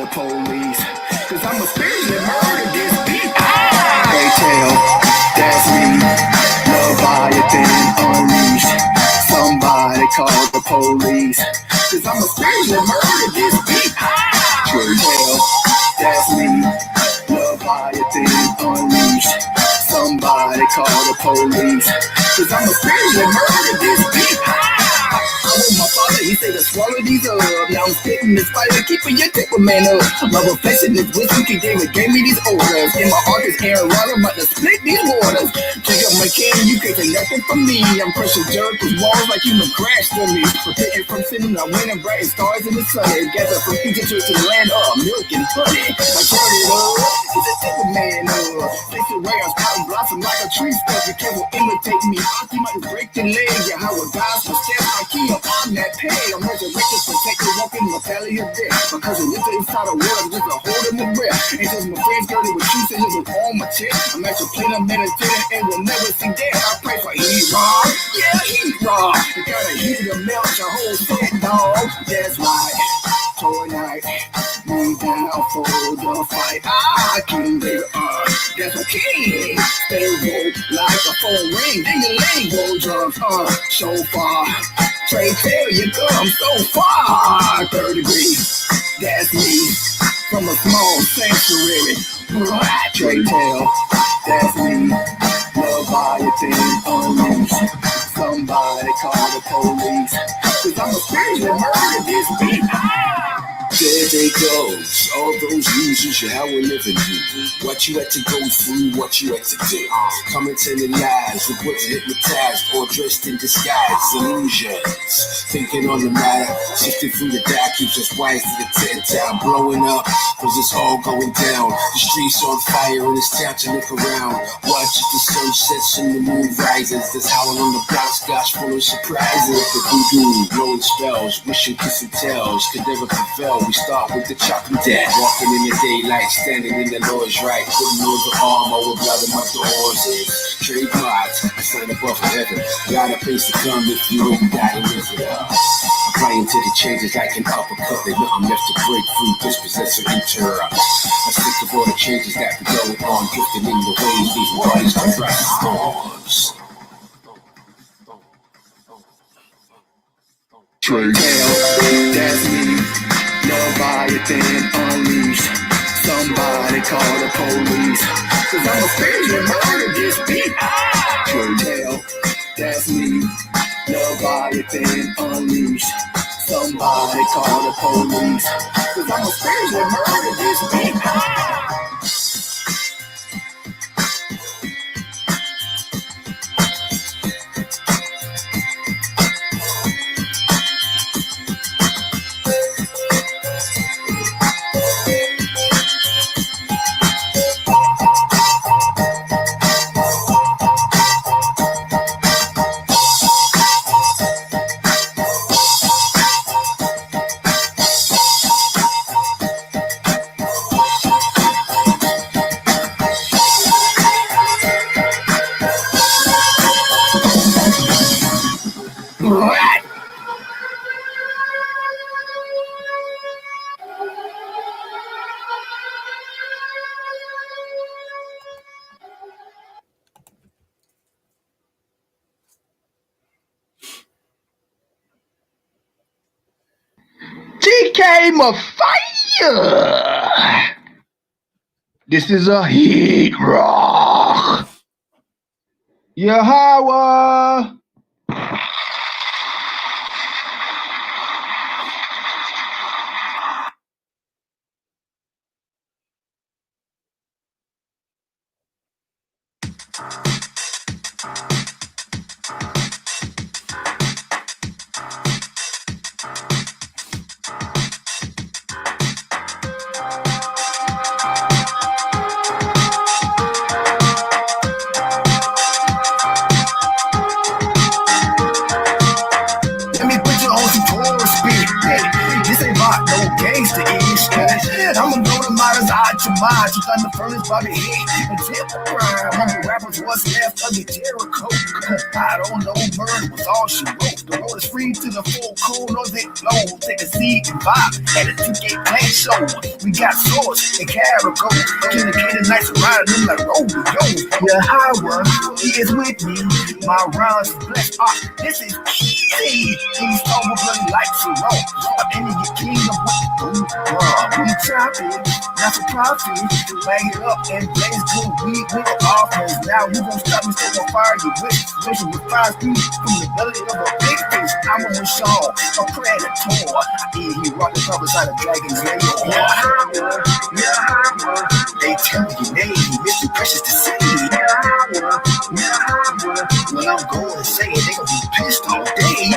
the police. Cause I'm a spiritually murder this beat. They tell, that's me. Leviathan unleashed. Somebody call the police. Cause I'm a spiritually murder this beat. They tell, that's me. Leviathan unleashed. Somebody call the police. Cause I'm a spiritually murder this beat. My father, he said to swallow these up. Now I'm spitting this fire, keeping your temperament up. My reflection is wisdom, King David gave me these orders. In my heart is Aaron Rodder, I'm about to split these waters. Check up my king, you can't take nothing from me. I'm crushing Jericho's walls like human crash to me. Protected from sinning, I'm winning bright stars in the sun. Gather from Egypt to the land of milk and honey. I turn it up, it's a temperament up. Face it where I'm sprouting blossom like a tree stuff. You can't imitate me, I'll keep my break the leg. Yeah, how a God's for steps, I keep on that pay. I'm resurrected, protected, walking in the valley of death. Because I live inside a world, I'm just a hold in the breath. And just my friends dirty with truth and just on my chest. I'm actually plain, I'm meditating and will never see death. I pray for heat rock, yeah, heat rock. You gotta heat to melt your whole set, dog. That's right. Tonight, me down for the fight. King David, that's a king. Stay woke like a phone ring. Ding-a-ling, roll drums, so far. Trey tell you come so far. 3rd degree, that's me. From a small sanctuary. Trey tell, that's me. Leviathan unleashed. Somebody call the police. Cause I'm a spiritual murder this beat. There they go, all those losers, how we're living you. What you had to go through, what you had to do. Commenting lies, reports hypnotized or dressed in disguise. Illusions, thinking on the matter. Sifting through the dark keeps us wise to the 10th time. Blowing up, cause it's all going down. The streets on fire and it's time to look around. Watch as the sun sets and the moon rises. There's howling on the block, gosh, full of surprises. The voodoo, blowing spells, wishing, kissing tells, could never prevail. We start with the chopping dead. Walking in the daylight, standing in the Lord's right. Putting on the arm, I will blood in my doors. Trademarks, I sign above heaven. Got a place to come if you ain't got it with it. Applying to the changes like an uppercut. They nothing left to break through, dispossess or interrupt. I'm sick of all the changes that be going on. Drifting in the waves, these bodies to drive storms. Trade. That's me. Leviathan unleashed. Somebody call the police. Cause I'm a spiritual murder this beat. Hell, that's me. Leviathan unleashed. Somebody call the police. Cause I'm a spiritual murder this beat. Came a fire. This is a heat rock. Yahweh. not no gangster-ish. I'ma blow them out as I to mind. You done the furnace by the head and tip the crime. Remember rappers what's left of the Jericho. I don't know, murder was all she wrote. The road is free to the full cool, no it flow. Take a seat and vibe at a 2K play show. We got swords and caribou. Communicating nights around them like rodeo. Yeah, Howard, he is with me. My rhymes is blessed. This is easy. These over bloody lights are low. I'm in your kingdom with the food. We chop it, not for profit. Bang it up and blaze good weed with the offers. Now you gon' stop me, still gon' fire you with. Mission with 5 feet from the belly of a big fish. I'm a Shaw, a predator. He rock the cover side of Dragon's Lair. They tell me your name, it's too precious to see. When I'm going to say it, they gon' be pissed all day.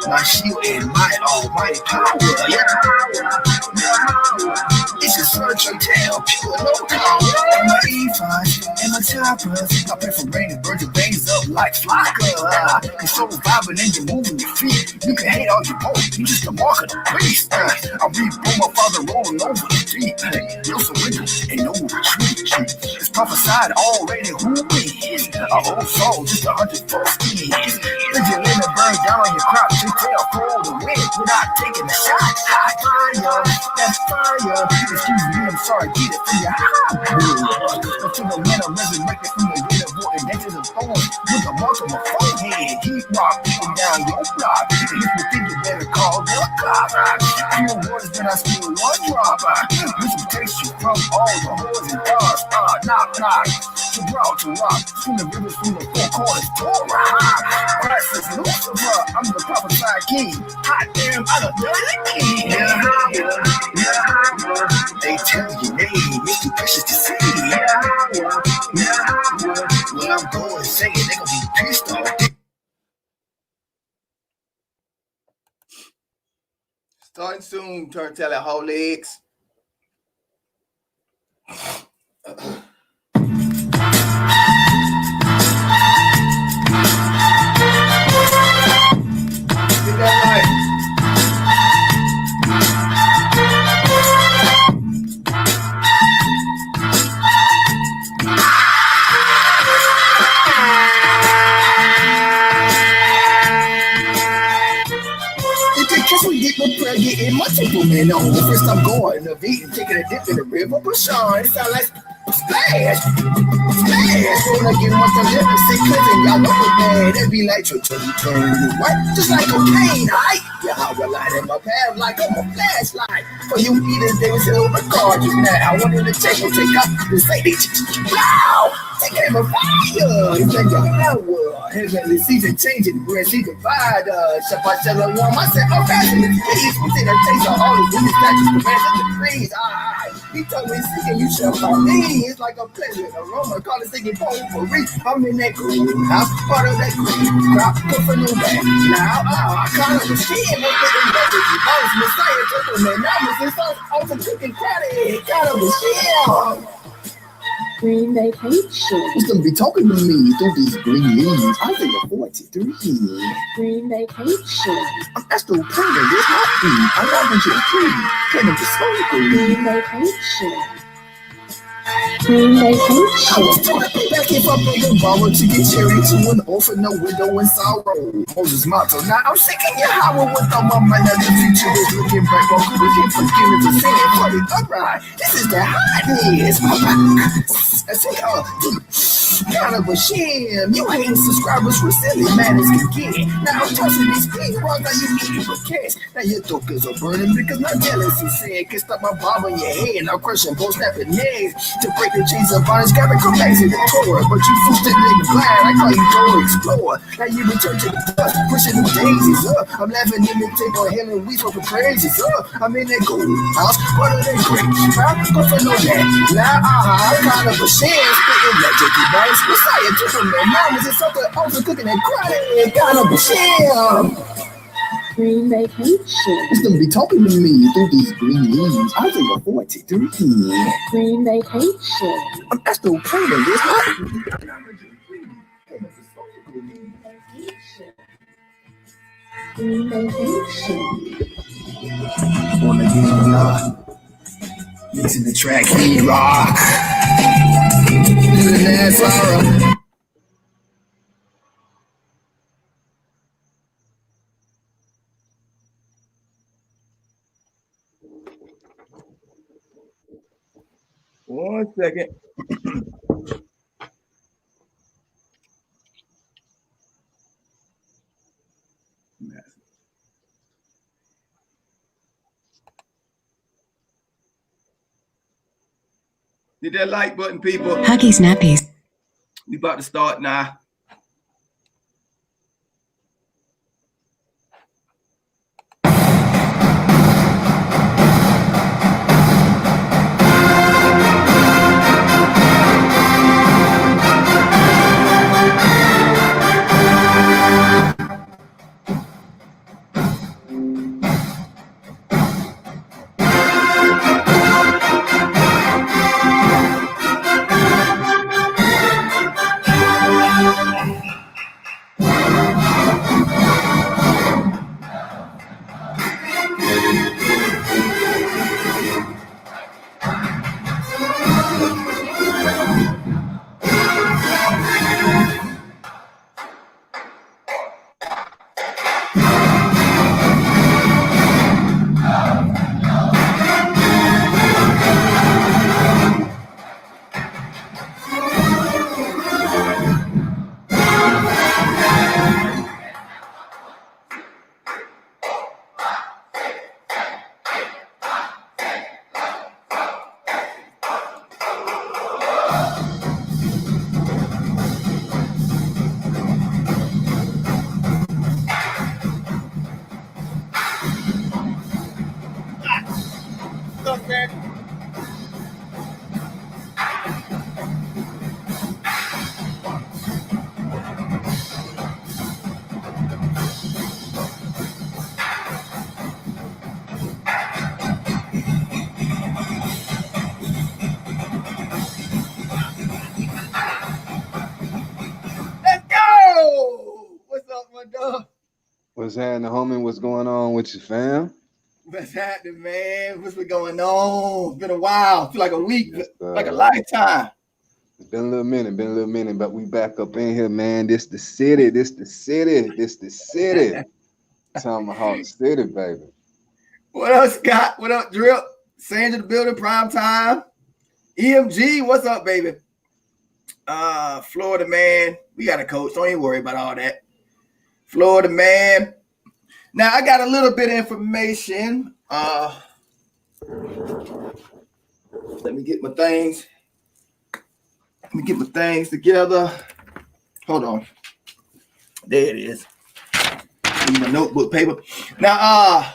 My shield and my almighty power. It's a search and tell, pure no power. And my E5 and my choppers, I pray for rain and burn your veins up like flocker. You're so vibing and you're moving your feet. You can hate all you want, you just a mark of the beast. I'll be born my father rolling over the deep. No surrender and no retreat. It's prophesied already who is. A whole soul, just 100 skis. Vigilant and burn down on your crop, to tell for the wind without taking a shot. Hot fire, that's fire. Excuse me, I'm sorry, get it from your high blood. Until the men are resurrected from the dead of war and dangers of thorns with the mark on my forehead. Heat rock people down your block. If you think you better call the cop. Pure waters, then I spill one drop. This will taste you from all the whores and dogs. Knock, knock, to rock, from the rivers, from the four corners, Torah. Christ is Lucifer, I'm the prophesied king. Hot damn, I done done it again. They tell your name, it's too precious to see. When I'm going to say it, they gon' be pissed off. Starting soon, Turnt-TALLY whole legs. Get that light. Getting my temperament on. First I'm going to beat and taking a dip in the river, but Sean, it sound like splash. When I get one from lip and say cousin, y'all know it bad. It be like turn what? Just like cocaine, aight? Yeah, I will light in my path like I'm a flashlight. For you eaters, they was over card you now. I wanted to take up the say they wow. They came a fire. It's like your power. Heavenly season changing, where she divide us. Shabbat shalom, I said, I'm passing the peace. We see the taste of all the women's statues, commands and decrees. He told me, seeking you shall call me. It's like a pleasant aroma. Call it singing potpourri. I'm in that greenhouse, part of that green crop. Put for new back. Now, I call it the shit. We're getting back with you. Boss, Messiah, gentleman. Now, Mr. Sauce, also cooking credit. Got of the shit. Green vacation. Who's gonna be talking to me through these green leaves? I think I'm 43. Green vacation. I'm Astro Planet, this heartbeat. I'm not your tree. Planet the smoke. Green vacation. Green vacation. I was taught back if I beg a borrow to get cherry to an orphan, no widow in sorrow. Moses' motto. Now I'm shaking your Howard with all my mind. The future is looking back on looking for skin for saying for the upright. This is the hotness. I say, kind of a sham. You hating subscribers for silly manners can get. Now I'm tossing these clean ones that you need for cash. Now your tokens are burning because my jealousy said can stop my bomb on your head. Now crushing both snapping nails to break the chains of bondage. Gotta come back to the core, but you fooled it in the blind. I call you Dora Explorer. Now you return to the dust, pushing the daisies up. I'm laughing in the table, hailing weeds for praises up. I'm in that gold house, what are they great? Go for no that. Now I'm kind of a sham, spitting that Jackie Banks. Messiah gentleman, mamas is something also cooking and crying. Kind of a sham. Green vacation. It's gonna be talking to me through these green leaves. I think I'm 43. Green vacation. I'm Astro Planet, this heartbeat. Green vacation. Wanna get y'all mixing the track Heat Rock. That's alright. One second. Hit that like button, people. Huggies nappies. We about to start now. What's up, my dog? What's happening, homie? What's going on with you, fam? What's happening, man? What's been going on? It's been a while. Feel like a week, Yes, like a lifetime. It's been a little minute, but we back up in here, man. This the city. Tomahawk City, baby. What up, Scott? What up, Drip? Sandra the building, prime time. EMG, what's up, baby? Florida man. We got a coach. Don't even worry about all that. Florida man. Now I got a little bit of information. Let me get my things. Together. Hold on. There it is. In my notebook paper. Now,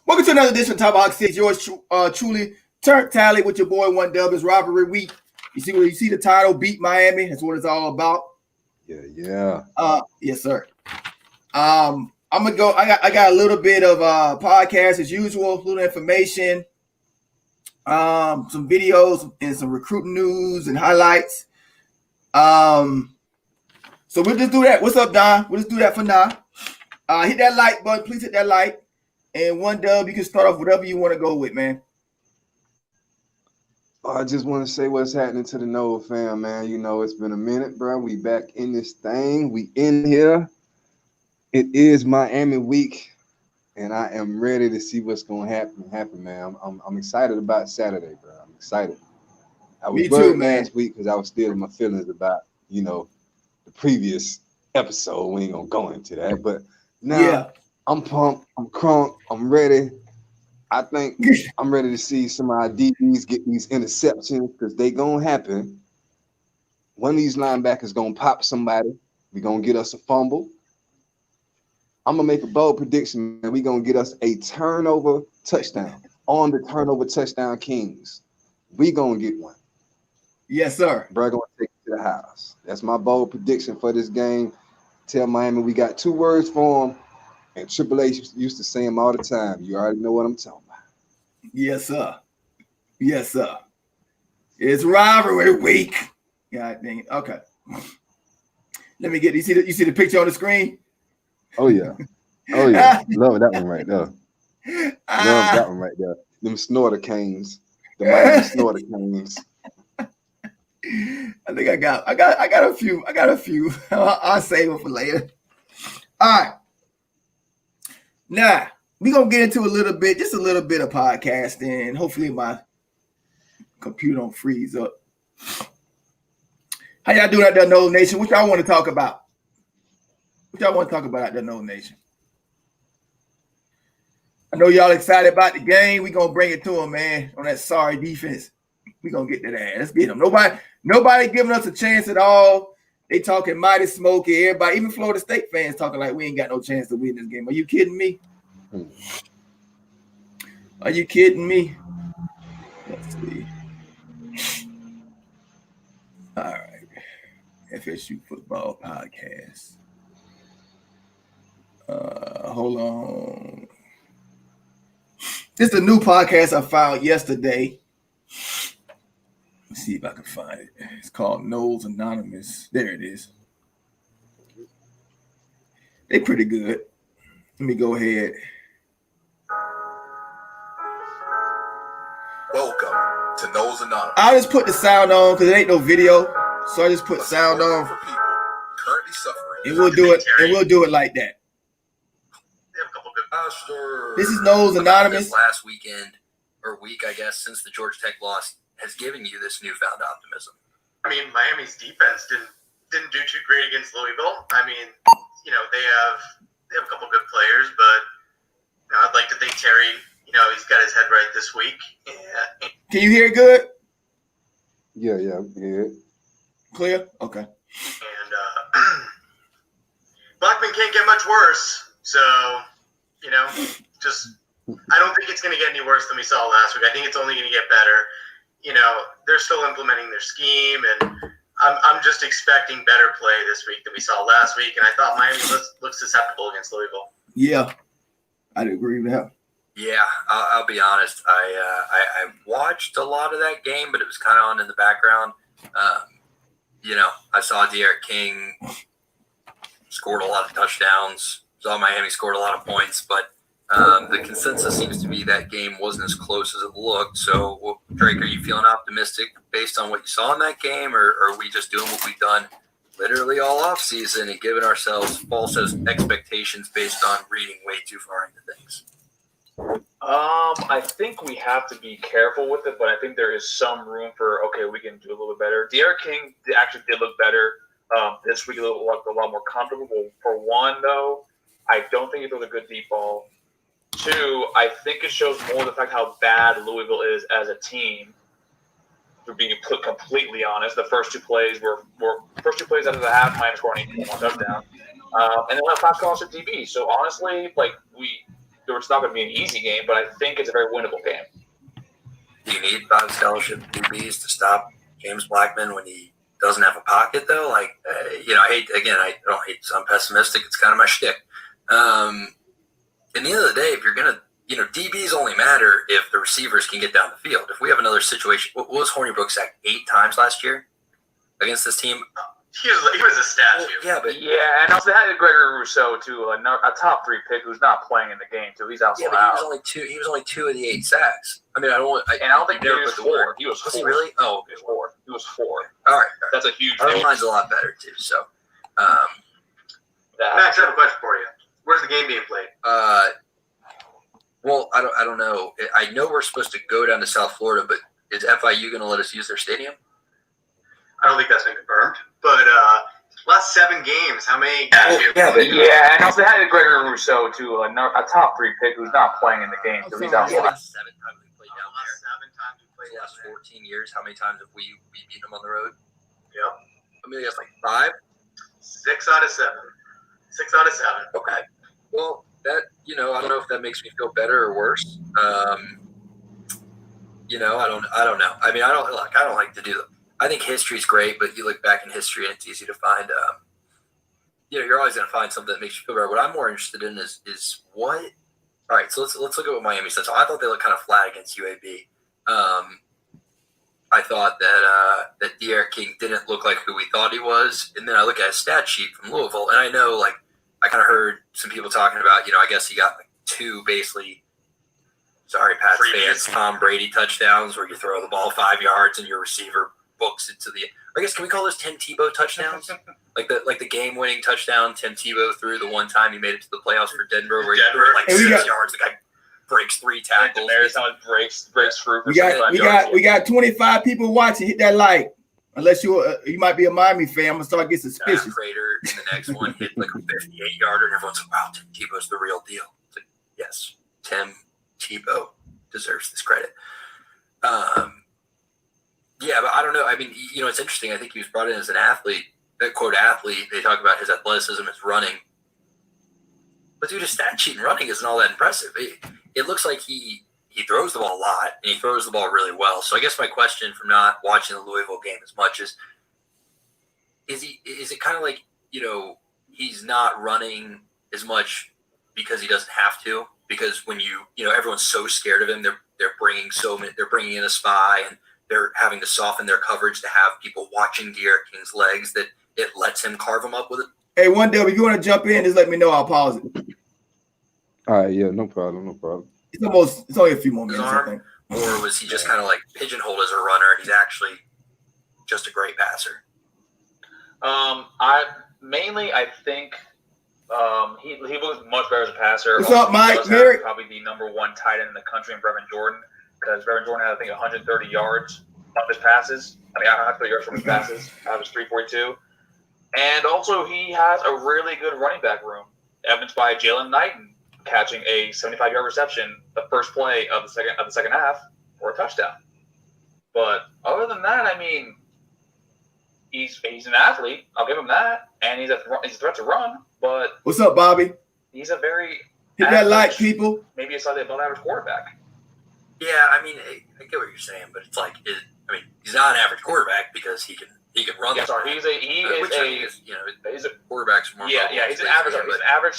welcome to another edition of Tomahawk 6. Yours truly, Turnt Tally with your boy One Dub. It's Rivalry Week. You see the title, Beat Miami. That's what it's all about. Yeah. Yes, sir. I'm gonna go. I got a little bit of podcast as usual, a little information, some videos and some recruiting news and highlights. So we'll just do that. What's up, Don? We'll just do that for now. Hit that like button, please hit that like. And One Dub, you can start off whatever you want to go with, man. I just want to say what's happening to the Nova fam, man. You know, it's been a minute, bro. We back in this thing. We in here. It is Miami week, and I am ready to see what's going to happen, man. I'm excited about Saturday, bro. I'm excited. I was worried last week because I was still in my feelings about, you know, the previous episode. We ain't gonna go into that, but now I'm pumped. I'm crunk. I'm ready. I think I'm ready to see some of our DBs get these interceptions because they gonna happen. One of these linebackers gonna pop somebody. We gonna get us a fumble. I'm gonna make a bold prediction, man. We gonna get us a turnover touchdown on the turnover touchdown kings. We gonna get one. Yes, sir. Bro, gonna take it to the house. That's my bold prediction for this game. Tell Miami we got 2 words for them, and Triple H used to say them all the time. You already know what I'm talking about. Yes, sir. Yes, sir. It's Rivalry Week. God dang it. Okay. Let me get you see the picture on the screen? Oh yeah. Oh yeah, love that one right there. Love that one right there. Them snorter canes, the Miami snorter canes. I think I got a few. I'll save them for later. All right. Now we're gonna get into just a little bit of podcasting. Hopefully my computer don't freeze up. How y'all doing out there, Nose Nation? What y'all want to talk about? Out there, Nose Nation? I know y'all excited about the game. We gonna bring it to them, man. On that sorry defense, we gonna get that ass. Let's get them. Nobody giving us a chance at all. They talking mighty smoky. Everybody, even Florida State fans, talking like we ain't got no chance to win this game. Are you kidding me? Are you kidding me? Let's see. All right, FSU football podcast. Hold on. This is a new podcast I found yesterday. Let's see if I can find it. It's called Knowles Anonymous. There it is. They pretty good. Let me go ahead. Welcome to Knowles Anonymous. I just put the sound on because it ain't no video, so I just put sound on. For people currently suffering. And we'll do it like that. This is Knowles Anonymous. Last weekend or week, I guess, since the Georgia Tech loss has given you this newfound optimism. I mean, Miami's defense didn't do too great against Louisville. I mean, they have a couple good players, but I'd like to think Terry, he's got his head right this week. Can you hear it good? Yeah. Clear? Okay. And Blackman can't get much worse. So, I don't think it's going to get any worse than we saw last week. I think it's only going to get better. They're still implementing their scheme, and I'm just expecting better play this week than we saw last week. And I thought Miami looks susceptible against Louisville. Yeah, I'd agree with that. Yeah, I'll be honest. I watched a lot of that game, but it was kind of on in the background. I saw De'Aaron King scored a lot of touchdowns. Saw Miami scored a lot of points, but the consensus seems to be that game wasn't as close as it looked. So, Drake, are you feeling optimistic based on what you saw in that game, or are we just doing what we've done literally all offseason and giving ourselves false expectations based on reading way too far into things? I think we have to be careful with it, but I think there is some room for, we can do a little bit better. De'Aaron King actually did look better this week, looked a lot more comfortable. For one, though, I don't think he throws a good deep ball. Two, I think it shows more the fact how bad Louisville is as a team. For being completely honest, the first two plays were out of the half, Miami scoring one touchdown, and then left pass calls at DB. So honestly, it's not going to be an easy game, but I think it's a very winnable game. Do you need 5 scholarship DBs to stop James Blackman when he doesn't have a pocket, though? I don't hate to sound pessimistic. It's kind of my shtick. At the end of the day, if you're going to, DBs only matter if the receivers can get down the field. If we have another situation, what was Hornibrook sacked 8 times last year against this team? He was a statue. And also they had Gregory Rousseau too, a top 3 pick who's not playing in the game too. He's out. Yeah, but he was only 2 of the 8 sacks. I mean, I don't think he was 4. He was 4. Was he really? Oh, okay. He was 4. All right. That's a huge. Our line's a lot better too. So, Max, I have a question for you. Where's the game being played? Well, I don't know. I know we're supposed to go down to South Florida, but is FIU going to let us use their stadium? I don't think that's been confirmed. But last 7 games, how many? And also they had Gregory Rousseau too, a top 3 pick who's not playing in the game, so he's out. Yeah, 7 times we played down there. 7 times we played The down last there. 14 years, how many times have we beaten them on the road? Yep. I mean, I guess 5. 6 out of 7. 6 out of 7. Okay. Well, that I don't know if that makes me feel better or worse. I don't know. I mean, I don't like to do them. I think history's great, but you look back in history and it's easy to find. You're always going to find something that makes you feel better. What I'm more interested in is what. All right, so let's look at what Miami said. So I thought they looked kind of flat against UAB. I thought that De'Aaron King didn't look like who we thought he was, and then I look at his stat sheet from Louisville, and I know I kind of heard some people talking about, I guess he got like 2 basically, sorry, Pats fans, Tom Brady touchdowns where you throw the ball 5 yards and your receiver books it to the, or I guess, can we call those Tim Tebow touchdowns? like the game-winning touchdown Tim Tebow threw the one time he made it to the playoffs for Denver where he threw it like 6 yards. The guy breaks 3 tackles. Breaks through. We got 25 people watching. Hit that like. Unless you might be a Miami fan, I'm gonna start getting suspicious. Crater in the next one hit like a 58-yarder, and everyone's like, "Wow, Tim Tebow's the real deal." It's like, yes, Tim Tebow deserves this credit. Yeah, but I don't know. I mean, it's interesting. I think he was brought in as an athlete, quote athlete. They talk about his athleticism, his running, but dude, his stat sheet in running isn't all that impressive. It looks like he throws the ball a lot, and he throws the ball really well. So I guess my question from not watching the Louisville game as much is it kind of like, he's not running as much because he doesn't have to? Because when everyone's so scared of him, they're bringing in a spy, and they're having to soften their coverage to have people watching De'Aaron King's legs that it lets him carve them up with it. Hey, one day, if you want to jump in, just let me know. I'll pause it. All right, yeah, no problem. It's only a few more minutes, I think. Or was he just kind of like pigeonholed as a runner and he's actually just a great passer? I think he was much better as a passer. What's up, Mike? Probably the number 1 tight end in the country in Brevin Jordan, because Brevin Jordan had, I think, 130 yards of his passes. I mean, 130 yards from his passes. That was 342. And also, he has a really good running back room, evidenced by Jalen Knighton catching a 75-yard reception the first play of the second half for a touchdown. But other than that, I mean, he's an athlete. I'll give him that, and he's a threat to run. But what's up, Bobby? He's a very hit that like, people. Maybe a slightly above average quarterback. Yeah, I mean, I get what you're saying, but it's like, he's not an average quarterback because he can run. Yeah, sorry, he's a quarterback's more. Yeah, he's an average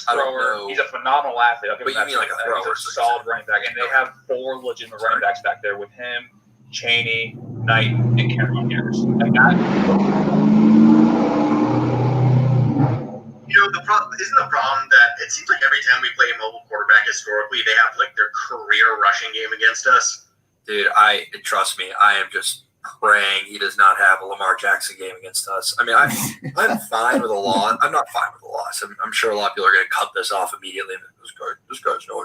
thrower. He's a phenomenal athlete. But you mean like a thrower? He's a solid running back, and they have 4 legitimate running backs back there with him, Chaney, Knight, and Cameron Harris. Like isn't the problem that it seems like every time we play a mobile quarterback historically, they have like their career rushing game against us? Dude, trust me, I am just praying he does not have a Lamar Jackson game against us. I mean, I'm fine with a loss. I'm not fine with a loss. I'm sure a lot of people are going to cut this off immediately. This guy's no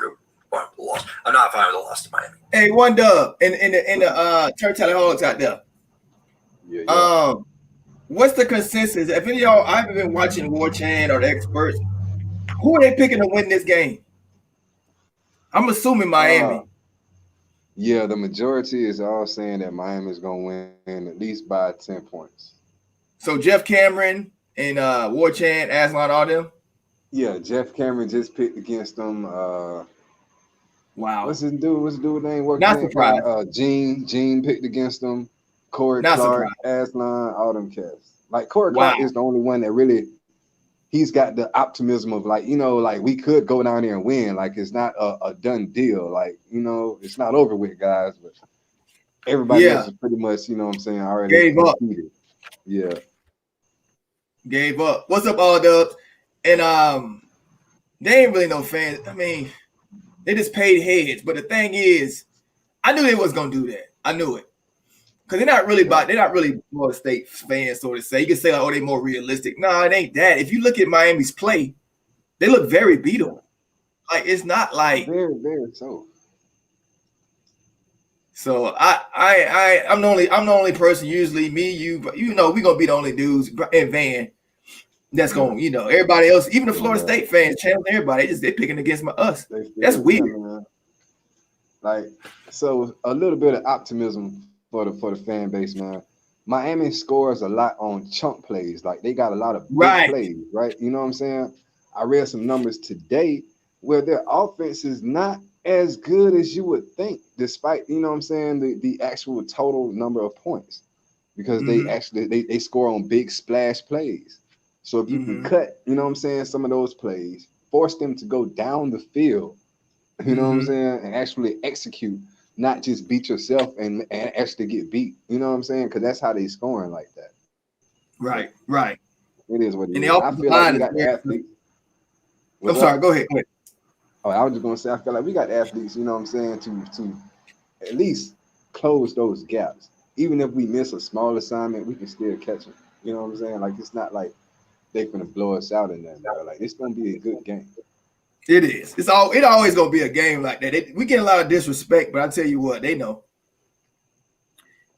fine with a loss. I'm not fine with a loss to Miami. Hey, one dub in the Turnt-TALLY Holics out there. Yeah. What's the consensus? If any of y'all, I haven't been watching War Chant or the experts. Who are they picking to win this game? I'm assuming Miami. Yeah, the majority is all saying that Miami is going to win at least by 10 points. So Jeff Cameron and War Chant, Aslan, all them? Yeah, Jeff Cameron just picked against them. Wow. What's his dude name? Not surprised. Gene picked against them. Corey Not Clark, surprised. Aslan, all them cats. Like Corey Clark is the only one that really, he's got the optimism of like, like we could go down there and win. Like it's not a done deal. Like, it's not over with, guys. But everybody else is pretty much, what I'm saying, already gave up. Yeah. Gave up. What's up, all dubs? And they ain't really no fans. I mean, they just paid heads. But the thing is, I knew they was gonna do that. I knew it. Because they're not really Florida State fans, so to say. You can say, like, oh, they're more realistic. No, it ain't that. If you look at Miami's play, they look very beatable. Like, it's not like very, very so. So I'm the only person, usually me, you, but we're gonna be the only dudes in Van that's gonna, everybody else, even the Florida State fans, challenge everybody, they're picking against us. That's weird. Like, so a little bit of optimism for the fan base, man. Miami scores a lot on chunk plays. Like they got a lot of big plays, right? You know what I'm saying? I read some numbers today where their offense is not as good as you would think, despite, the actual total number of points. Because they score on big splash plays. So if you can cut, some of those plays, force them to go down the field, what I'm saying, and actually execute. Not just beat yourself and actually get beat. You know what I'm saying? Because that's how they scoring like that. Right. It is what it is. I feel like we got the athletes. I'm sorry. Go ahead. Oh, I was just gonna say, I feel like we got athletes, you know what I'm saying, to at least close those gaps. Even if we miss a small assignment, we can still catch them. You know what I'm saying? Like, it's not like they're gonna blow us out in that, bro. Like, it's gonna be a good game. It is. It always gonna be a game like that. We get a lot of disrespect, but I tell you what, they know.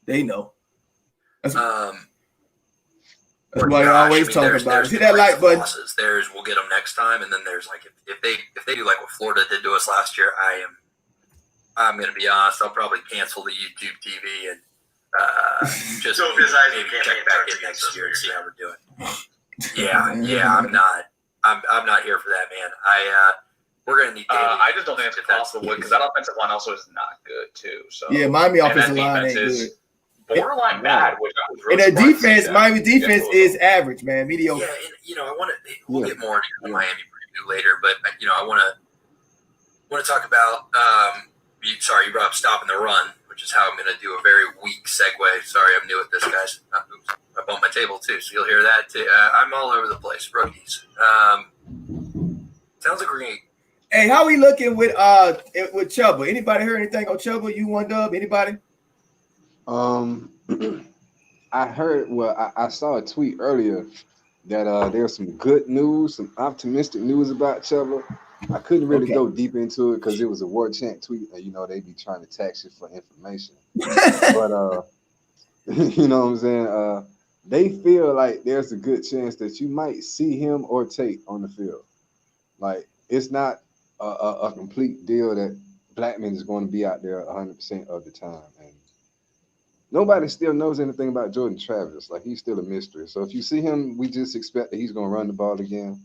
They know. That's what I always talk about. Hit that like button. There's we'll get them next time, and then there's like if they do like what Florida did to us last year, I'm gonna be honest. I'll probably cancel the YouTube TV and just maybe check back in next year and see how we're doing. Yeah. I'm not here for that, man. We're gonna need. I just don't think it's possible because that offensive line also is not good too. So yeah, Miami offensive line ain't good. Borderline bad, which I was really and their defense, Miami defense is average, man, mediocre. Yeah, and we'll get more into the Miami preview later, but I want to talk about. You brought up stopping the run, which is how I'm going to do a very weak segue. Sorry, I'm new at this, guys. I bumped my table too, so you'll hear that too. I'm all over the place, rookies. Sounds like we're going. Hey, how we looking with Chuba? Anybody heard anything on Chuba? You one dub? Anybody? I heard. Well, I saw a tweet earlier that there's some good news, some optimistic news about Chuba. I couldn't really go deep into it because it was a war chant tweet, and they be trying to tax you for information. But you know what I'm saying? They feel like there's a good chance that you might see him or Tate on the field. Like, it's not a complete deal that Blackman is going to be out there 100% of the time, and nobody still knows anything about Jordan Travis. Like, he's still a mystery. So if you see him, we just expect that he's going to run the ball again.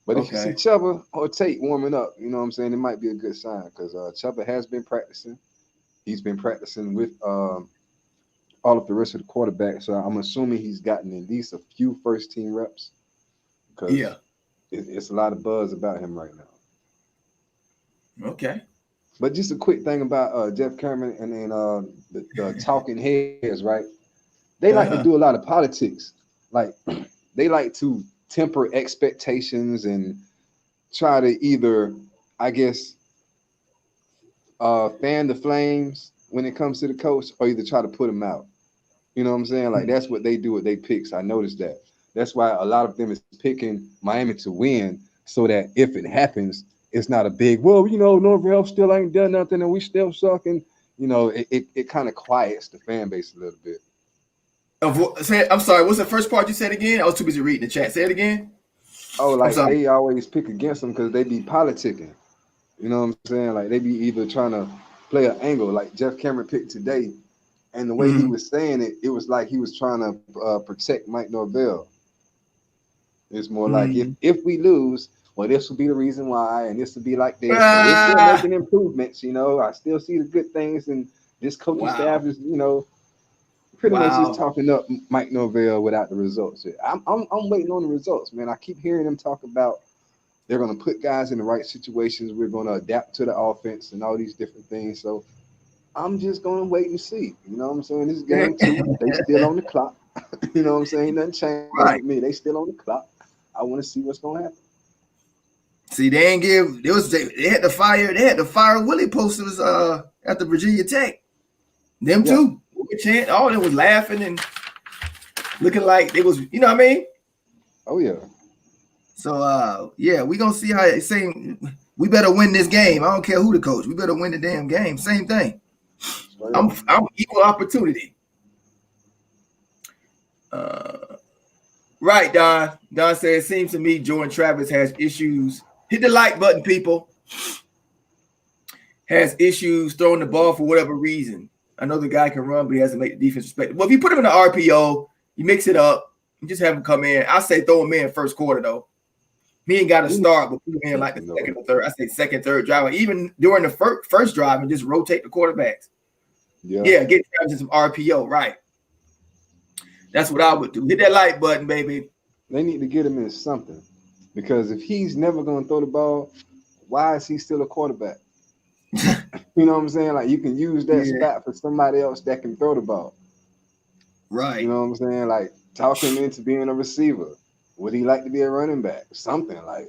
But if you see Chuba or Tate warming up, you know what I'm saying, it might be a good sign because Chuba has been practicing. He's been practicing with all of the rest of the quarterbacks. So I'm assuming he's gotten at least a few first-team reps because it's a lot of buzz about him right now. Okay. But just a quick thing about Jeff Cameron and then the talking heads, right? They like to do a lot of politics. Like, they like to temper expectations and try to either, I guess, fan the flames when it comes to the coach or either try to put him out. You know what I'm saying? Like, that's what they do with their picks. I noticed that. That's why a lot of them is picking Miami to win so that if it happens, it's not a big, Norvell still ain't done nothing and we still suck. And, it kind of quiets the fan base a little bit. I'm sorry, what's the first part you said again? I was too busy reading the chat. Say it again. Oh, like they always pick against them because they be politicking. You know what I'm saying? Like, they be either trying to play an angle, like Jeff Cameron picked today. And the way he was saying it, it was like he was trying to protect Mike Norvell. It's more like if we lose, well, this will be the reason why, and this will be like this. We're still making improvements, I still see the good things, and this coaching staff is, pretty much just talking up Mike Norvell without the results. I'm waiting on the results, man. I keep hearing them talk about they're going to put guys in the right situations. We're going to adapt to the offense and all these different things. So I'm just going to wait and see. You know what I'm saying? This is game 2. They still on the clock. You know what I'm saying? Nothing changed with me. They still on the clock. I want to see what's going to happen. See, they ain't give. They had to fire Willie posters at the Virginia Tech. Them too. Chant, all of them was laughing and looking like they was, you know what I mean? Oh yeah. So we gonna see how it's saying we better win this game. I don't care who the coach. We better win the damn game. Same thing. I'm equal opportunity. Right, Don. Don said it seems to me Jordan Travis has issues. Hit the like button, people. Has issues throwing the ball for whatever reason. I know the guy can run, but he has to make the defense respect. Well, if you put him in the RPO, you mix it up, you just have him come in. I say throw him in first quarter, though. He ain't got to start, but put him in like the second or third. I say second, third drive. Even during the first drive and just rotate the quarterbacks. Yeah, get Travis in some RPO, right. That's what I would do. Hit that like button, baby. They need to get him in something. Because if he's never going to throw the ball, why is he still a quarterback? You know what I'm saying? Like, you can use that spot for somebody else that can throw the ball. Right. You know what I'm saying? Like, talk him into being a receiver. Would he like to be a running back? Something like,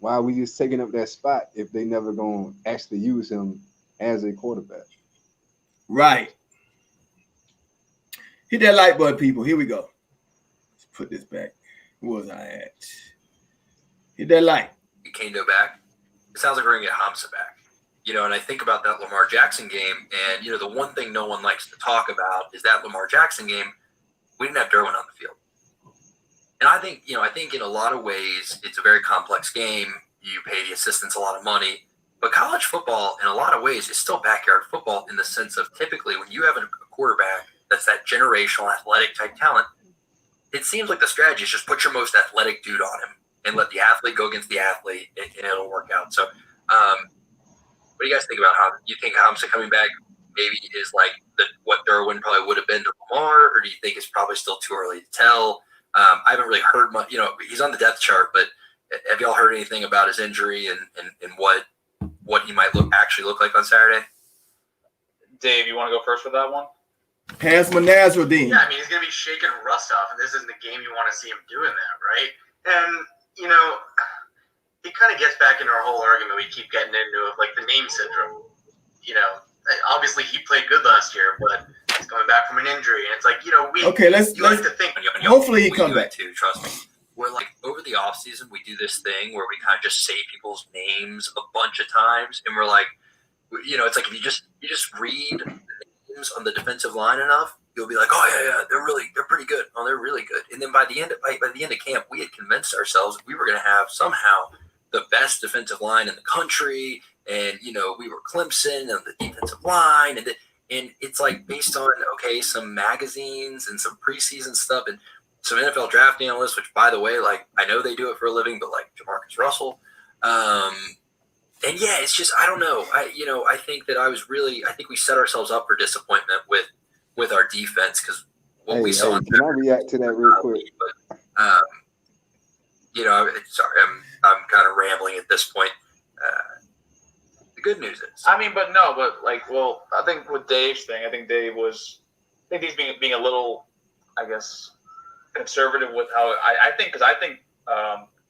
Why are we just taking up that spot if they never gonna actually use him as a quarterback? Right. Hit that like button, people. Here we go. Let's put this back. Where was I at? Hit that like. Kendo back. It sounds like we're going to get Hamza back. You know, and I think about that Lamar Jackson game, and, you know, the one thing no one likes to talk about is that Lamar Jackson game, we didn't have Derwin on the field. And I think in a lot of ways, it's a very complex game. You pay the assistants a lot of money. But college football, in a lot of ways, is still backyard football in the sense of typically when you have a quarterback that's that generational athletic type talent, it seems like the strategy is just put your most athletic dude on him and let the athlete go against the athlete, and it'll work out. So what do you guys think about how you think Hamza coming back maybe is like what Derwin probably would have been to Lamar, or do you think it's probably still too early to tell? I haven't really heard much. You know, he's on the depth chart, but have y'all heard anything about his injury and what he might actually look like on Saturday? Dave, you want to go first for that one? Pass Nasruddin. Yeah, I mean, he's going to be shaking rust off, and this isn't the game you want to see him doing that, right? And, you know, he kind of gets back into our whole argument we keep getting into of, like, the name syndrome. You know, obviously he played good last year, but he's coming back from an injury, and it's like, you know, let's to think. Hopefully he comes back. Too, trust me. We're like, over the offseason, we do this thing where we kind of just say people's names a bunch of times, and we're like, you know, it's like if you just read the names on the defensive line enough, you'll be like, oh yeah, they're pretty good. Oh, they're really good. And then by the end of camp, we had convinced ourselves we were going to have somehow the best defensive line in the country, and you know, we were Clemson on the defensive line, and it's like based on some magazines and some preseason stuff and some NFL draft analysts, which by the way, like I know they do it for a living, but like Jamarcus Russell. And yeah, it's just, I don't know. I think we set ourselves up for disappointment with our defense because what we saw. Can I react to that real quick? But, sorry, I'm kind of rambling at this point. The good news is, I think with Dave's thing, I think he's being a little, I guess, conservative with how I think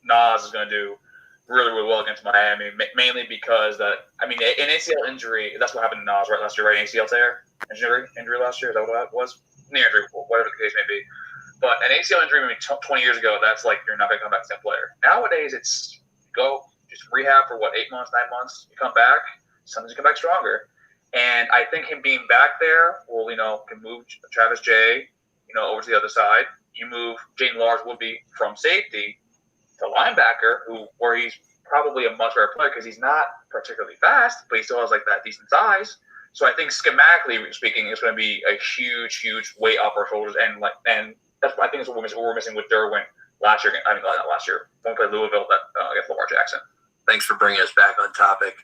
Nas is going to do really, really well against Miami, mainly because an ACL injury, that's what happened to Nas last year, right? An ACL tear injury last year, is that what that was? Knee injury, whatever the case may be. But an ACL injury maybe 20 years ago, that's like you're not going to come back the same player. Nowadays, it's go just rehab for 8 months, 9 months. You come back, sometimes you come back stronger. And I think him being back there will, can move Travis Jay, over to the other side. You move Jaden Lars-Woodby from safety to linebacker, where he's probably a much better player because he's not particularly fast, but he still has like that decent size. So I think schematically speaking, it's going to be a huge, huge weight off our shoulders, and that's I think it's what we're missing with Derwin last year. I mean, not last year when we played Louisville against Lamar Jackson. Thanks for bringing us back on topic,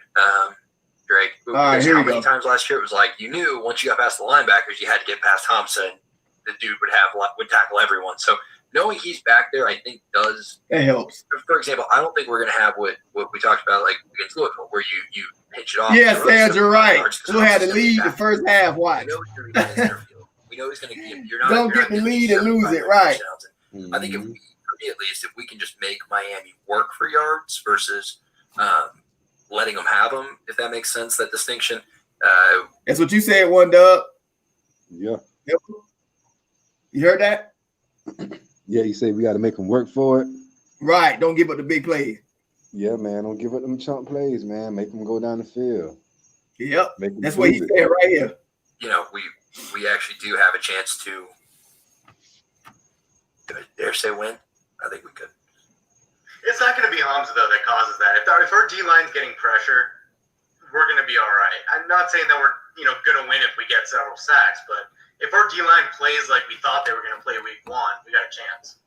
Drake. All right, here how we many go. times last year it was like you knew once you got past the linebackers, you had to get past Thompson. The dude would tackle everyone. So knowing he's back there, I think does. It helps. For example, I don't think we're going to have what we talked about like against Louisville, where you pitch it off. Yes, Ed, you're right. We'll have to lead the first half. Watch. We know he's going to give. You're not. Don't get the lead and lose it, right? Mm-hmm. I think for me at least, if we can just make Miami work for yards versus letting them have them, if that makes sense, that distinction. That's what you said, one Dub. Yeah. Yep. You heard that? Yeah, you say we got to make them work for it. Right. Don't give up the big plays. Yeah, man. Don't give up them chunk plays, man. Make them go down the field. Yep. That's what he said right here. We actually do have a chance to dare say win. I think we could. It's not going to be Hamza, though, that causes that. If our D-line's getting pressure, we're going to be all right. I'm not saying that we're going to win if we get several sacks, but if our D-line plays like we thought they were going to play week 1, we got a chance.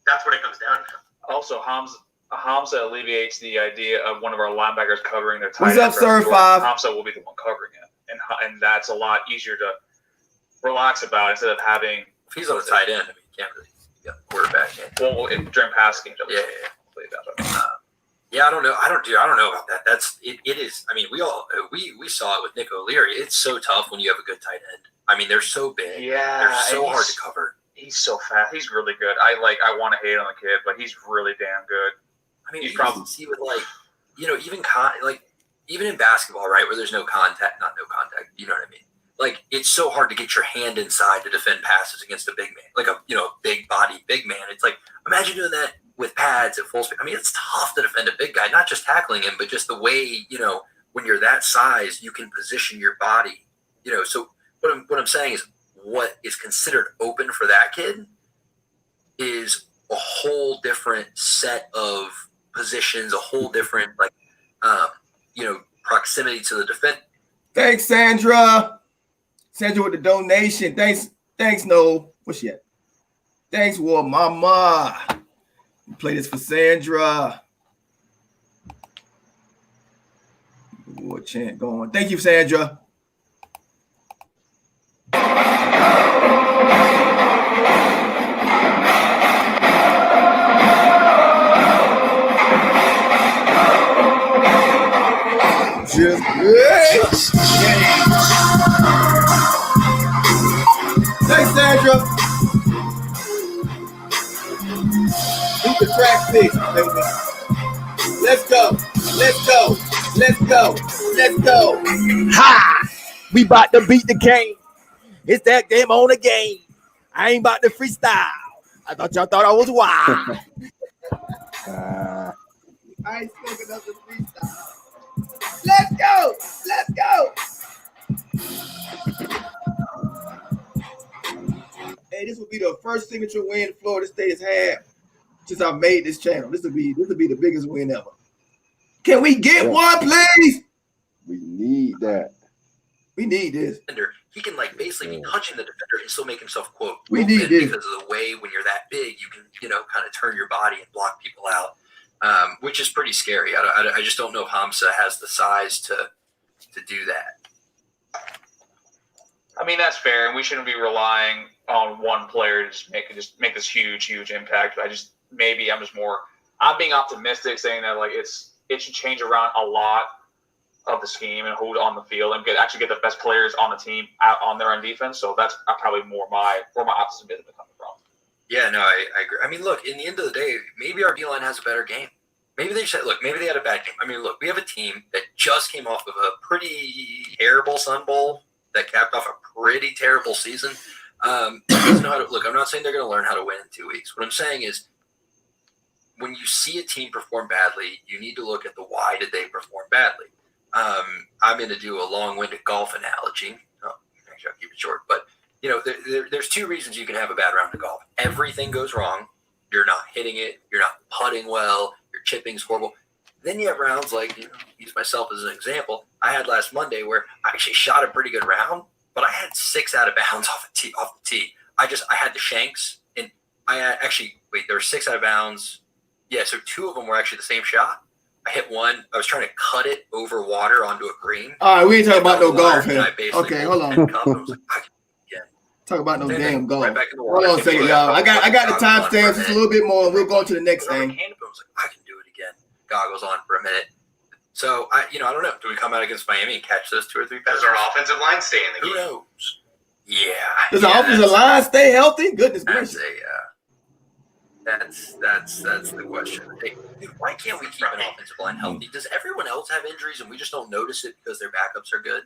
That's what it comes down to. Also, Hamza alleviates the idea of one of our linebackers covering their tight end. What's up, Sir 5? Hamza will be the one covering it, and that's a lot easier to relax about instead of having. If he's on the tight end, you can't really get the quarterback in. Well, during pass games, yeah. I don't know. I don't know about that. It is. I mean, we saw it with Nick O'Leary. It's so tough when you have a good tight end. I mean, they're so big. Yeah, they're so hard to cover. He's so fast. He's really good. I want to hate on the kid, but he's really damn good. I mean, He's you probably- can see with like, even in basketball, right, where there's not no contact, you know what I mean? Like, it's so hard to get your hand inside to defend passes against a big man, like a big body big man. It's like, imagine doing that with pads at full speed. I mean, it's tough to defend a big guy, not just tackling him, but just the way, when you're that size, you can position your body. So what I'm saying is, what is considered open for that kid is a whole different set of positions, a whole different proximity to the defense. Thanks, Sandra. Sandra with the donation. Thanks, Noel. What's she at? Thanks, War Mama. Play this for Sandra. War chant going. Thank you, Sandra. Just great. Thanks, Sandra. Beat the track pick, baby. Let's go. Let's go. Let's go. Let's go. Ha! We about to beat the game. It's that game on the game. I ain't about to freestyle. I thought y'all thought I was wild. I ain't spoken up the freestyle. Let's go. Let's go. Hey, this will be the first signature win Florida State has had since I made this channel. This will be the biggest win ever. Can we get one, please? We need that. We need this. He can basically be touching the defender and still make himself quote. We need this because of the way when you're that big, you can kind of turn your body and block people out, which is pretty scary. I just don't know if Hamza has the size to do that. I mean, that's fair, and we shouldn't be relying on one player to make this huge impact. I'm being optimistic, saying that it should change around a lot of the scheme and who's on the field and get the best players on the team out on their own defense. So that's probably more my optimism coming from. Yeah, no, I agree. I mean, look, in the end of the day, maybe our D-line has a better game. Maybe they had a bad game. I mean, look, we have a team that just came off of a pretty terrible Sun Bowl that capped off a pretty terrible season. Doesn't know how to look. I'm not saying they're going to learn how to win in 2 weeks. What I'm saying is, when you see a team perform badly, you need to look at the why did they perform badly. I'm going to do a long-winded golf analogy. Actually, I'll keep it short. But, there's two reasons you can have a bad round of golf. Everything goes wrong. You're not hitting it. You're not putting well. Your chipping's horrible. Then you have rounds use myself as an example. I had last Monday where I actually shot a pretty good round, but I had 6 out of bounds off the tee. I had the shanks, and there were 6 out of bounds. Yeah, so 2 of them were actually the same shot. I hit one. I was trying to cut it over water onto a green. All right, we ain't talking about no golf here. Okay, hold on. Talk about no damn golf. Hold on a second, y'all. I got the timestamps just a little bit more, and we'll go to the next thing. I can do it again. Goggles on for a minute. So I don't know. Do we come out against Miami and catch those 2 or 3 passes? Does our offensive line stay in the game? Who knows? Yeah. Does the offensive line stay healthy? Goodness gracious. That's the question. Hey, dude, why can't we keep an offensive line healthy? Does everyone else have injuries and we just don't notice it because their backups are good?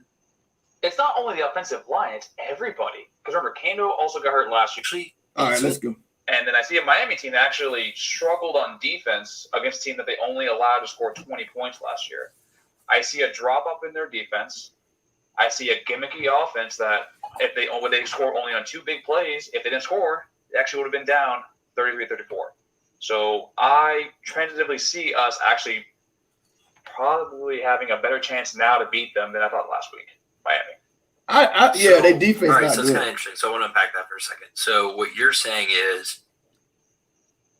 It's not only the offensive line; it's everybody. Because remember, Kano also got hurt last year. All right, let's go. And then I see a Miami team that actually struggled on defense against a team that they only allowed to score 20 points last year. I see a drop up in their defense. I see a gimmicky offense that if they score only on 2 big plays, if they didn't score, they actually would have been down 33-34. So I tentatively see us actually probably having a better chance now to beat them than I thought last week, Miami. Their defense. All right, so it's kind of interesting. So I want to unpack that for a second. So what you're saying is,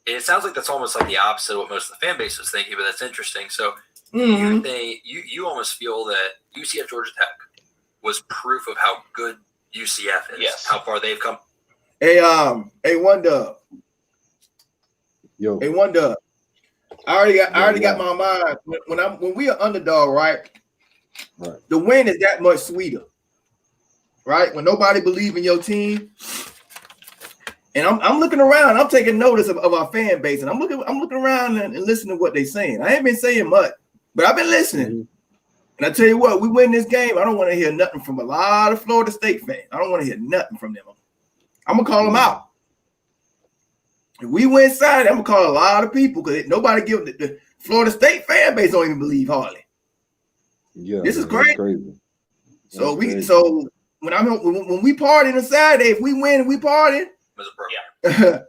it sounds like that's almost like the opposite of what most of the fan base is thinking, but that's interesting. So you almost feel that UCF Georgia Tech was proof of how good UCF is, how far they've come. Hey, one dub. Yo. Hey, one dub. I already got my mind when we are underdog, right? The win is that much sweeter, right? When nobody believes in your team, And I'm looking around. I'm taking notice of our fan base, and I'm looking around and listening to what they're saying. I ain't been saying much, but I've been listening. Mm-hmm. And I tell you what, we win this game. I don't want to hear nothing from a lot of Florida State fans. I don't want to hear nothing from them. I'm gonna call them out. If we win Saturday, I'm gonna call a lot of people because nobody give the Florida State fan base don't even believe hardly. Yeah, this is that's great. crazy. So That's crazy. when we party on Saturday, if we win, we party. As a program.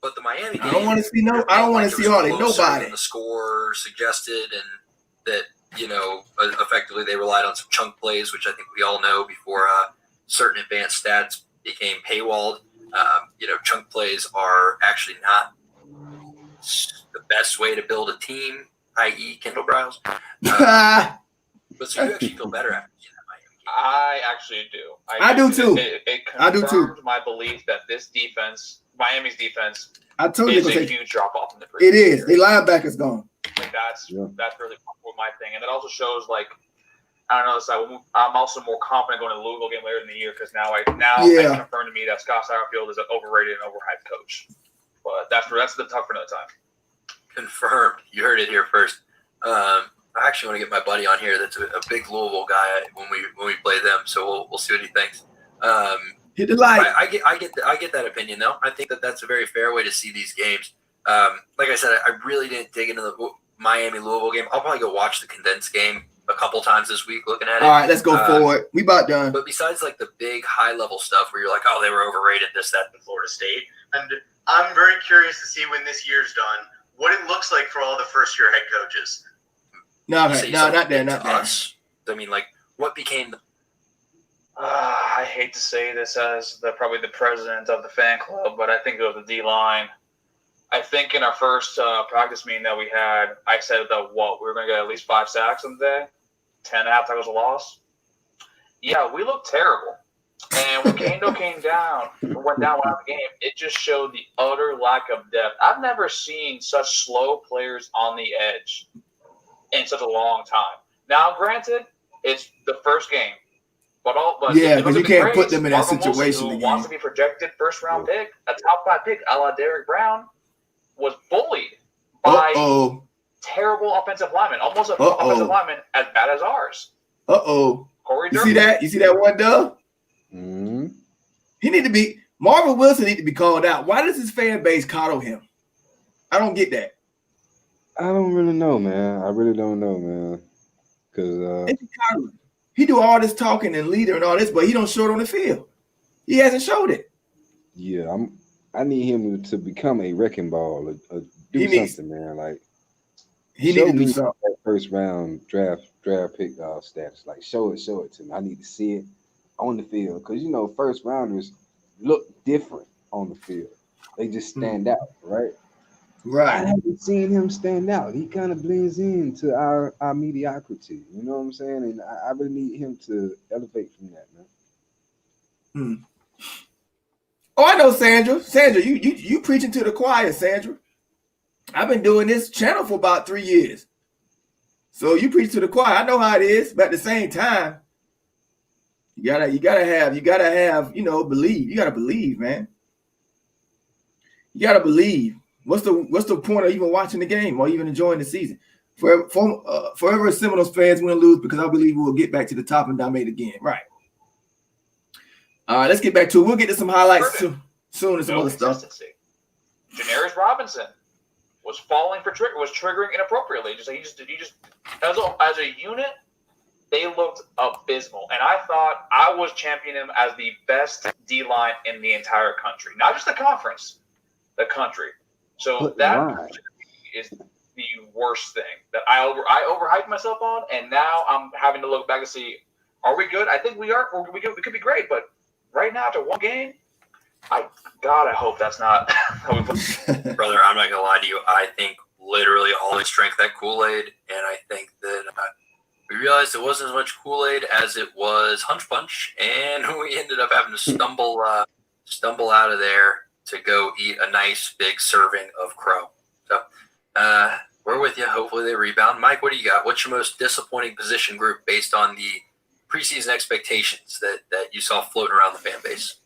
But the Miami game, I don't want to see I don't want to see hardly nobody. The score suggested, and that effectively they relied on some chunk plays, which I think we all know before certain advanced stats became paywalled. Chunk plays are actually not the best way to build a team, i.e., Kendall Browse. But so you actually feel better after that Miami game. I actually do. I do too. It I do too. confirmed my belief that this defense, Miami's defense, I told you is a huge drop off in the it is. year. The linebackers gone. Like that's really my thing, and it also shows I don't know. I'm also more confident going to the Louisville game later in the year because now it's confirmed to me that Scott Satterfield is an overrated and overhyped coach. But that's the talk for another time. Confirmed. You heard it here first. I actually want to get my buddy on here. That's a big Louisville guy when we play them. So we'll see what he thinks. Hit the light. I get that opinion though. I think that's a very fair way to see these games. Like I said, I really didn't dig into the Miami Louisville game. I'll probably go watch the condensed game a couple times this week looking at it. All right, let's go forward. We about done. But besides the big high level stuff where you're like, oh, they were overrated, this, that, and Florida State. And I'm very curious to see when this year's done, what it looks like for all the first-year head coaches. No, not there. Us. I mean, what became the... I hate to say this as probably the president of the fan club, but I think it was the D-line. I think in our first practice meeting that we had, I said that we were going to get at least 5 sacks on the day, 10.5 tackles a loss. Yeah, we looked terrible. And when Kendo went down the game, it just showed the utter lack of depth. I've never seen such slow players on the edge in such a long time. Now, granted, it's the first game. But because you can't put them in that situation who again. Wants to be projected first-round pick, a top-5 pick, a la Derrick Brown, was bullied by terrible offensive linemen, almost an offensive lineman as bad as ours. Corey You see that? You see that one, Doug? Mm-hmm. Marvin Wilson need to be called out. Why does his fan base coddle him? I don't get that. I don't really know, man. I really don't know, man. Because he do all this talking and leader and all this, but he don't show it on the field. He hasn't showed it. Yeah, I need him to become a wrecking ball. Do something, man. He needs to do something. That first round draft pick status. Show it to me. I need to see it on the field because first rounders look different on the field. They just stand out, right? Right. I haven't seen him stand out. He kind of blends into our mediocrity. You know what I'm saying? And I really need him to elevate from that, man. Oh, I know, Sandra. Sandra, you preaching to the choir, Sandra. I've been doing this channel for about 3 years. So you preach to the choir. I know how it is, but at the same time, you gotta have, believe. You gotta believe, man. You gotta believe. What's the point of even watching the game or even enjoying the season? Forever Seminoles fans win or lose because I believe we will get back to the top and dominate again. Right. All right, let's get back to it. We'll get to some highlights soon and some other stuff. Janarius Robinson was triggering inappropriately. He just as a unit, they looked abysmal. And I thought I was championing him as the best D-line in the entire country. Not just the conference, the country. So that is the worst thing that I overhyped myself on, and now I'm having to look back and see, are we good? I think we are. We could be great, but right now after one game, I hope that's not how we play. Brother, I'm not gonna lie to you. I think literally all they drank that Kool-Aid, and I think that we realized it wasn't as much Kool-Aid as it was Hunch Punch, and we ended up having to stumble out of there to go eat a nice big serving of crow. So we're with you. Hopefully they rebound. Mike, what do you got? What's your most disappointing position group based on the preseason expectations that you saw floating around the fan base?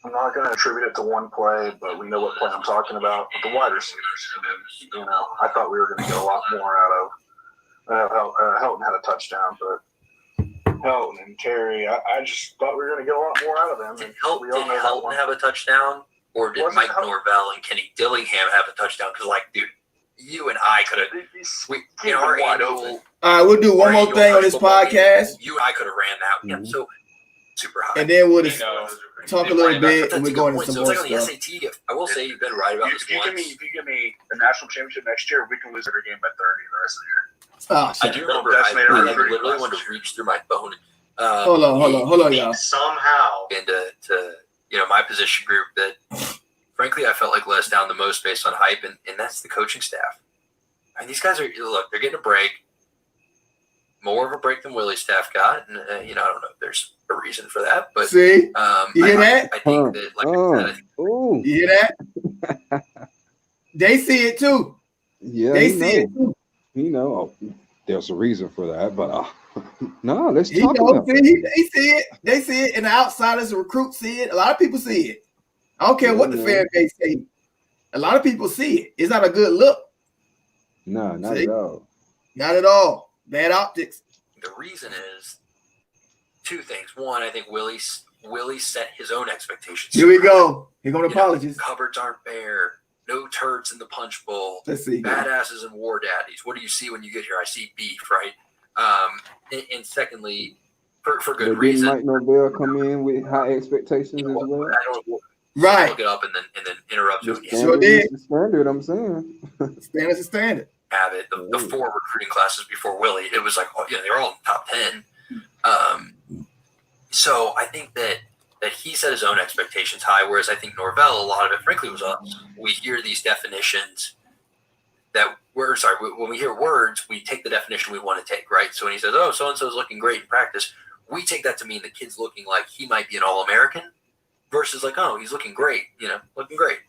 I'm not going to attribute it to one play, but we know what play I'm talking about with the wide receivers. I mean, I thought we were going to get a lot more out of Helton had a touchdown, but Helton and Terry, I just thought we were going to get a lot more out of them. Did Helton have a touchdown, or did Mike Norvell and Kenny Dillingham have a touchdown? Because, like, dude, you and I could have. In our annual. All right, we'll do one more thing on this podcast. You and I could have ran that. Yeah, so super high. And then we'll just talk a little bit, and we're going into some more stuff. Like on the SAT, I will say you've been right about this once. If you give me the national championship next year, we can lose every game by 30 the rest of the year. Oh, I do remember I literally wanted to reach through my phone. Hold on, y'all. Somehow. Into my position group that, frankly, I felt like let us down the most based on hype, and that's the coaching staff. I mean, these guys they're getting a break. More of a break than Willie's staff got, and I don't know if there's a reason for that, but see, you hear that? I think that, like I said, you hear that? They see it too. Yeah, they see it too. There's a reason for that, but no, let's he talk about it. They see it. They see it, and the outsiders, the recruits see it. A lot of people see it. I don't care what the fan base say. A lot of people see it. It's not a good look. No, not at all. Not at all. Bad optics. The reason is two things. One, I think Willie set his own expectations. Here we go. Here go the apologies. Cupboards aren't bare. No turds in the punch bowl. Let's see. Badasses and war daddies. What do you see when you get here? I see beef, right? And secondly, for good reason. Mike Norvell come in with high expectations as well. Right. Look it up and then interrupt you. Sure did. The standard, I'm saying. Standard's a standard. Have it. The 4 recruiting classes before Willie, it was like, they were all in the top 10. So I think that he set his own expectations high, whereas I think Norvell, a lot of it, frankly, was us. We hear these definitions when we hear words, we take the definition we want to take, right? So when he says, oh, so-and-so is looking great in practice, we take that to mean the kid's looking like he might be an All-American versus like, oh, he's looking great, looking great,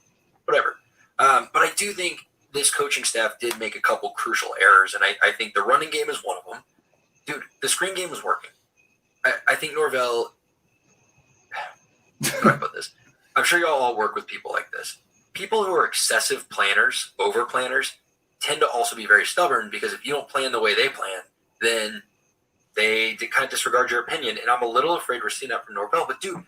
whatever. But I do think this coaching staff did make a couple crucial errors, and I think the running game is one of them. Dude, the screen game was working. I think Norvell – how do I put this? I'm sure y'all all work with people like this. People who are excessive planners, over planners, tend to also be very stubborn because if you don't plan the way they plan, then they kind of disregard your opinion. And I'm a little afraid we're seeing that from Norvell. But, dude,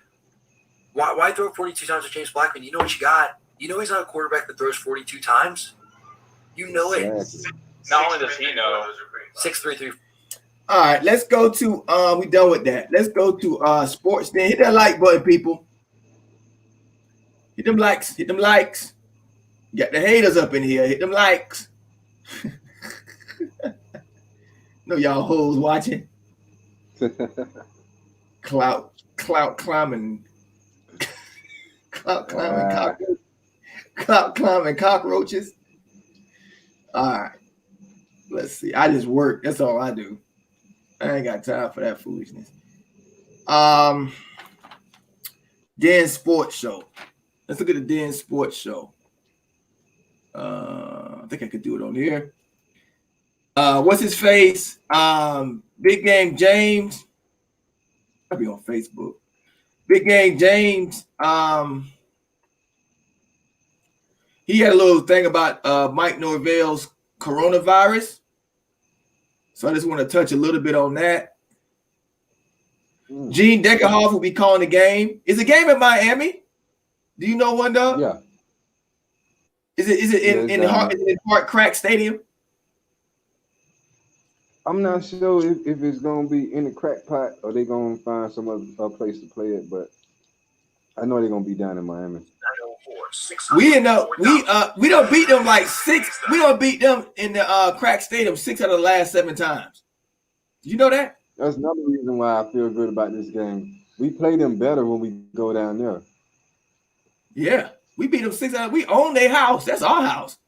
why throw 42 times to James Blackman? You know what you got. You know he's not a quarterback that throws 42 times. You know it. Not only does he know. 6'3". All right, let's go to we done with that. Let's go to sports then. Hit that like button, people. Hit them likes. Hit them likes. Got the haters up in here. Hit them likes. No, y'all hoes watching. Clout climbing. Clout climbing cockroaches. All right. Let's see. I just work. That's all I do. I ain't got time for that foolishness. Den Sports Show. Let's look at the Den Sports Show. I think I could do it on here. What's his face? Big Game James. I'll be on Facebook. Big Game James. He had a little thing about Mike Norvell's coronavirus. So I just want to touch a little bit on that. Gene Deckerhoff will be calling the game. Is the game in Miami? Do you know one, Doug? Yeah. Is it in Hart Crack Stadium? I'm not sure if it's gonna be in the crack pot or they're gonna find some other place to play it, but I know they're gonna be down in Miami. We don't beat them like 6. We don't beat them in the crack stadium 6 out of the last 7 times. You know that? That's another reason why I feel good about this game. We play them better when we go down there. Yeah, we beat them 6 out. We own their house. That's our house.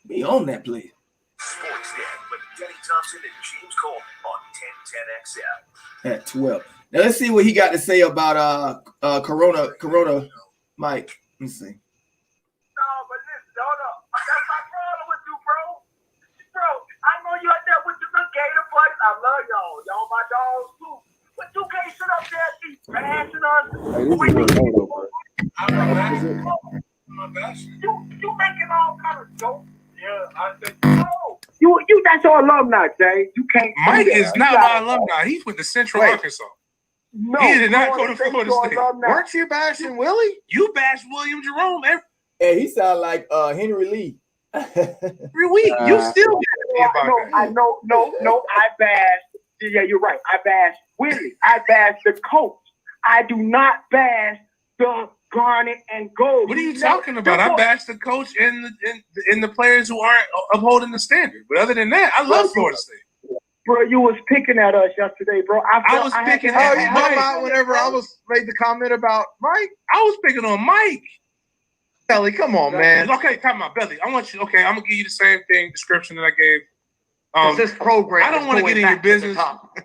We own that place. Sports Day with Denny Thompson and James Cole on 1010 XL. At 12. Now let's see what he got to say about Corona Mike. Let me see. No, but listen, hold up. That's my problem with you, bro. Bro, I know you out there with the Gator buddies. I love y'all. Y'all my dogs too. But you can't sit up there and keep bashing us. Hey, this is real low, though, bro. You making all kind of jokes. Yeah, I said, no. You that's your alumni, Jay. You can't. Mike is not my alumni. He's with the Central Arkansas. No, he did not go to Florida State. Weren't you bashing Willie? You bashed William Jerome every he sound like Henry Lee. week. You still I know. I bashed. Yeah, you're right. I bashed Willie. I bashed the coach. I do not bash the Garnet and Gold. What are you talking about? I bashed the coach and the players who aren't upholding the standard. But other than that, I love Florida State. Bro, you was picking at us yesterday, bro. I was picking at you Mike. Whenever I was made the comment about Mike, I was picking on Mike. Belly, come on, man. Okay, time out, Belly. I want you. Okay, I'm gonna give you the same description that I gave. This program. I don't want to get in your business,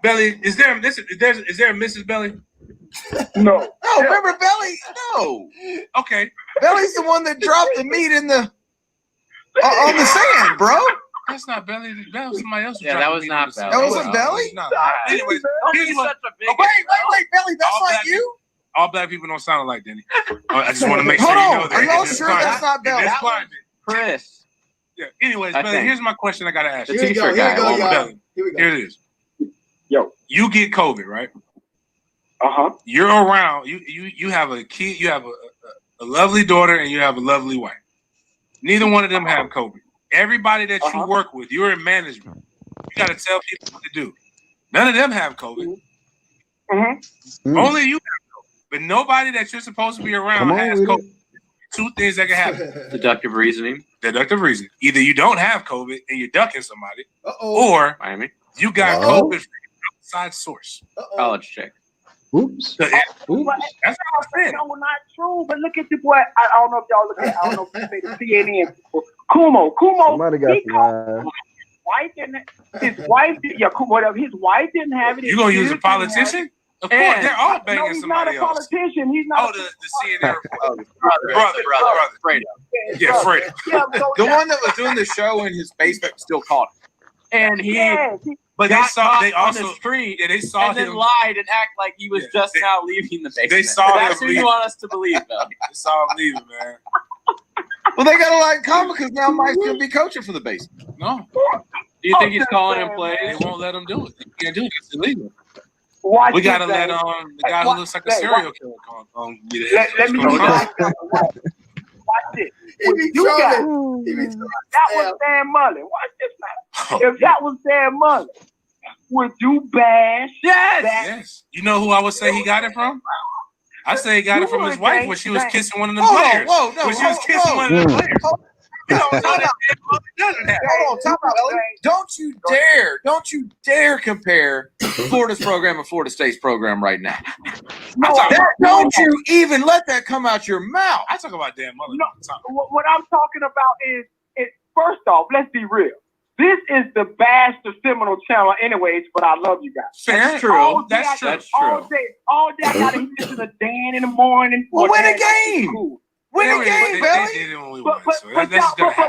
Belly. Is there a Mrs. Belly? No. No, remember Belly? No. Okay. Belly's the one that dropped the meat in the on the sand, bro. That's not Belly. That was somebody else. Yeah, that was not Belly. That wasn't Belly? No. Anyways, here's what. Wait, Belly, that's not you? All black people don't sound alike, Denny. I just want to make sure Hold you on. know that. Are y'all sure that's not Belly? Chris. Yeah. Anyways, Belly, here's my question I gotta ask you. The t-shirt guy. Belly. Here it is. Yo. You get COVID, right? You're around. You have a kid. You have a lovely daughter, and you have a lovely wife. Neither one of them have COVID. Everybody that you work with, you're in management. You got to tell people what to do. None of them have COVID. Only you have COVID. But nobody that you're supposed to be around has COVID. Two things that can happen. Deductive reasoning. Either you don't have COVID and you're ducking somebody, or Miami. you got COVID from an outside source. College check. Oops. That's how I said. No, not true. But look at the boy. I don't know if y'all look at. I don't know if you say the CNN people. Kumo. Somebody got some wife didn't. His wife did. Yeah, whatever. His wife didn't have it. You gonna use a politician? Of course, they're all banging somebody else. He's not a politician. He's not. Oh, the CNN brother. Fredo. Yeah, Fredo. The one that was doing the show in his basement still caught him. And but they also on the street, they saw and him then lied and act like he was just now leaving the basement. They saw That's him who you want us to believe, though. They saw him leaving, man. Well, they got a lot in common because now Mike's gonna be coaching for the basement. No. Do you think he's calling him plays? They won't let him do it. They can't do it. It's illegal. Watch we gotta this, let the guy who looks like a serial killer be the Let me watch it. That was Dan Mullen. Watch this now. If that was Dan Mullen, would you bash? Yes. You know who I would say he got it from? I say he got it from his wife when she was kissing one of the players. When she was kissing one of the players. Don't you dare compare Florida's program and Florida State's program right now. Don't you even let that come out your mouth. I talk about Dan Mullen. No, what I'm talking about is first off, let's be real. This is the Bash the Seminole channel anyways, but I love you guys. That's true. That's true. All day I gotta listen to Dan in the morning. Well, win a game. Cool. Win a game, Belly. But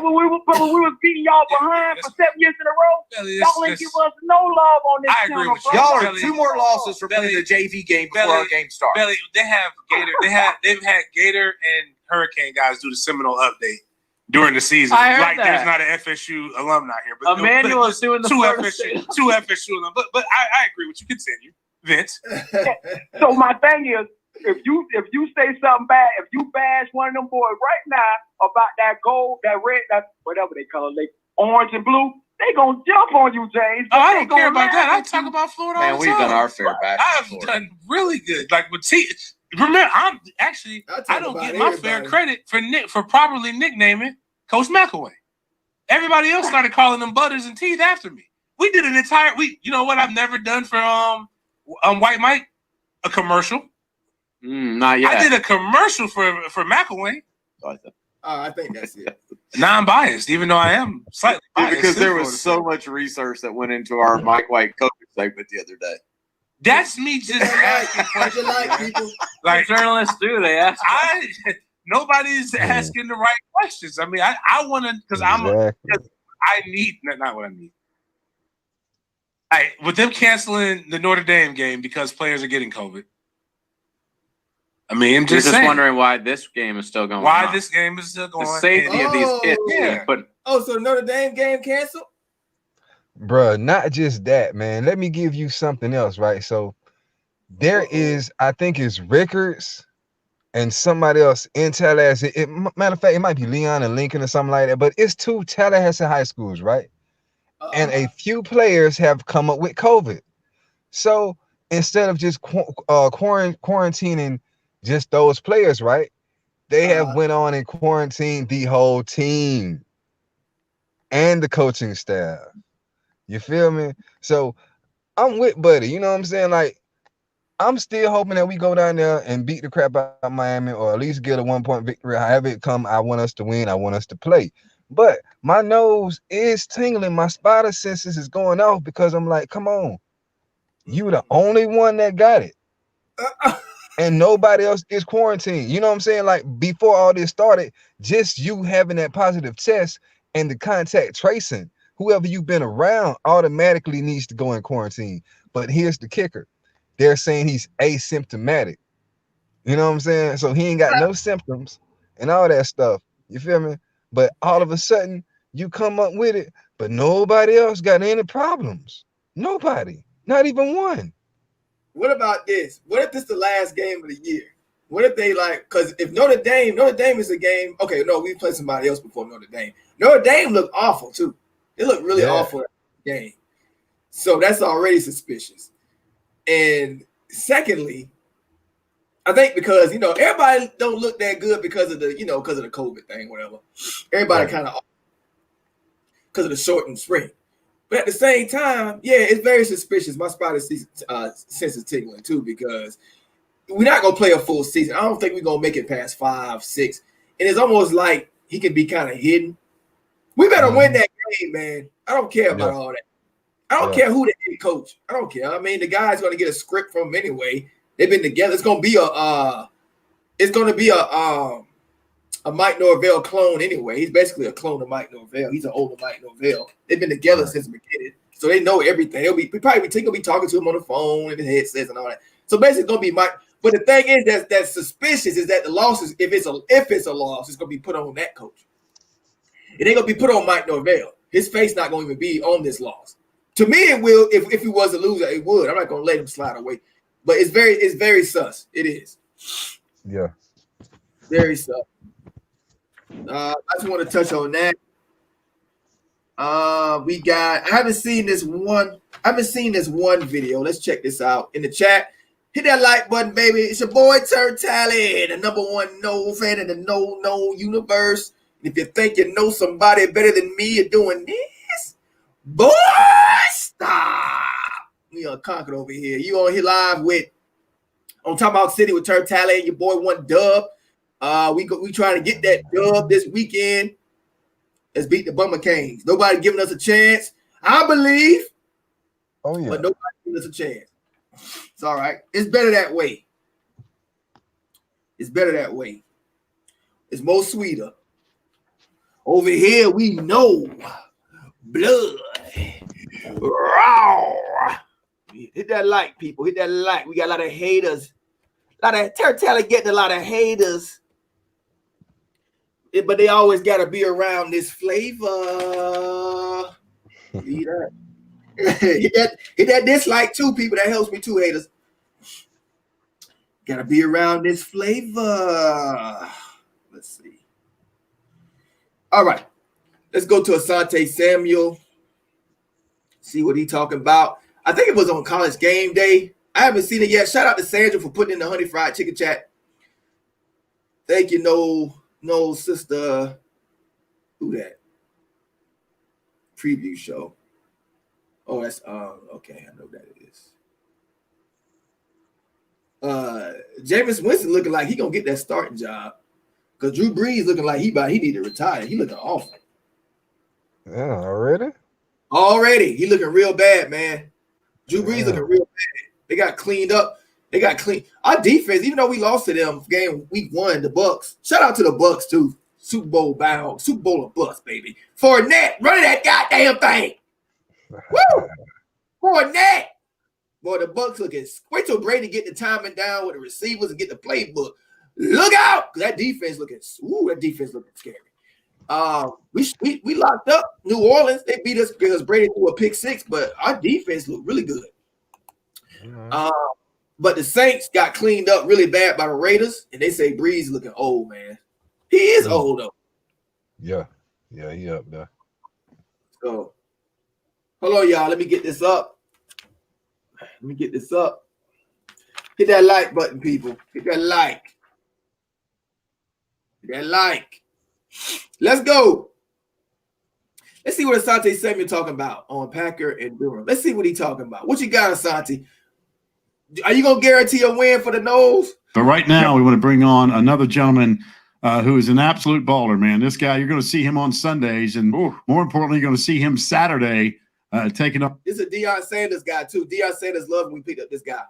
when we was beating y'all behind for 7 years in a row, y'all ain't give us no love on this channel. I agree with you. Y'all are 2 more losses for playing the JV game before our game starts. Belly, they have Gator. They've had Gator and Hurricane guys do the Seminole update during the season. Like that. There's not an FSU alumni here, but Emmanuel is doing the two FSU alumni. But I agree with you. Continue, Vince. So my thing is, if you say something bad, if you bash one of them boys right now about that gold, that red, that whatever they color, like orange and blue, they gonna jump on you, James. Oh, I don't care about that. I talk about Florida all the time. We've done our fair bash. I've done really good. Like with remember, I don't get my fair credit for properly nicknaming Coach McElwain. Everybody else started calling them Butters and Teeth after me. We did an entire you know what I've never done for White Mike? A commercial. Not yet. I did a commercial for McElwain. I think that's it. Non-biased, even though I am slightly biased. Because there was so much research that went into our Mike White coaching segment the other day. That's me just asking questions. Like journalists do, they ask. Nobody's asking the right questions. I mean, I want to because I need not what I need. With them canceling the Notre Dame game because players are getting COVID. I mean, I'm just saying. wondering why this game is still going. Why on. this game is still going? The safety of these kids. Yeah. So Notre Dame game canceled? Bruh, not just that, man. Let me give you something else, right? So there is, I think it's Rickards and somebody else in Tallahassee. Matter of fact, it might be Leon and Lincoln or something like that, but it's 2 Tallahassee high schools, right? And a few players have come up with COVID. So instead of just quarantining just those players, right? They have went on and quarantined the whole team and the coaching staff. You feel me? So I'm with Buddy. You know what I'm saying? Like, I'm still hoping that we go down there and beat the crap out of Miami, or at least get a 1-point victory. However it come, I want us to win. I want us to play. But my nose is tingling. My spider senses is going off because I'm like, come on. You the only one that got it. And nobody else is quarantined. You know what I'm saying? Like, before all this started, just you having that positive test and the contact tracing, whoever you've been around automatically needs to go in quarantine. But here's the kicker. They're saying he's asymptomatic. You know what I'm saying? So he ain't got no symptoms and all that stuff. You feel me? But all of a sudden, you come up with it, but nobody else got any problems. Nobody. Not even one. What about this? What if this is the last game of the year? What if they because if Notre Dame is a game. Okay, no, we played somebody else before Notre Dame. Notre Dame looked awful too. They looked really awful in the game. So that's already suspicious. And secondly, I think because everybody don't look that good because of the because of the COVID thing, whatever. Everybody kind of because of the shortened spring. But at the same time, yeah, it's very suspicious. My spider sense is tingling too because we're not gonna play a full season. I don't think we're gonna make it past 5, 6, and it's almost like he can be kind of hidden. We better win that game, man. I don't care about all that. I don't care who the head coach. I don't care. I mean, the guy's gonna get a script from him anyway. They've been together. It's gonna be a Mike Norvell clone anyway. He's basically a clone of Mike Norvell. He's an older Mike Norvell. They've been together since beginning, so they know everything. He'll be talking to him on the phone and the headsets and all that. So basically, it's gonna be Mike. But the thing is that's suspicious is that the losses, if it's a loss, it's gonna be put on that coach. It ain't gonna be put on Mike Norvell. His face not gonna even be on this loss. To me, it will. If he was a loser, it would. I'm not gonna let him slide away. But it's very sus. It is. Yeah. Very sus. I just want to touch on that. I haven't seen this one video. Let's check this out in the chat. Hit that like button, baby. It's your boy TURNTTALLY, the #1 no fan in the no universe. If you think you know somebody better than me, you're doing this. Boy, stop. We are conquered over here. You on here live on Tomahawk City with TURNTTALLY and your boy One Dub. We trying to get that dub this weekend. Let's beat the Bummer Canes. Nobody giving us a chance. I believe. Oh yeah. But nobody giving us a chance. It's all right. It's better that way. It's better that way. It's more sweeter. Over here, we know blood. Raw. Hit that like, people. Hit that like. We got a lot of haters. TURNTTALLY getting a lot of haters. But they always got to be around this flavor. Hit that dislike too, people. That helps me too, haters. Got to be around this flavor. Let's see. All right. Let's go to Asante Samuel. See what he talking about. I think it was on College Game Day. I haven't seen it yet. Shout out to Sandra for putting in the honey fried chicken chat. Thank you, no sister. Who that? Preview show. Oh, that's okay. I know that it is. Jameis Winston looking like he gonna get that starting job. Because Drew Brees looking like he need to retire. He looking awful. Yeah, already? Already. He looking real bad, man. Drew Brees looking real bad. They got cleaned up. Our defense, even though we lost to them game week 1, the Bucks. Shout out to the Bucks too. Super Bowl bound. Super Bowl of bust, baby. Fournette, running that goddamn thing. Woo! Fournette. Boy, the Bucks looking. Wait till Brady get the timing down with the receivers and get the playbook. Look out! That defense looking. Ooh, that defense looking scary. We locked up New Orleans. They beat us because Brady threw a pick 6, but our defense looked really good. But the Saints got cleaned up really bad by the Raiders, and they say Breeze looking old, man. He is old though. Yeah, he up there. So, hold on, y'all. Let me get this up. Hit that like button, people. Hit that like. Let's go. Let's see what Asante Samuel talking about on Packer and Durham. Let's see what he talking about. What you got, Asante? Are you going to guarantee a win for the Noles? But right now, we want to bring on another gentleman who is an absolute baller, man. This guy, you're going to see him on Sundays, and more importantly, you're going to see him Saturday taking up. This is a Deion Sanders guy, too. Deion Sanders loved when we picked up this guy.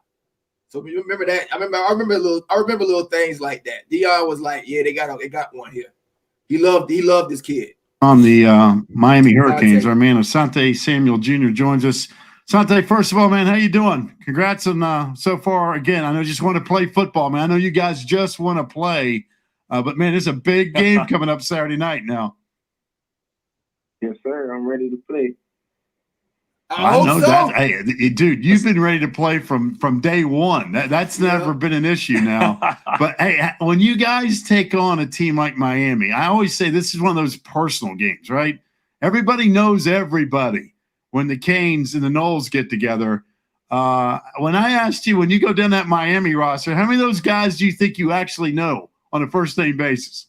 So you remember that? I remember little things like that. Deion was like, yeah, they got one here. He loved this kid. On the Miami Hurricanes, our man Asante Samuel Jr. joins us. Asante, first of all, man, how you doing? Congrats on so far. Again, I know you just want to play football, man. I know you guys just want to play, but man, it's a big game coming up Saturday night now. Yes, sir. I'm ready to play. I know that. Hey, dude, you've been ready to play from day one. That's never been an issue now. But hey, when you guys take on a team like Miami, I always say this is one of those personal games, right? Everybody knows everybody when the Canes and the Noles get together. When I asked you, when you go down that Miami roster, how many of those guys do you think you actually know on a first-name basis?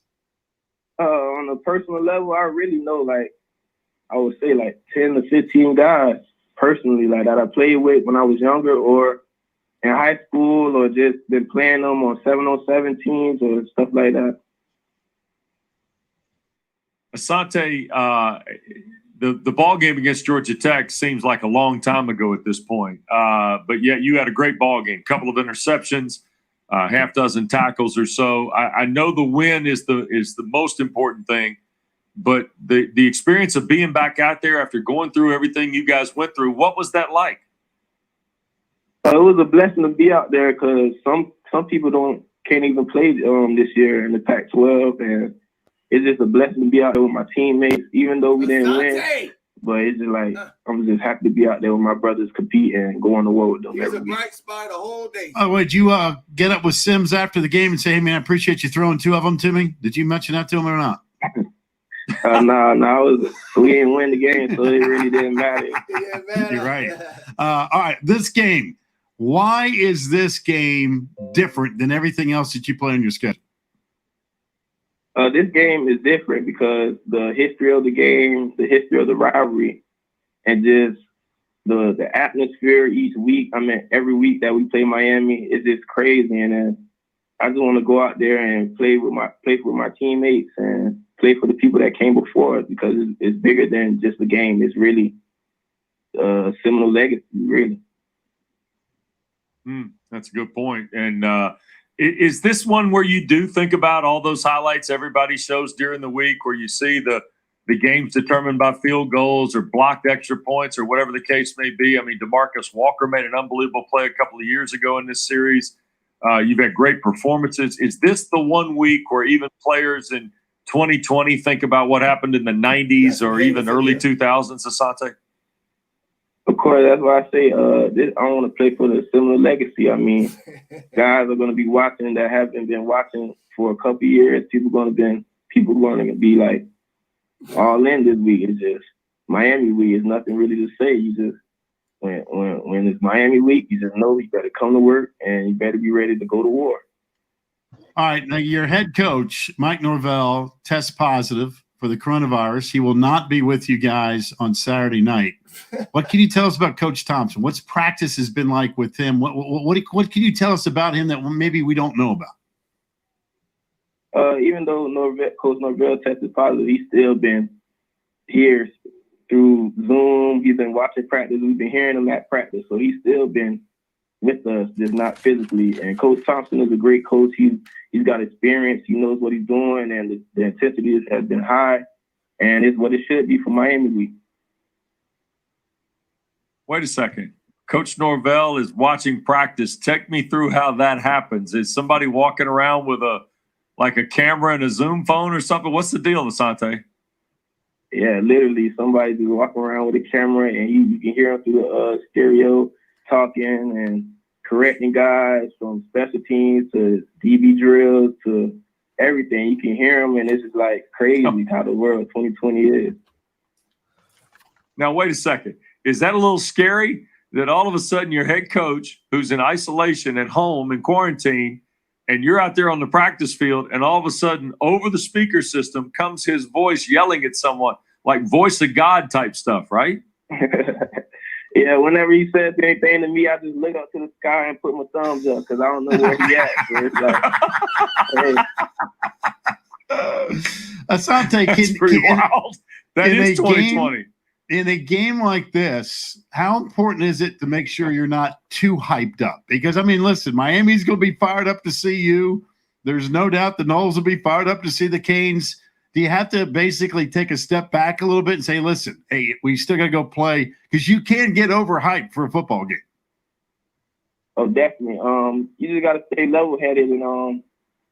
On a personal level, I really know, I would say 10 to 15 guys personally, that I played with when I was younger or in high school or just been playing them on 7-on-7 teams or stuff like that. Asante, the ball game against Georgia Tech seems like a long time ago at this point, but yet you had a great ball game, couple of interceptions, half dozen tackles or so. I know the win is the most important thing. But the experience of being back out there after going through everything you guys went through, what was that like? It was a blessing to be out there because some people can't even play this year in the Pac-12, and it's just a blessing to be out there with my teammates, even though we didn't win. But it's just I'm just happy to be out there with my brothers, compete and go on the war with them. It's a bright spot the whole day. Oh, wait, did you get up with Sims after the game and say, hey, man, I appreciate you throwing 2 of them to me? Did you mention that to him or not? No, we didn't win the game, so it really didn't matter. You're right. All right, this game. Why is this game different than everything else that you play on your schedule? This game is different because the history of the game, the history of the rivalry, and just the atmosphere each week. I mean, every week that we play Miami is just crazy, and I just want to go out there and play with my teammates and play for the people that came before us because it's bigger than just the game. It's really a similar legacy, really. That's a good point. And is this one where you do think about all those highlights everybody shows during the week where you see the games determined by field goals or blocked extra points or whatever the case may be? I mean, DeMarcus Walker made an unbelievable play a couple of years ago in this series. You've had great performances. Is this the one week where even players in 2020 think about what happened in the 90s or even early 2000s, Asante? Of course, that's why I say I want to play for the similar legacy. I mean, guys are going to be watching that haven't been watching for a couple of years. People going to be like all in this week. It's just Miami week. It's nothing really to say. You just when it's Miami week, you just know you better come to work and you better be ready to go to war. All right, now your head coach, Mike Norvell, tests positive for the coronavirus. He will not be with you guys on Saturday night. What can you tell us about Coach Thompson? What's practice has been like with him? What can you tell us about him that maybe we don't know about? Even though Coach Norvell tested positive, he's still been here through Zoom. He's been watching practice. We've been hearing him at practice. So he's still been with us, just not physically. And Coach Thompson is a great coach. He's got experience. He knows what he's doing, and the intensity has been high. And it's what it should be for Miami week. Wait a second. Coach Norvell is watching practice. Take me through how that happens. Is somebody walking around with a camera and a Zoom phone or something? What's the deal, Asante? Yeah, literally, somebody just walking around with a camera, and you can hear them through the stereo talking and correcting guys from special teams to DB drills to everything. You can hear them, and it's just like crazy how the world 2020 is. Now, wait a second. Is that a little scary that all of a sudden your head coach, who's in isolation at home in quarantine, and you're out there on the practice field, and all of a sudden over the speaker system comes his voice yelling at someone, like voice of God type stuff, right? Yeah, whenever he says anything to me, I just look up to the sky and put my thumbs up because I don't know where he at. So it's like, hey. Asante, That's pretty wild. That is 2020. In a game like this, how important is it to make sure you're not too hyped up? Because, I mean, listen, Miami's going to be fired up to see you. There's no doubt the Noles will be fired up to see the Canes. Do you have to basically take a step back a little bit and say, listen, hey, we still got to go play? Because you can get overhyped for a football game. Oh, definitely. You just got to stay level-headed and,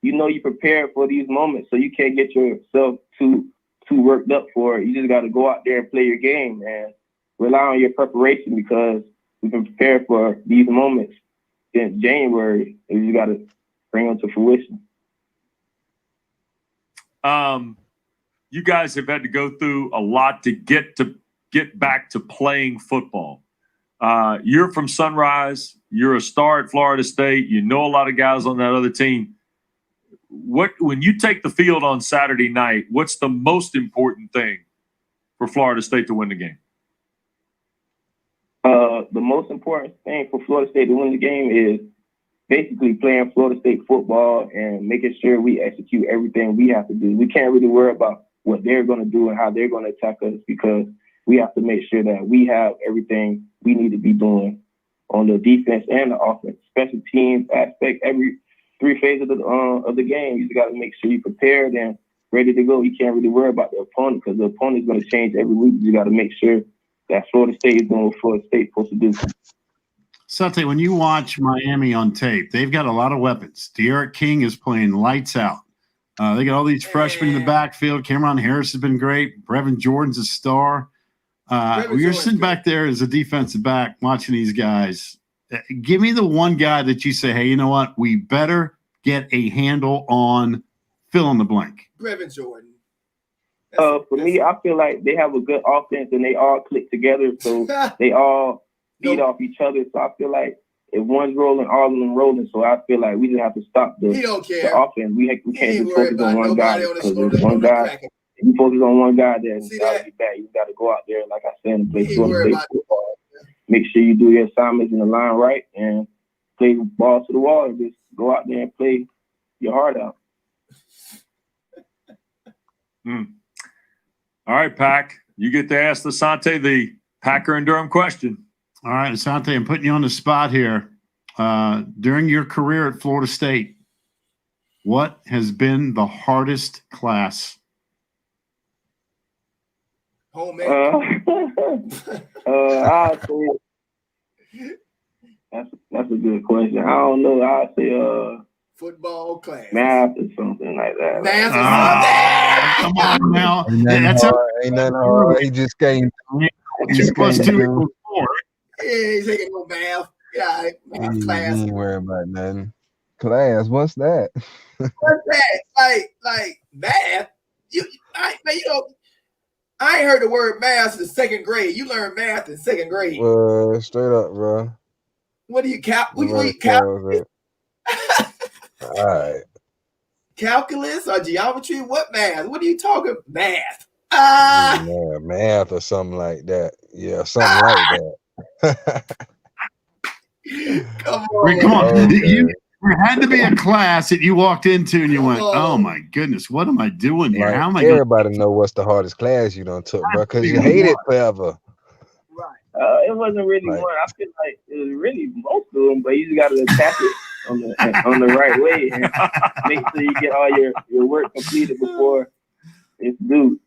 you prepare for these moments, so you can't get yourself too worked up for it. You just got to go out there and play your game and rely on your preparation because we've been prepared for these moments since January, and you got to bring them to fruition. You guys have had to go through a lot to get back to playing football. You're from Sunrise. You're a star at Florida State. You know a lot of guys on that other team. When you take the field on Saturday night, what's the most important thing for Florida State to win the game? The most important thing for Florida State to win the game is basically playing Florida State football and making sure we execute everything we have to do. We can't really worry about what they're going to do and how they're going to attack us because we have to make sure that we have everything we need to be doing on the defense and the offense, special teams aspect, every three phases of the game. You just got to make sure you're prepared and ready to go. You can't really worry about the opponent because the opponent is going to change every week. You got to make sure that Florida State is doing what Florida State is supposed to do. Sante, when you watch Miami on tape, they've got a lot of weapons. De'Aaron King is playing lights out. They got all these freshmen in the backfield. Cameron Harris has been great. Brevin Jordan's a star. You're sitting back there as a defensive back watching these guys. Give me the one guy that you say, hey, you know what? We better get a handle on fill in the blank. Brevin Jordan. For me, I feel like they have a good offense and they all click together. So they all feed off each other. So I feel like if one's rolling, all of them rolling. So I feel like we just have to stop the offense. We can't just focus on one guy because there's one guy. If you focus on one guy, then you got to be bad. You got to go out there, like I said, and play Florida State football. Make sure you do your assignments in the line right and play the ball to the wall and just go out there and play your heart out. All right, Pack. You get to ask Asante the Packer and Durham question. All right, Asante, I'm putting you on the spot here. During your career at Florida State, what has been the hardest class? Oh, man. I'll say that's a good question. I don't know. I'll say football class, math or something like that. Math or something. Come on now. Ain't nothing hard. He just came. 2 plus 2 equals 4. Yeah, he's taking no math. Yeah, math class. He ain't worried about nothing. Class, what's that? What's that? Like math? I ain't heard the word math in second grade. You learned math in second grade. Straight up, bro. What do you calculus? All right. Calculus or geometry? What math? What are you talking? Math. Yeah, math or something like that. Yeah, something like that. Come on. Come on. Okay. There had to be a class that you walked into and you went, oh my goodness, what am I doing here? Like, how am I everybody know what's the hardest class you done took, bro, because you hate it forever. Right. It wasn't really one. I feel like it was really most of them, but you just got to attack it on the right way and make sure you get all your work completed before it's due.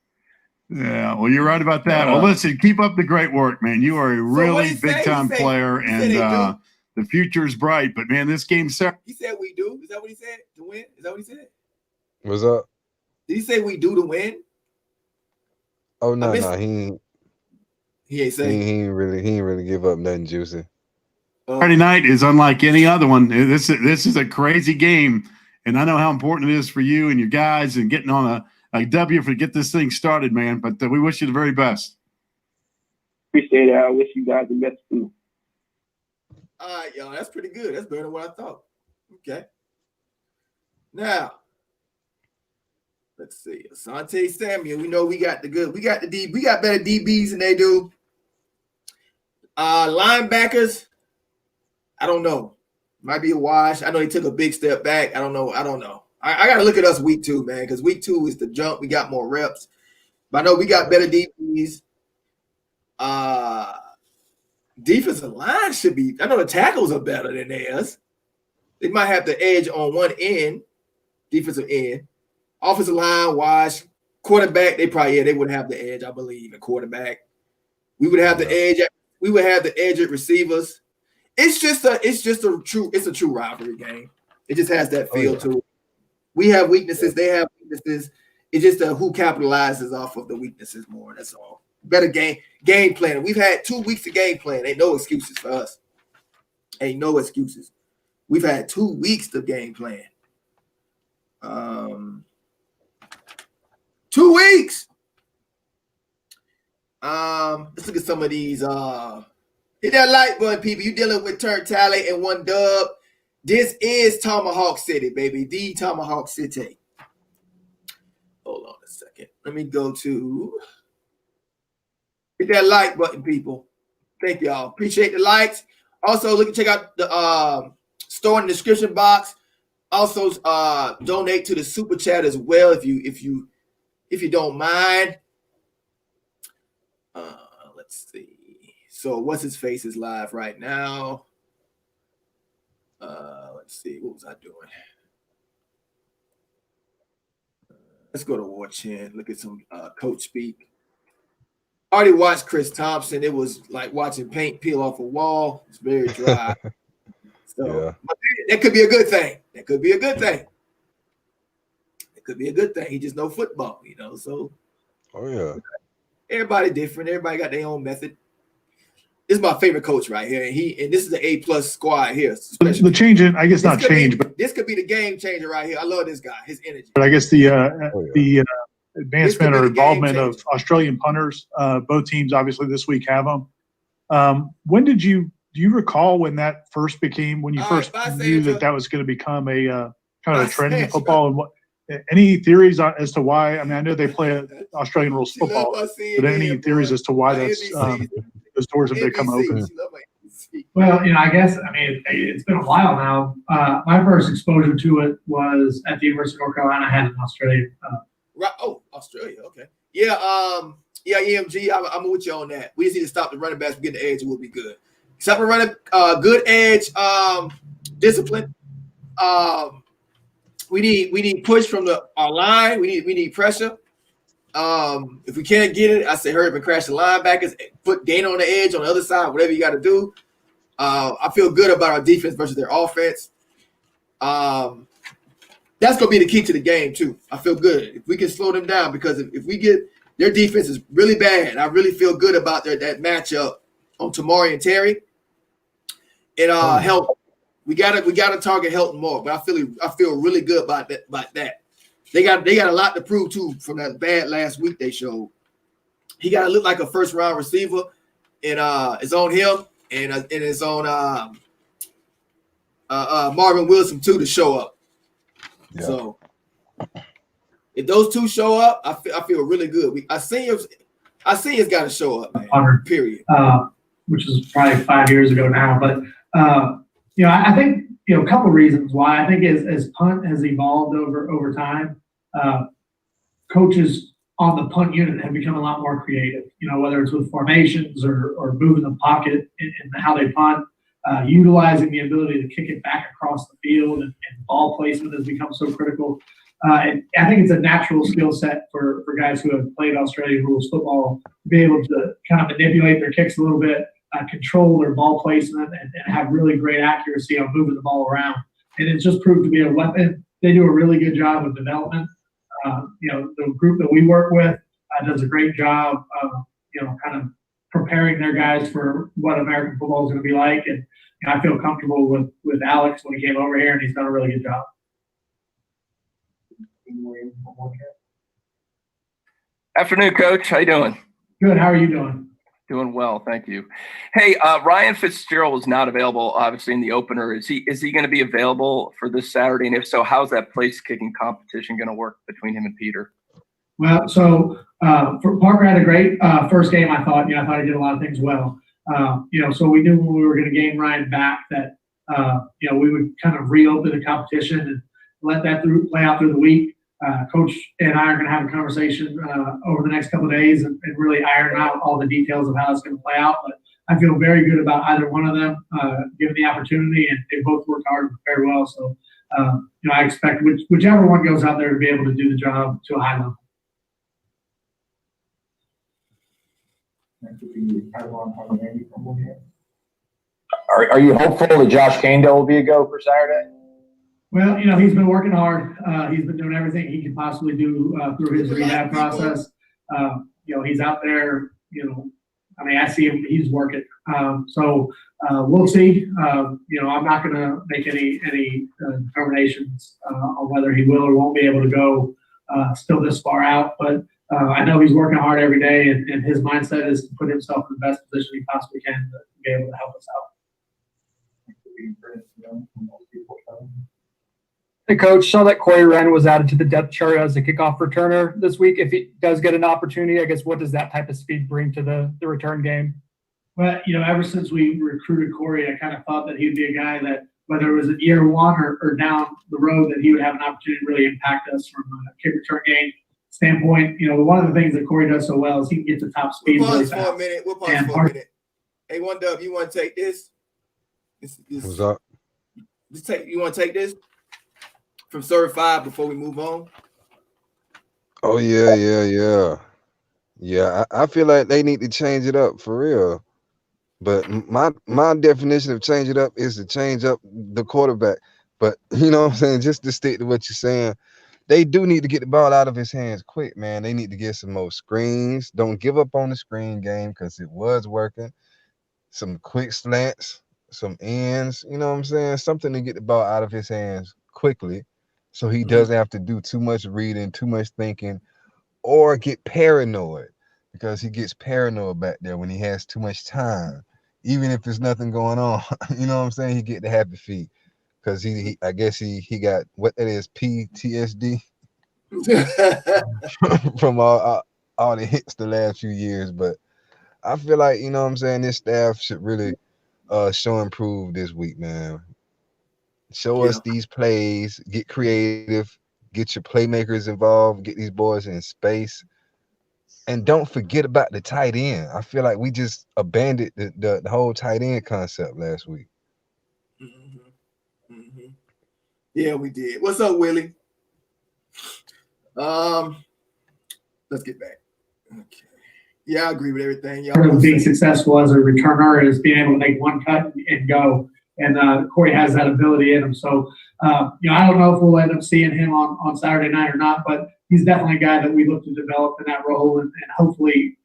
Yeah, well, you're right about that. Well, listen, keep up the great work, man. You are a really big-time player, and the future is bright. But, man, this game's set. He said we do. Is that what he said? To win? Is that what he said? What's up? Did he say we do to win? Oh, no, he ain't saying. He ain't really give up nothing juicy. Friday night is unlike any other one. This is a crazy game, and I know how important it is for you and your guys and getting on a W to get this thing started, man. But we wish you the very best. Appreciate it. I wish you guys the best too. All right, y'all. That's pretty good. That's better than what I thought. Okay. Now, let's see. Asante Samuel. We know we got better DBs than they do. Linebackers. I don't know. Might be a wash. I know he took a big step back. I don't know. I got to look at us week 2, man, because week 2 is the jump. We got more reps. But I know we got better DBs. Defensive line should be – I know the tackles are better than theirs. They might have the edge on one end, defensive end. Offensive line, wash. Quarterback, they wouldn't have the edge, I believe, at quarterback. We would have the edge. We would have the edge at receivers. It's a true rivalry game. It just has that feel to it. We have weaknesses. They have weaknesses. It's just who capitalizes off of the weaknesses more. That's all. Better game plan. We've had 2 weeks of game plan. Ain't no excuses for us. Ain't no excuses. We've had 2 weeks of game plan. 2 weeks. Let's look at some of these. Hit that like button, people. You dealing with TURNTTALLY and one dub. This is Tomahawk City, baby. The Tomahawk City. Hold on a second. Let me go to hit that like button, people. Thank y'all. Appreciate the likes. Also, check out the store in the description box. Also, donate to the super chat as well if you don't mind. Let's see. So what's his face is live right now. Let's see. What was I doing? Let's go to War Chin. Look at some coach speak. I already watched Chris Thompson. It was like watching paint peel off a wall. It's very dry. So that could be a good thing. That could be a good thing. It could be a good thing. He just know football, So everybody different. Everybody got their own method. This is my favorite coach right here, and this is an A+ squad here. The change, I guess not change, but this could be the game changer right here. I love this guy, his energy. But I guess the advancement or involvement of Australian punters, both teams obviously this week have them. When do you recall when that first became, when you first knew that was going to become a kind of a trend in football? And what any theories as to why? I mean, I know they play Australian rules football, but any theories as to why that's those doors have become open? Well, I guess, it's been a while now. My first exposure to it was at the University of North Carolina. I had an Australian. Right. Oh, Australia. Okay. Yeah. EMG. I'm with you on that. We just need to stop the running backs from getting the edge. It will be good. Stop the running. Good edge. Discipline. We need push from our line. We need pressure. If we can't get it, I say hurry up and crash the linebackers. Put Dana on the edge on the other side. Whatever you got to do. I feel good about our defense versus their offense. That's going to be the key to the game, too. I feel good. If we can slow them down, because if we get – their defense is really bad. I really feel good about that matchup on Tamari and Terry. And Helton. We gotta target Helton more, but I feel really good about that. They got a lot to prove, too, from that bad last week they showed. He got to look like a first-round receiver, and it's on him, and it's on Marvin Wilson, too, to show up. Yeah. So if those two show up, I feel really good. I see it's got to show up, man. Period. Which is probably 5 years ago now, but I think a couple of reasons why. I think as punt has evolved over time, coaches on the punt unit have become a lot more creative. Whether it's with formations or moving the pocket and how they punt. Utilizing the ability to kick it back across the field and ball placement has become so critical. And I think it's a natural skill set for guys who have played Australian rules football to be able to kind of manipulate their kicks a little bit, control their ball placement, and have really great accuracy on moving the ball around. And it's just proved to be a weapon. They do a really good job of development. The group that we work with does a great job of, kind of preparing their guys for what American football is going to be like. And I feel comfortable with Alex when he came over here, and he's done a really good job. Afternoon, Coach. How you doing? Good. How are you doing? Doing well, thank you. Hey, Ryan Fitzgerald was not available, obviously, in the opener. Is he going to be available for this Saturday? And if so, how's that place kicking competition going to work between him and Peter? Well, so Parker had a great first game. I thought he did a lot of things well. So we knew when we were going to gain Ryan back that we would kind of reopen the competition and let that play out through the week. Coach and I are going to have a conversation over the next couple of days and really iron out all the details of how it's going to play out. But I feel very good about either one of them given the opportunity, and they both worked hard and prepared well. So, I expect whichever one goes out there to be able to do the job to a high level. Are you hopeful that Josh Caindale will be a go for Saturday? Well, he's been working hard. He's been doing everything he can possibly do through his rehab process. He's out there, I see him, he's working. So we'll see. I'm not going to make any determinations on whether he will or won't be able to go still this far out. But I know he's working hard every day, and his mindset is to put himself in the best position he possibly can to be able to help us out. Hey, Coach, saw that Corey Wren was added to the depth chart as a kickoff returner this week. If he does get an opportunity, I guess what does that type of speed bring to the return game? Well, ever since we recruited Corey, I kind of thought that he'd be a guy that, whether it was in year one or down the road, that he would have an opportunity to really impact us from a kick return game standpoint. One of the things that Corey does so well is he can get to top speed. We'll pause for a minute. Hey, one Dub, you want to take this? What's up? You want to take this from Serve 5 before we move on? Oh yeah. I feel like they need to change it up for real. But my definition of change it up is to change up the quarterback. But you know what I'm saying, just to stick to what you're saying, they do need to get the ball out of his hands quick, man. They need to get some more screens. Don't give up on the screen game because it was working. Some quick slants, some ends, you know what I'm saying? Something to get the ball out of his hands quickly so he doesn't have to do too much reading, too much thinking, or get paranoid, because he gets paranoid back there when he has too much time, even if there's nothing going on. You know what I'm saying? He get the happy feet because I guess he got what that is, PTSD from all the hits the last few years. But I feel like, you know what I'm saying, this staff should really show improve this week, man. Show us these plays, get creative, get your playmakers involved, get these boys in space. And don't forget about the tight end. I feel like we just abandoned the whole tight end concept last week. Yeah, we did. What's up, Willie? Let's get back. Okay. Yeah, I agree with everything. Part of being successful as a returner is being able to make one cut and go. And Corey has that ability in him. So, I don't know if we'll end up seeing him on Saturday night or not, but he's definitely a guy that we look to develop in that role. And hopefully,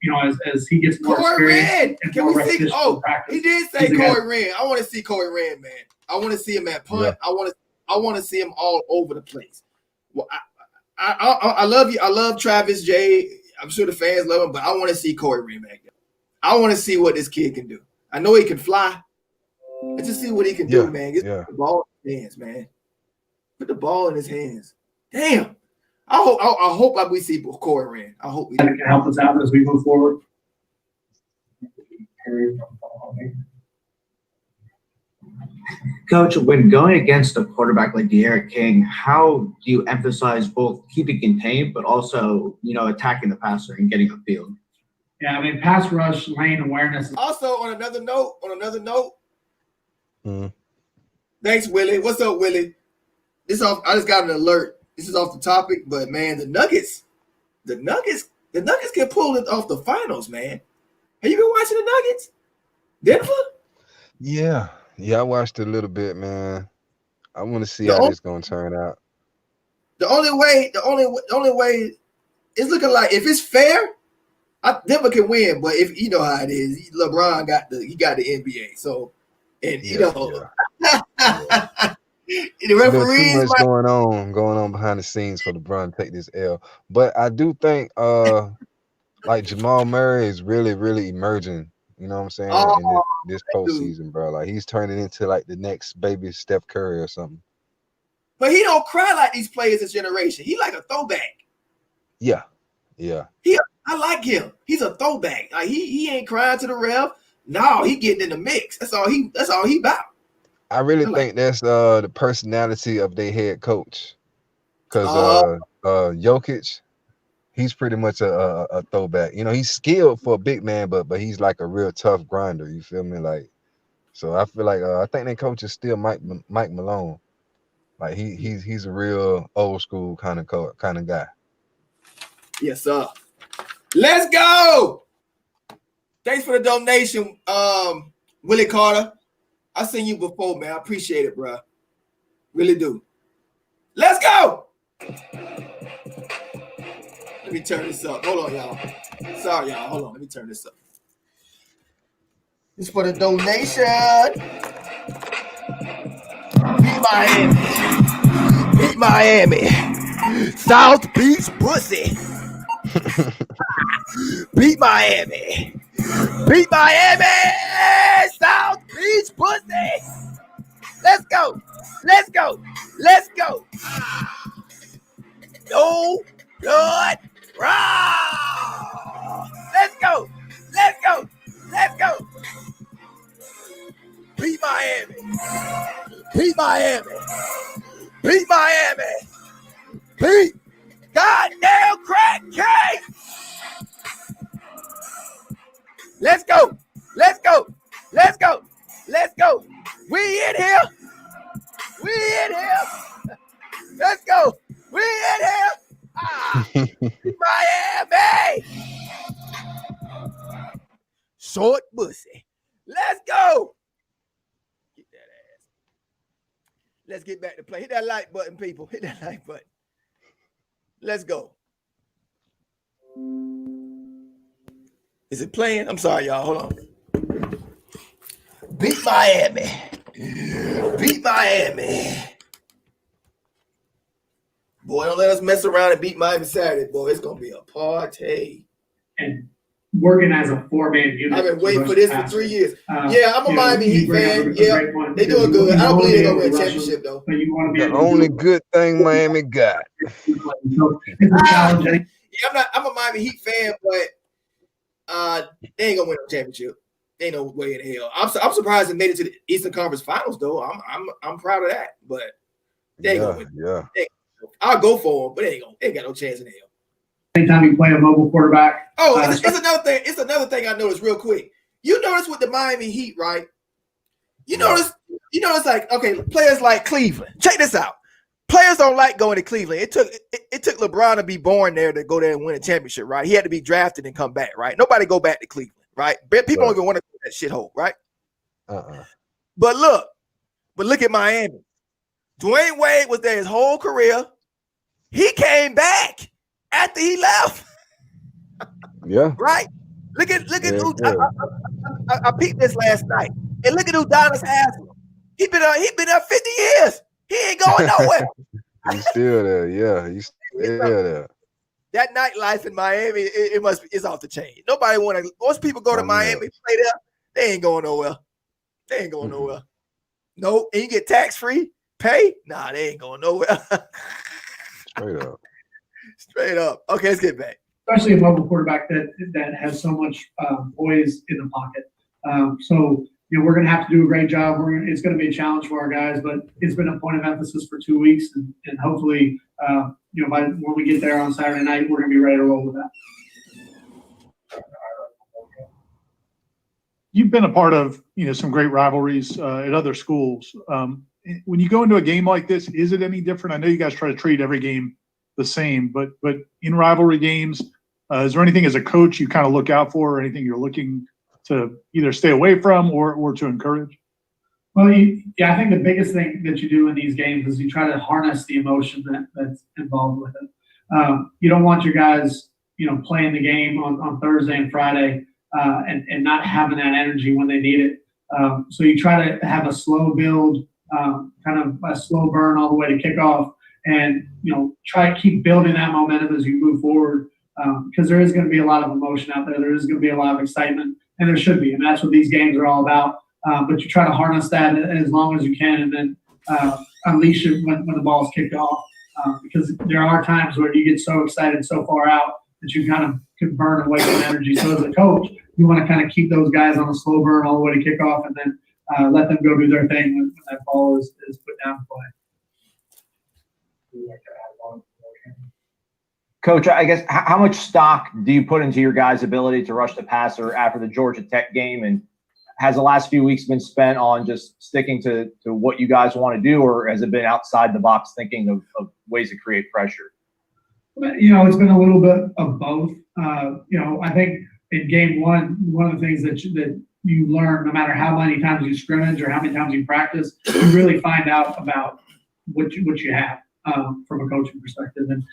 as he gets more experience. Can we see? Oh, he did say Corey Wren. I want to see Corey Wren, man. I want to see him at punt. Yeah. I want to see him all over the place. Well, I love you. I love Travis J. I'm sure the fans love him, but I want to see Corey Wren back there. I want to see what this kid can do. I know he can fly. Let's just see what he can do, man. Get the ball in his hands, man. Put the ball in his hands. Damn. I hope we see Corey Wren. I hope we can help us out as we move forward. Coach, when going against a quarterback like D'Eriq King, how do you emphasize both keeping contained but also, attacking the passer and getting upfield? Yeah, I mean, pass rush, lane awareness. Also, on another note. Thanks, Willie. What's up, Willie? I just got an alert. this is off the topic, but man, the Nuggets can pull it off the finals, man. Have you been watching the Nuggets? Denver? Yeah, I watched a little bit, man. I want to see how this gonna turn out. The only way it's looking like if it's fair, Denver can win. But if you know how it is, LeBron got the NBA. So, and the referees too much going on behind the scenes for LeBron to take this L. But I do think like Jamal Murray is really, really emerging. You know what I'm saying? In this postseason, bro. Like he's turning into like the next baby Steph Curry or something. But he don't cry like these players this generation. He like a throwback. Yeah. I like him. He's a throwback. Like he ain't crying to the ref. No, he getting in the mix. That's all he about. I really think that's the personality of their head coach. Because Jokic, he's pretty much a throwback. You know, he's skilled for a big man, but he's like a real tough grinder. You feel me? Like, so I feel like I think their coach is still Mike Malone. Like he's a real old school kind of guy. Yes, sir. Let's go. Thanks for the donation, Willie Carter. I seen you before, man. I appreciate it, bro. Really do. Let's go. Let me turn this up. Hold on, y'all. Sorry, y'all. Hold on. Let me turn this up. This for the donation. Beat Miami. South Beach pussy. Beat Miami. South Beach pussy. Let's go. No good. Raw. Let's go. Beat Miami. Beat goddamn crack cake. Let's go. We in here. Let's go. We in here. Miami. Short pussy. Let's go. Get that ass. Let's get back to play. Hit that like button, people. Hit that like button. Let's go. Is it playing? I'm sorry, y'all. Hold on. Beat Miami. Boy, don't let us mess around and beat Miami Saturday, boy. It's going to be a party. And working as a 4-man unit. I've been waiting for this for 3 years. Yeah, I'm a Miami Heat fan. Yeah, they doing good. I don't believe they're going to win a championship, though. The only good thing Miami got. I'm a Miami Heat fan, but they ain't going to win a championship. Ain't no way in hell. I'm surprised they made it to the Eastern Conference Finals, though. I'm proud of that, but they ain't going to win. Yeah. I'll go for them, but they ain't got no chance in hell. Anytime you play a mobile quarterback. Oh, it's another thing. It's another thing I noticed real quick. You notice with the Miami Heat, right? You notice like, okay, players like Cleveland. Check this out. Players don't like going to Cleveland. It took LeBron to be born there to go there and win a championship, right? He had to be drafted and come back, right? Nobody go back to Cleveland, right? People don't even want to go to that shithole, right? But look at Miami. Dwayne Wade was there his whole career. He came back after he left. Yeah. Right? Look at who I peeped this last night. And look at Udonis Haslem. He been there 50 years. He ain't going nowhere. He's still there. Yeah, he's still there. That nightlife in Miami, it's off the chain. Nobody want to. Most people go to Miami, play there. They ain't going nowhere. No, and you get tax-free pay. Nah, they ain't going nowhere. Straight up. Okay, let's get back. Especially a mobile quarterback that has so much poise in the pocket. So we're going to have to do a great job. It's going to be a challenge for our guys, but it's been a point of emphasis for 2 weeks, and hopefully, when we get there on Saturday night, we're going to be ready to roll with that. You've been a part of some great rivalries at other schools. when you go into a game like this, is it any different? I know you guys try to treat every game the same, but in rivalry games, is there anything as a coach you kind of look out for, or anything you're looking to either stay away from or to encourage? Well, I think the biggest thing that you do in these games is you try to harness the emotion that's involved with it. You don't want your guys, playing the game on Thursday and Friday and not having that energy when they need it. So you try to have a slow build, kind of a slow burn all the way to kickoff, and try to keep building that momentum as you move forward, because there is going to be a lot of emotion out there. There is going to be a lot of excitement, and there should be, and that's what these games are all about. But you try to harness that as long as you can, and then unleash it when the ball's kicked off. Because there are times where you get so excited so far out that you kind of can burn away some energy. So as a coach, you want to kind of keep those guys on a slow burn all the way to kickoff, and then let them go do their thing when that ball is put down to play. Coach, I guess how much stock do you put into your guys' ability to rush the passer after the Georgia Tech game? And has the last few weeks been spent on just sticking to what you guys want to do, or has it been outside the box thinking of ways to create pressure? It's been a little bit of both. I think in game one of the things that you learn, no matter how many times you scrimmage or how many times you practice, you really find out about what you have from a coaching perspective. And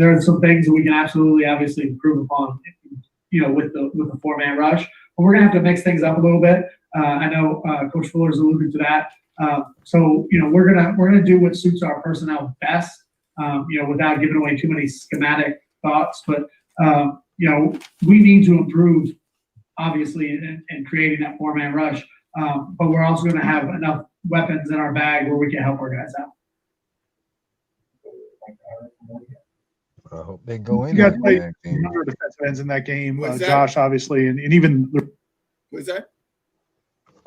there are some things that we can absolutely, obviously, improve upon, with the 4-man rush. But we're gonna have to mix things up a little bit. I know Coach Fuller's alluded to that. So we're gonna do what suits our personnel best, without giving away too many schematic thoughts. But we need to improve, obviously, in creating that 4-man rush. But we're also gonna have enough weapons in our bag where we can help our guys out. I hope they go in. You guys played younger defensive ends in that game, Josh, obviously, and even. What's that?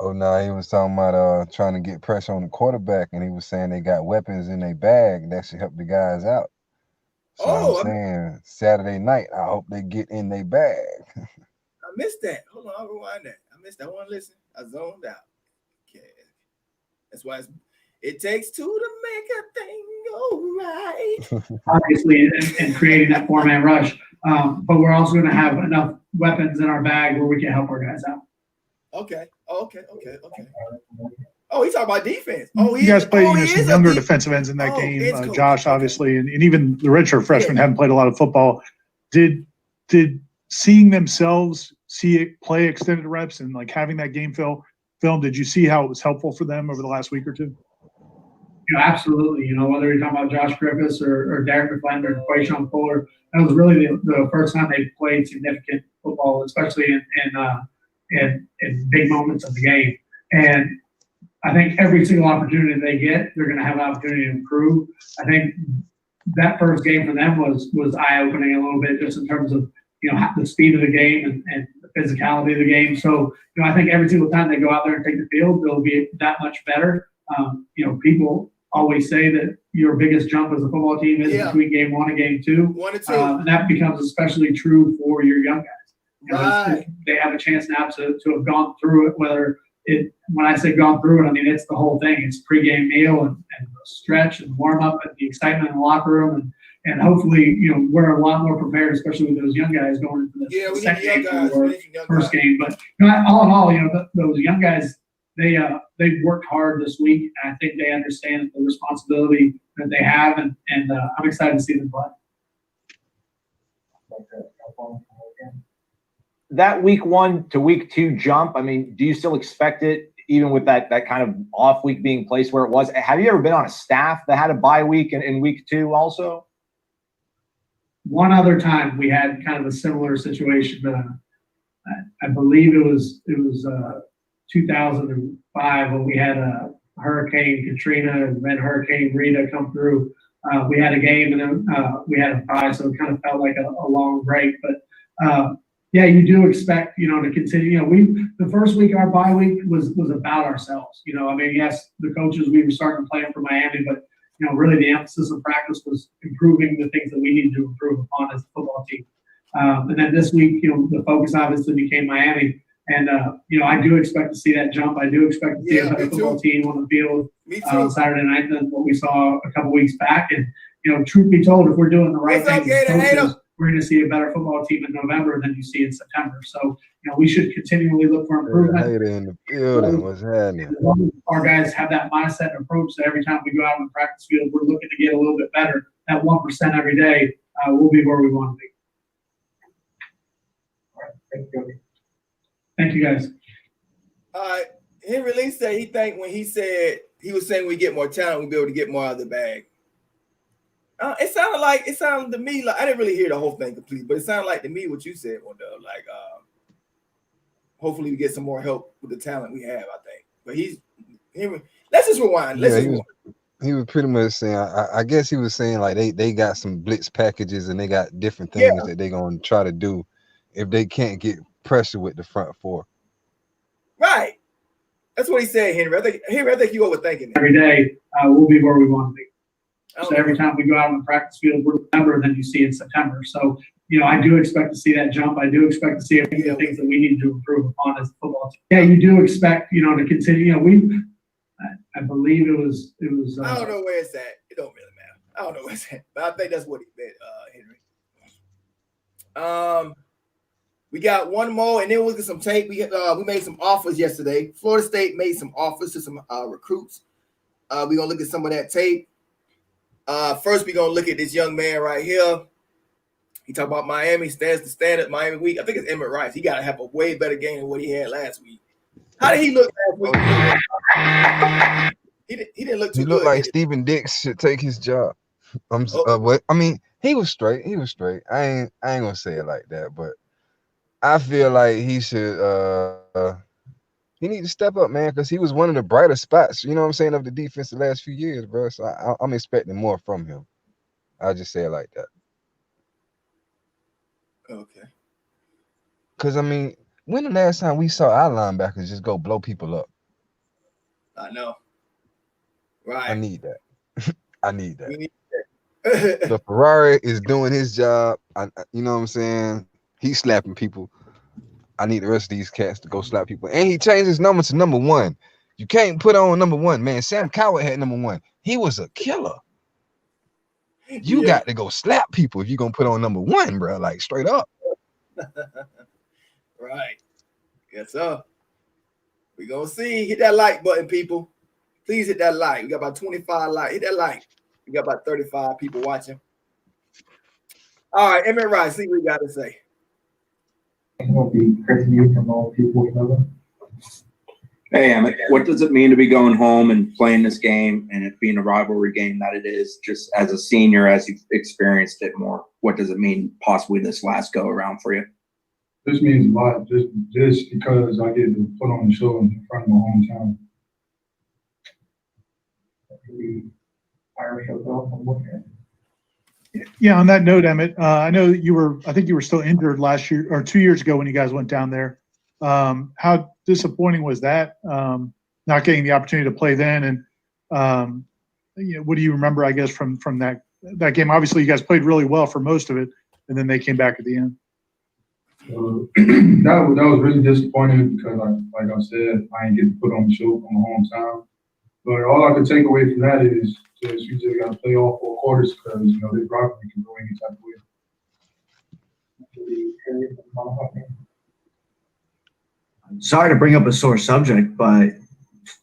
Oh no, he was talking about trying to get pressure on the quarterback, and he was saying they got weapons in their bag that should help the guys out. So I'm saying Saturday night, I hope they get in their bag. I missed that. Hold on, I'll rewind that. I missed that one. Listen, I zoned out. Okay, that's why it takes two to make a thing go right. Obviously, and creating that 4-man rush. But we're also going to have enough weapons in our bag where we can help our guys out. Okay. Oh, he's talking about defense. Oh, you guys played some younger defensive ends in that game, Josh, obviously, and even the redshirt freshmen haven't played a lot of football. Did seeing themselves see it play extended reps and like having that game film, did you see how it was helpful for them over the last week or two? Absolutely. Whether you're talking about Josh Griffiths or Derek McClendon or Quayshawn Fuller, that was really the first time they played significant football, especially in big moments of the game. And I think every single opportunity they get, they're going to have an opportunity to improve. I think that first game for them was eye-opening a little bit, just in terms of the speed of the game and the physicality of the game. So I think every single time they go out there and take the field, they'll be that much better. People always say that your biggest jump as a football team is between game 1 and game 2. 1 and 2. And that becomes especially true for your young guys. Right. They have a chance now to have gone through it, when I say gone through it, I mean it's the whole thing. It's pregame meal and stretch and warm up and the excitement in the locker room, and hopefully we're a lot more prepared, especially with those young guys going into the second game or first game. But all in all, those young guys, they've worked hard this week, and I think they understand the responsibility that they have, and I'm excited to see them play. That week 1 to week 2 jump, I mean, do you still expect it, even with that kind of off week being placed where it was? Have you ever been on a staff that had a bye week in week 2 also? One other time we had kind of a similar situation. I believe it was 2005 when we had a Hurricane Katrina and then Hurricane Rita come through. We had a game and then we had a bye, so it kind of felt like a long break. But you do expect to continue. The first week, our bye week was about ourselves. Yes, the coaches, we were starting to play for Miami, but really the emphasis of practice was improving the things that we needed to improve upon as a football team. And then this week, the focus obviously became Miami. And I do expect to see that jump. I do expect to see a better football team on the field on Saturday night than what we saw a couple weeks back. And truth be told, if we're doing the right things as coaches, we're going to see a better football team in November than you see in September. So we should continually look for improvement. In the building, what's happening? Our guys have that mindset and approach that every time we go out on the practice field, we're looking to get a little bit better. That 1% every day, we'll be where we want to be. All right, thank you. Thank you, guys. Henry Lee said he think when he said he was saying we get more talent, we'll be able to get more out of the bag. It sounded to me like I didn't really hear the whole thing completely, but it sounded like to me what you said, Wendell. Like hopefully we get some more help with the talent we have. I think, but let's just rewind. He was pretty much saying. I guess he was saying like they got some blitz packages and they got different things that they're gonna try to do if they can't get pressure with the front four. Right. That's what he said, Henry. I think you overthinking it. Every day, we'll be where we want to be. So every time we go out on the practice field, we're better than you see in September. So, I do expect to see that jump. I do expect to see the things that we need to improve upon as a football team. Yeah, you do expect, to continue. I believe it was. I don't know where it's at. It don't really matter. I don't know where it's at, but I think that's what he meant, Henry. We got one more, and then we'll get some tape. We made some offers yesterday. Florida State made some offers to some recruits. We're gonna look at some of that tape. First, we're gonna look at this young man right here. He talked about Miami stands the standard Miami week. I think it's Emmett Rice. He got to have a way better game than what he had last week. How did he look last week? He didn't look too good. He looked like Stephen Dix should take his job. He was straight. He was straight. I ain't gonna say it like that, but I feel like he should. He need to step up, man, because he was one of the brighter spots. You know what I'm saying, of the defense the last few years, bro. So I'm expecting more from him. I'll just say it like that. Okay. Because when the last time we saw our linebackers just go blow people up? I know. Right. I need that. I need that. We need that. The Ferrari is doing his job. You know what I'm saying? He's slapping people. I need the rest of these cats to go slap people. And he changed his number to number 1. You can't put on number 1, man. Sam Coward had number 1. He was a killer. You got to go slap people if you're going to put on number 1, bro. Like, straight up. Right. Yes, sir. We're going to see. Hit that like button, people. Please hit that like. We got about 25 likes. Hit that like. We got about 35 people watching. All right, Emmett Rice, see what we got to say. It's going to be crazy from all people, Hey, Emmett, what does it mean to be going home and playing this game and it being a rivalry game that it is, just as a senior, as you've experienced it more? What does it mean possibly this last go around for you? This means a lot, just because I get to put on the show in front of my hometown. Yeah, on that note, Emmett, I know I think you were still injured last year or 2 years ago when you guys went down there. How disappointing was that, not getting the opportunity to play then? And what do you remember, I guess, from that game? Obviously, you guys played really well for most of it, and then they came back at the end. That was really disappointing because, like I said, I ain't get to put on the show from my hometown. But all I can take away from that is you just got to play all 4 quarters because, this rivalry can go any type of way. Sorry to bring up a sore subject, but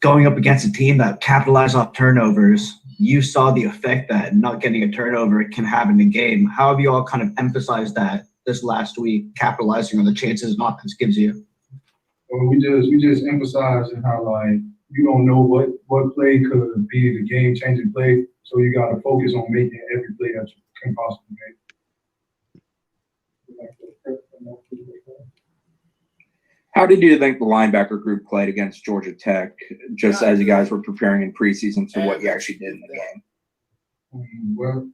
going up against a team that capitalized off turnovers, you saw the effect that not getting a turnover can have in the game. How have you all kind of emphasized that this last week, capitalizing on the chances an offense gives you? Well, we just emphasized how you don't know what play could be the game-changing play, so you got to focus on making every play that you can possibly make. How did you think the linebacker group played against Georgia Tech, just as you guys were preparing in preseason to what you actually did in the game? Well,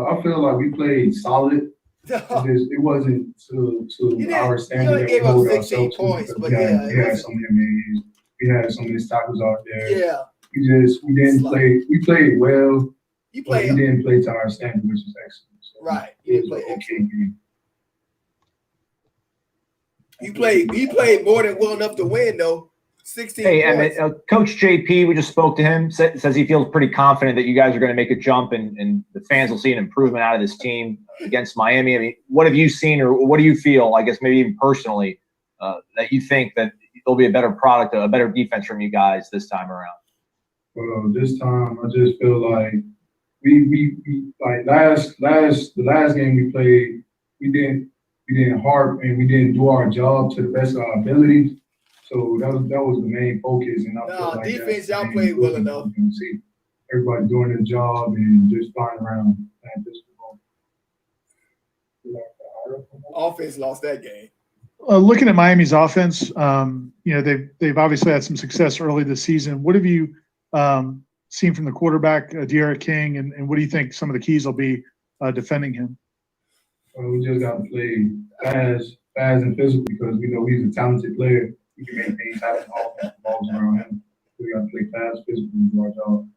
I feel like we played solid. It wasn't to our standard. You gave up 16 points, but we had some MAs. We had some missed tackles out there. Yeah. We didn't play. We played well. We didn't play to our standard, which is excellent. So right. It was an okay game. He played more than well enough to win, though. 16 Hey, points. and Coach JP, we just spoke to him, says he feels pretty confident that you guys are going to make a jump and the fans will see an improvement out of this team against Miami. I mean, what have you seen or what do you feel, I guess maybe even personally, that you think that there'll be a better product, a better defense from you guys this time around? Well, this time I just feel like we like the last game we played, we didn't harp and we didn't do our job to the best of our abilities. So that was the main focus. And I feel like defense, y'all played well enough. You can see everybody doing their job and just flying around playing this football. Offense lost that game. Looking at Miami's offense, they've obviously had some success early this season. What have you seen from the quarterback, De'Ara King, and what do you think some of the keys will be defending him? We just got to play fast and physical because we know he's a talented player. We can maintain tight offensive balls around him. We got to play fast, physical, and do our job.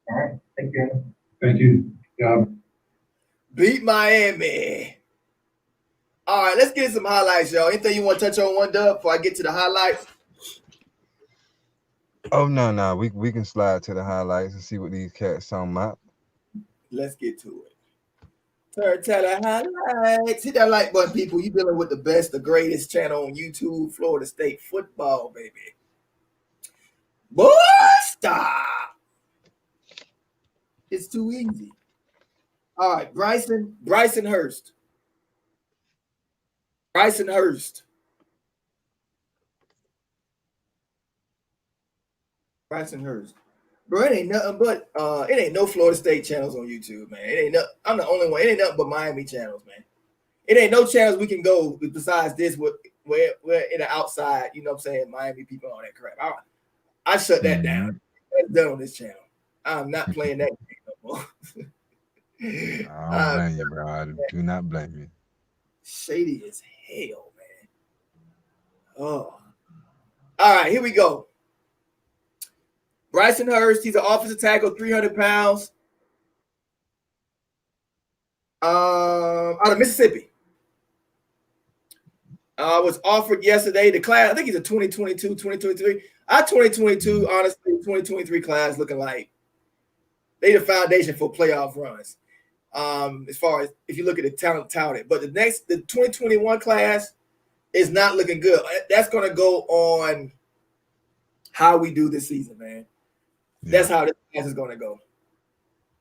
All right. Thank you. Thank you. Yeah. Beat Miami. All right, let's get some highlights, y'all. Anything you want to touch on, one dub, before I get to the highlights? Oh no, we can slide to the highlights and see what these cats talking about. Let's get to it. TURNTTALLY highlights. Hit that like button, people. You dealing with the best, the greatest channel on YouTube, Florida State football, baby. Boy, stop. It's too easy. All right, Bryson Hurst. Bryson Hurst. Bro, it ain't nothing but it ain't no Florida State channels on YouTube, man. It ain't no, I'm the only one. It ain't nothing but Miami channels, man. It ain't no channels we can go besides this. We're in the outside, you know what I'm saying? Miami people, all that crap. I shut that down. That's done on this channel. I'm not playing that game no more. I don't blame you, bro. I do not blame you. Shady as hell, man. Oh. All right, here we go. Bryson Hurst, he's an offensive tackle, 300 pounds. Out of Mississippi. Was offered yesterday. The class, I think he's a 2022, 2023. Our 2022, honestly, 2023 class looking like they the foundation for playoff runs. As far as if you look at the talent touted. But the 2021 class is not looking good. That's going to go on how we do this season, man. Yeah. That's how this class is going to go.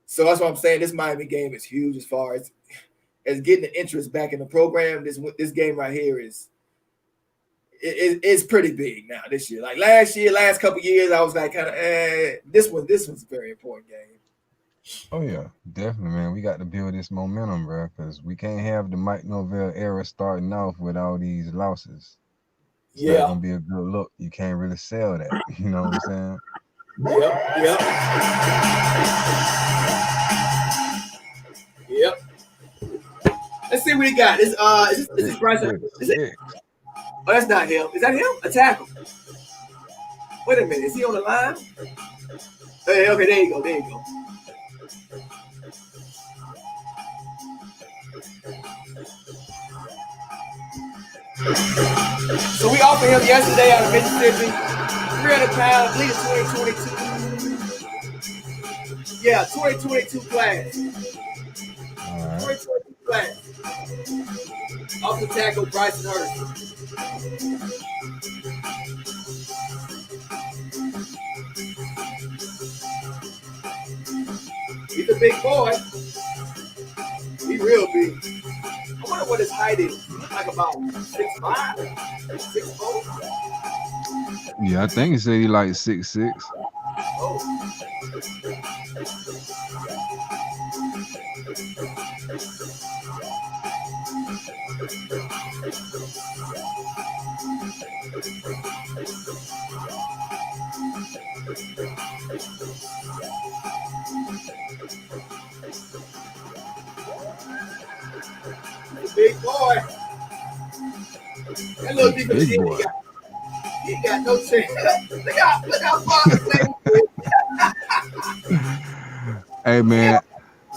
So that's what I'm saying. This Miami game is huge as far as getting the interest back in the program. This game right here is pretty big now this year. Like last couple years, I was like kind of this one's a very important game. Oh yeah, definitely, man. We got to build this momentum, bro, because we can't have the Mike Norvell era starting off with all these losses. It's not gonna be a good look. You can't really sell that. You know what I'm saying? Yep. Let's see what he got. Is this Bryson? Oh, that's not him. Is that him? A tackle. Wait a minute. Is he on the line? Hey, okay, there you go. So we offered him yesterday out of Mississippi, 300 pounds, I believe it's 2022. Yeah, 2022 class. 2022 class. Off the tackle, Bryson Hurst. He's a big boy. He real big. I wonder what his height is. Like about 6'5", 6'4". Yeah, I think he said he like 6'6". Oh. Big boy. That little defense he got no chance. Look how far the play. Hey man,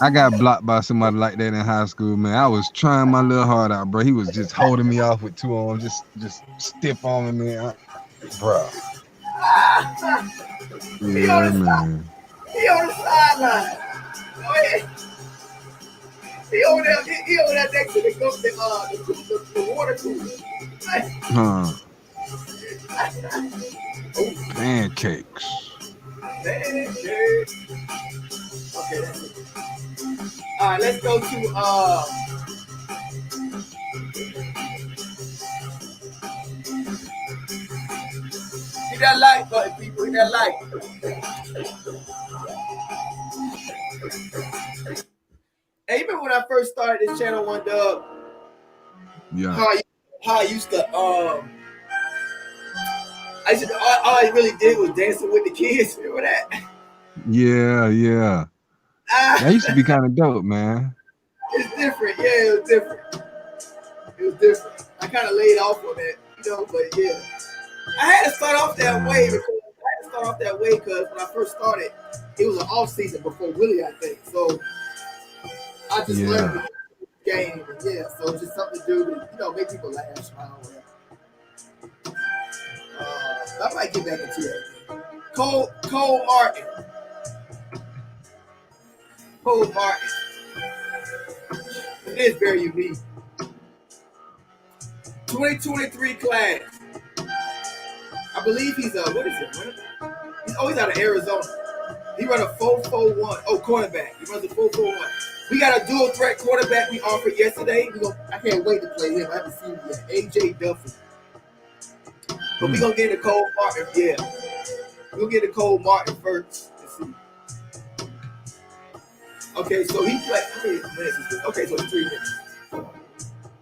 I I got blocked by somebody like that in high school, man. I was trying my little heart out, bro. He was just holding me off with 2 arms, just stiff on me, man. Bro. Yeah, man. He on the sideline. Go ahead. He over there next to the water cooler. Huh. Pancakes. Pancakes. Okay, that's it. All right, let's go to hit that like button, people. Hit that like. Hey, you remember when I first started this channel, one dub? Yeah. How I used to all I really did was dancing with the kids. Remember that? Yeah. That used to be kind of dope, man. It's different. Yeah, it was different. I kind of laid off on that, but yeah. I had to start off that way because when I first started, it was an off season before Willie, I think. So I just learned the game. And yeah, so it's just something to do to, make people laugh, smile, whatever. I might get back into it. Cole Martin. It is very unique. 2023 class. I believe he's what is it? He's out of Arizona. He run a 4.41. Oh, cornerback. He runs a 4.41. We got a dual threat quarterback we offered yesterday. I can't wait to play him. I haven't seen him yet. AJ Duffy. But we're going to get to Cole Martin. Yeah. We'll get to Cole Martin first. Let's see. Okay, so he played. How many minutes is this? Okay, so it's 3 minutes. All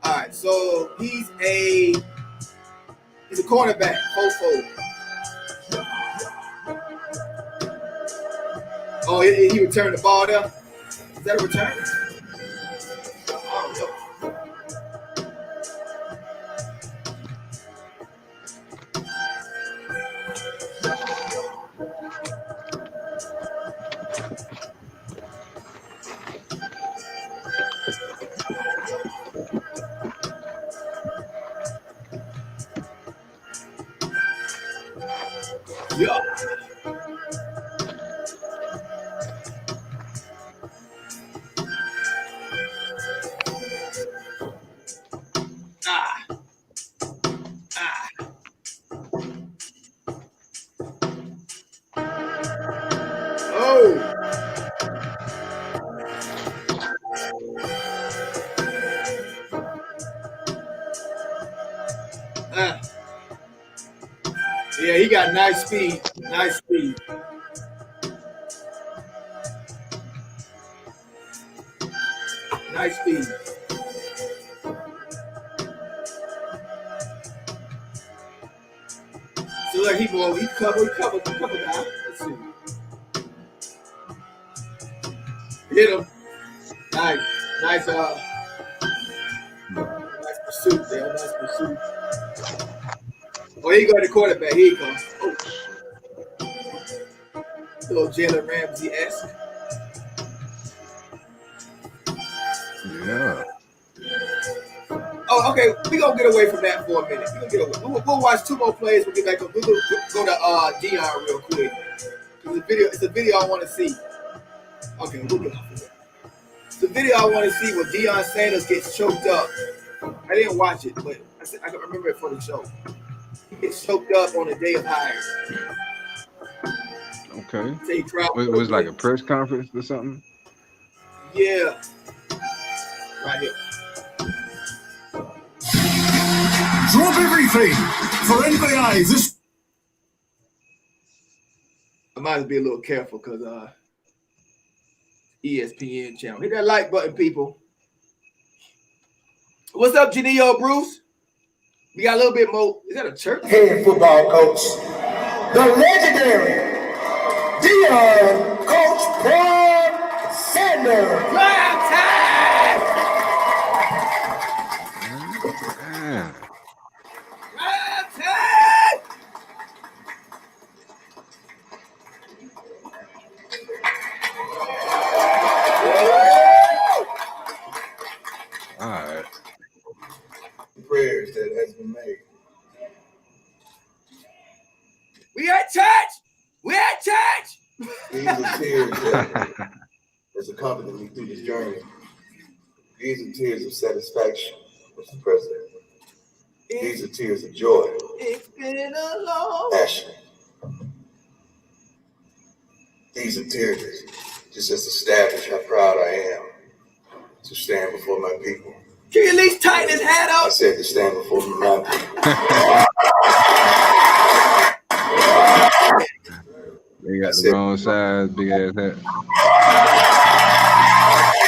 right, so he's a cornerback. 4.4. Oh, he returned the ball there. Is that a return? Oh, no. Yeah. Yeah, he got nice speed. Nice speed. Nice speed. So look, he covered now. Let's see. Hit him. Nice pursuit there. Nice pursuit. Oh, here you go, the quarterback. Here he comes. Oh. Little Jalen Ramsey-esque. Yeah. Oh, okay. We're going to get away from that for a minute. We'll watch 2 more plays. We'll get back up. We'll go to Deion real quick. It's a video I want to see. Okay, we'll get off of that. It's a video I want to see where Deion Sanders gets choked up. I didn't watch it, but I can remember it for the show. He gets choked up on the day of hire. Okay. It was like a press conference or something? Yeah. Right here. Drop everything for NBA. This. I might be a little careful because ESPN channel. Hit that like button, people. What's up, Janio Bruce? We got a little bit more. Is that a church? Head football coach, the legendary Deion Coach Sanders. Drive time! Yeah. Drive time! We at church. We at church. These are tears that's accompanied me through this journey. These are tears of satisfaction, Mr. President. These are tears of joy. It's been a long passion. These are tears just to establish how proud I am to stand before my people. Can you at least tighten his hat up? I said to stand before my people. They got the wrong size, big ass hat.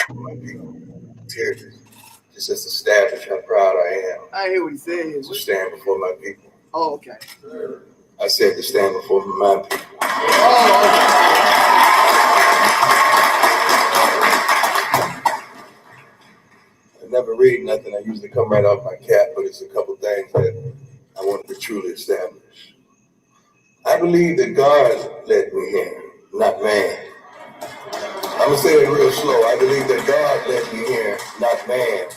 My people. Tears just to establish how proud I am. I hear what he says. To stand before my people. Oh, okay. I said to stand before my people. Oh, okay. I never read nothing. I usually come right off my cap, but it's a couple things that I wanted to truly establish. I believe that God led me here, not man. I'm gonna say it real slow. I believe that God led me here, not man,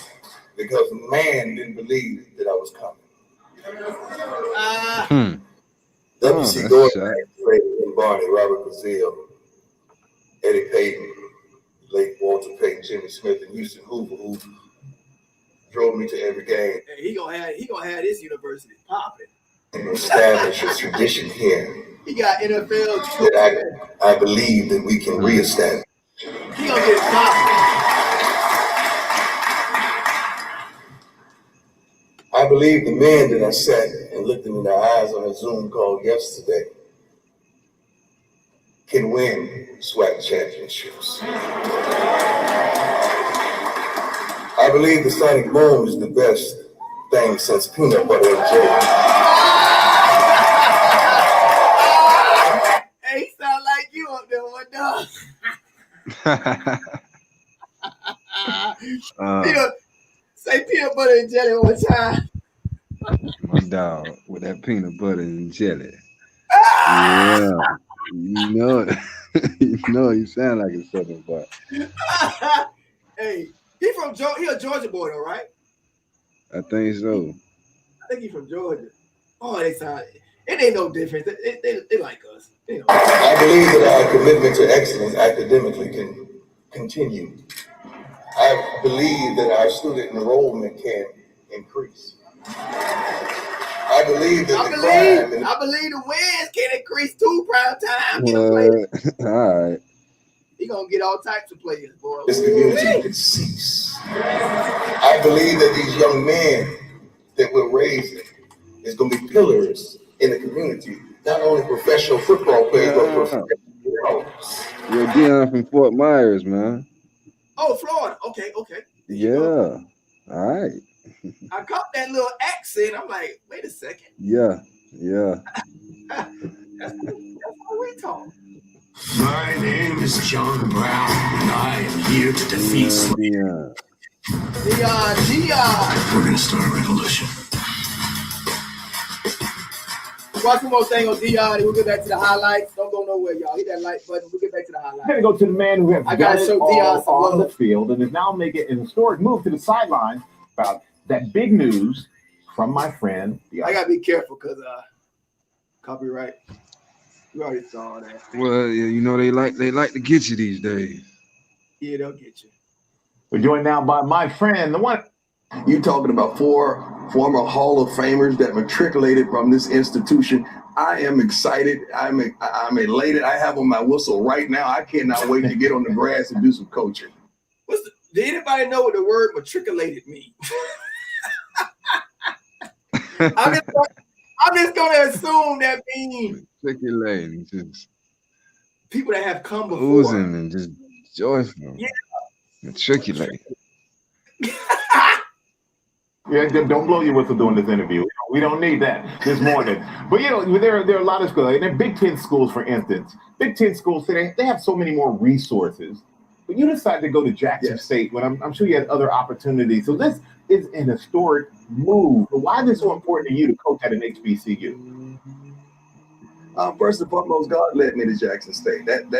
because man didn't believe that I was coming. W.C. Gordon, Barney, Robert Brazile, Eddie Payton, late Walter Payton, Jimmy Smith, and Houston Hoover, who drove me to every game. Hey, he gonna have this university popping. And establish a tradition here. He got NFL. That I believe that we can reestablish. He gonna get it popping. I believe the men that I sat and looked them in their eyes on a Zoom call yesterday can win SWAC championships. I believe the Sonic Boom is the best thing since peanut butter and jelly. Hey, he sound like you up there, what dog? Say peanut butter and jelly one time. My dog with that peanut butter and jelly. Yeah, you know it. You know you sound like a Southern boy. Hey, he from Georgia. He a Georgia boy, though, right? I think so. I think he from Georgia. Oh, they sound. It ain't no difference. They like us. You know. I believe that our commitment to excellence academically can continue. I believe that our student enrollment can increase. I believe that I believe the wins can increase too. Prime time. All right. He gonna get all types of players, boy. This community can cease. I believe that these young men that we're raising is gonna be pillars in the community. Not only professional football players, but professional heroes. You're Deion from Fort Myers, man. Oh, Florida. Okay. Yeah. All right. I caught that little accent. I'm like, wait a second. Yeah. That's what we talk. My name is John Brown, and I am here to defeat slavery. Deion. We're gonna start a revolution. Watch one more thing on Deion. We'll get back to the highlights. Don't go nowhere, y'all. Hit that like button. We'll get back to the highlights. We're going to go to the man who has I gotta show Deion some on love. the field and is now making an historic move to the sideline about that big news from my friend. I gotta be careful because copyright. We already saw that. Well, yeah, you know they like to get you these days. Yeah, they'll get you. We're joined now by my friend, the one. You talking about 4 former Hall of Famers that matriculated from this institution. I am excited. I'm elated. I have on my whistle right now. I cannot wait to get on the grass and do some coaching. Did anybody know what the word matriculated means? I'm just gonna assume that means Matriculating, just people that have come before. oozing and just joyful. Yeah. Matriculate. Yeah, don't blow your whistle doing this interview. We don't need that this morning. But there are a lot of schools. And Big Ten schools, for instance, Big Ten schools today, they have so many more resources. But you decided to go to Jackson State when I'm sure you had other opportunities. So this is an historic move. But why is it so important to you to coach at an HBCU? First and foremost, God led me to Jackson State. And